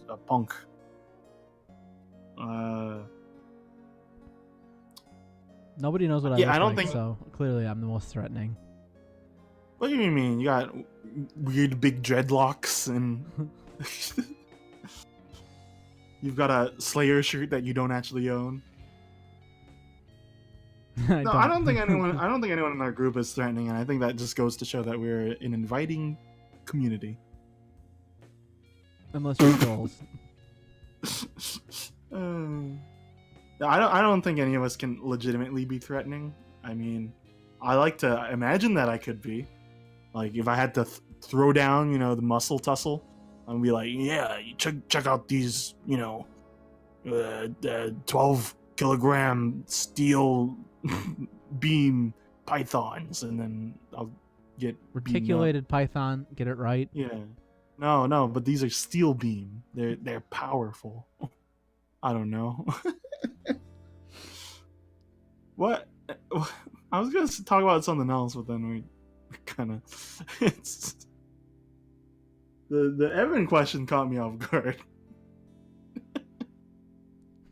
a punk. Nobody knows what I look like, so clearly I'm the most threatening. What do you mean? You got weird big dreadlocks and you've got a Slayer shirt that you don't actually own. I don't think anyone in our group is threatening, and I think that just goes to show that we're an inviting community. Unless you're trolls. I don't think any of us can legitimately be threatening. I mean, I like to imagine that I could be. If I had to throw down, the muscle tussle, I'd be like, yeah, check out these, 12-kilogram steel beam pythons, and then I'll get reticulated python. Get it right? Yeah. No, but these are steel beam. They're powerful. I don't know. What? I was gonna talk about something else, but then we kind of... The Evan question caught me off guard.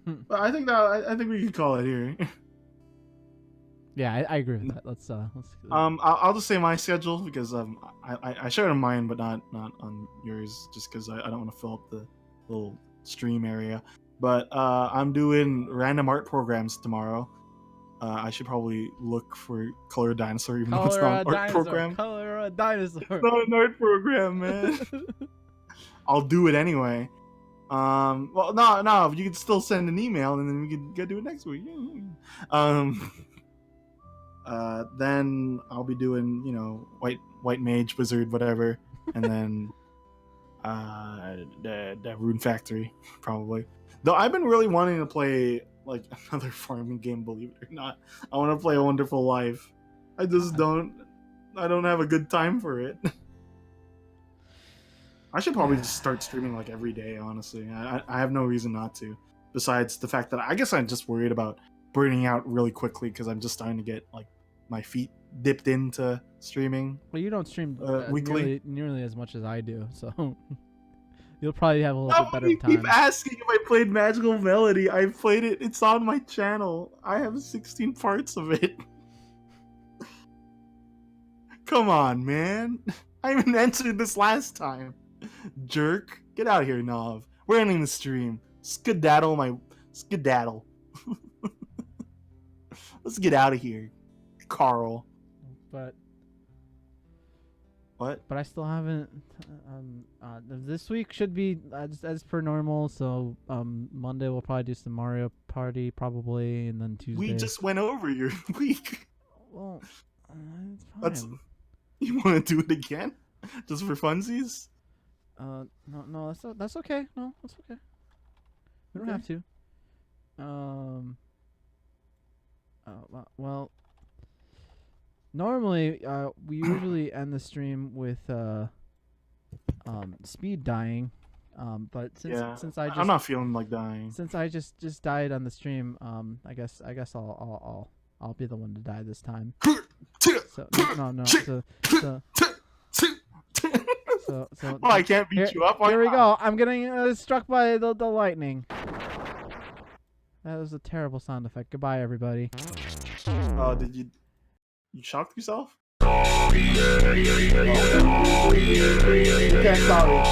But I think we can call it here. Yeah, I agree with that. Let's I'll just say my schedule because I shared on mine, but not on yours, just because I don't want to fill up the little stream area. But I'm doing random art programs tomorrow. I should probably look for Color a Dinosaur, even though it's not an art program. Color a dinosaur. It's not an art program, man. I'll do it anyway. Well, no, you can still send an email, and then we can do it next week. Then I'll be doing, white mage, wizard, whatever, and then the Rune Factory probably. Though I've been really wanting to play like another farming game, believe it or not. I want to play A Wonderful Life. I just don't have a good time for it. I should probably just start streaming like every day, honestly. I have no reason not to. Besides the fact that I guess I'm just worried about burning out really quickly because I'm just starting to get like my feet dipped into streaming. Well, you don't stream weekly nearly as much as I do, so you'll probably have a little bit better time. Keep asking if I played Magical Melody. I played it. It's on my channel. I have 16 parts of it. Come on, man. I even answered this last time. Jerk. Get out of here, Nov. We're ending the stream. Skedaddle. Let's get out of here, Carl. But what? But I still haven't. This week should be as per normal. So Monday we'll probably do some Mario Party probably, and then Tuesday. We just went over your week. Well, it's fine. You want to do it again, just for funsies? No, that's okay. No, that's okay. We don't have to. Well, normally we usually end the stream with speed dying, but since I'm not feeling like dying. Since I just died on the stream, I guess I'll be the one to die this time. So no. So well, I can't beat you up. Here we go. I'm getting struck by the lightning. That was a terrible sound effect. Goodbye, everybody. Did you shocked yourself? Okay, sorry.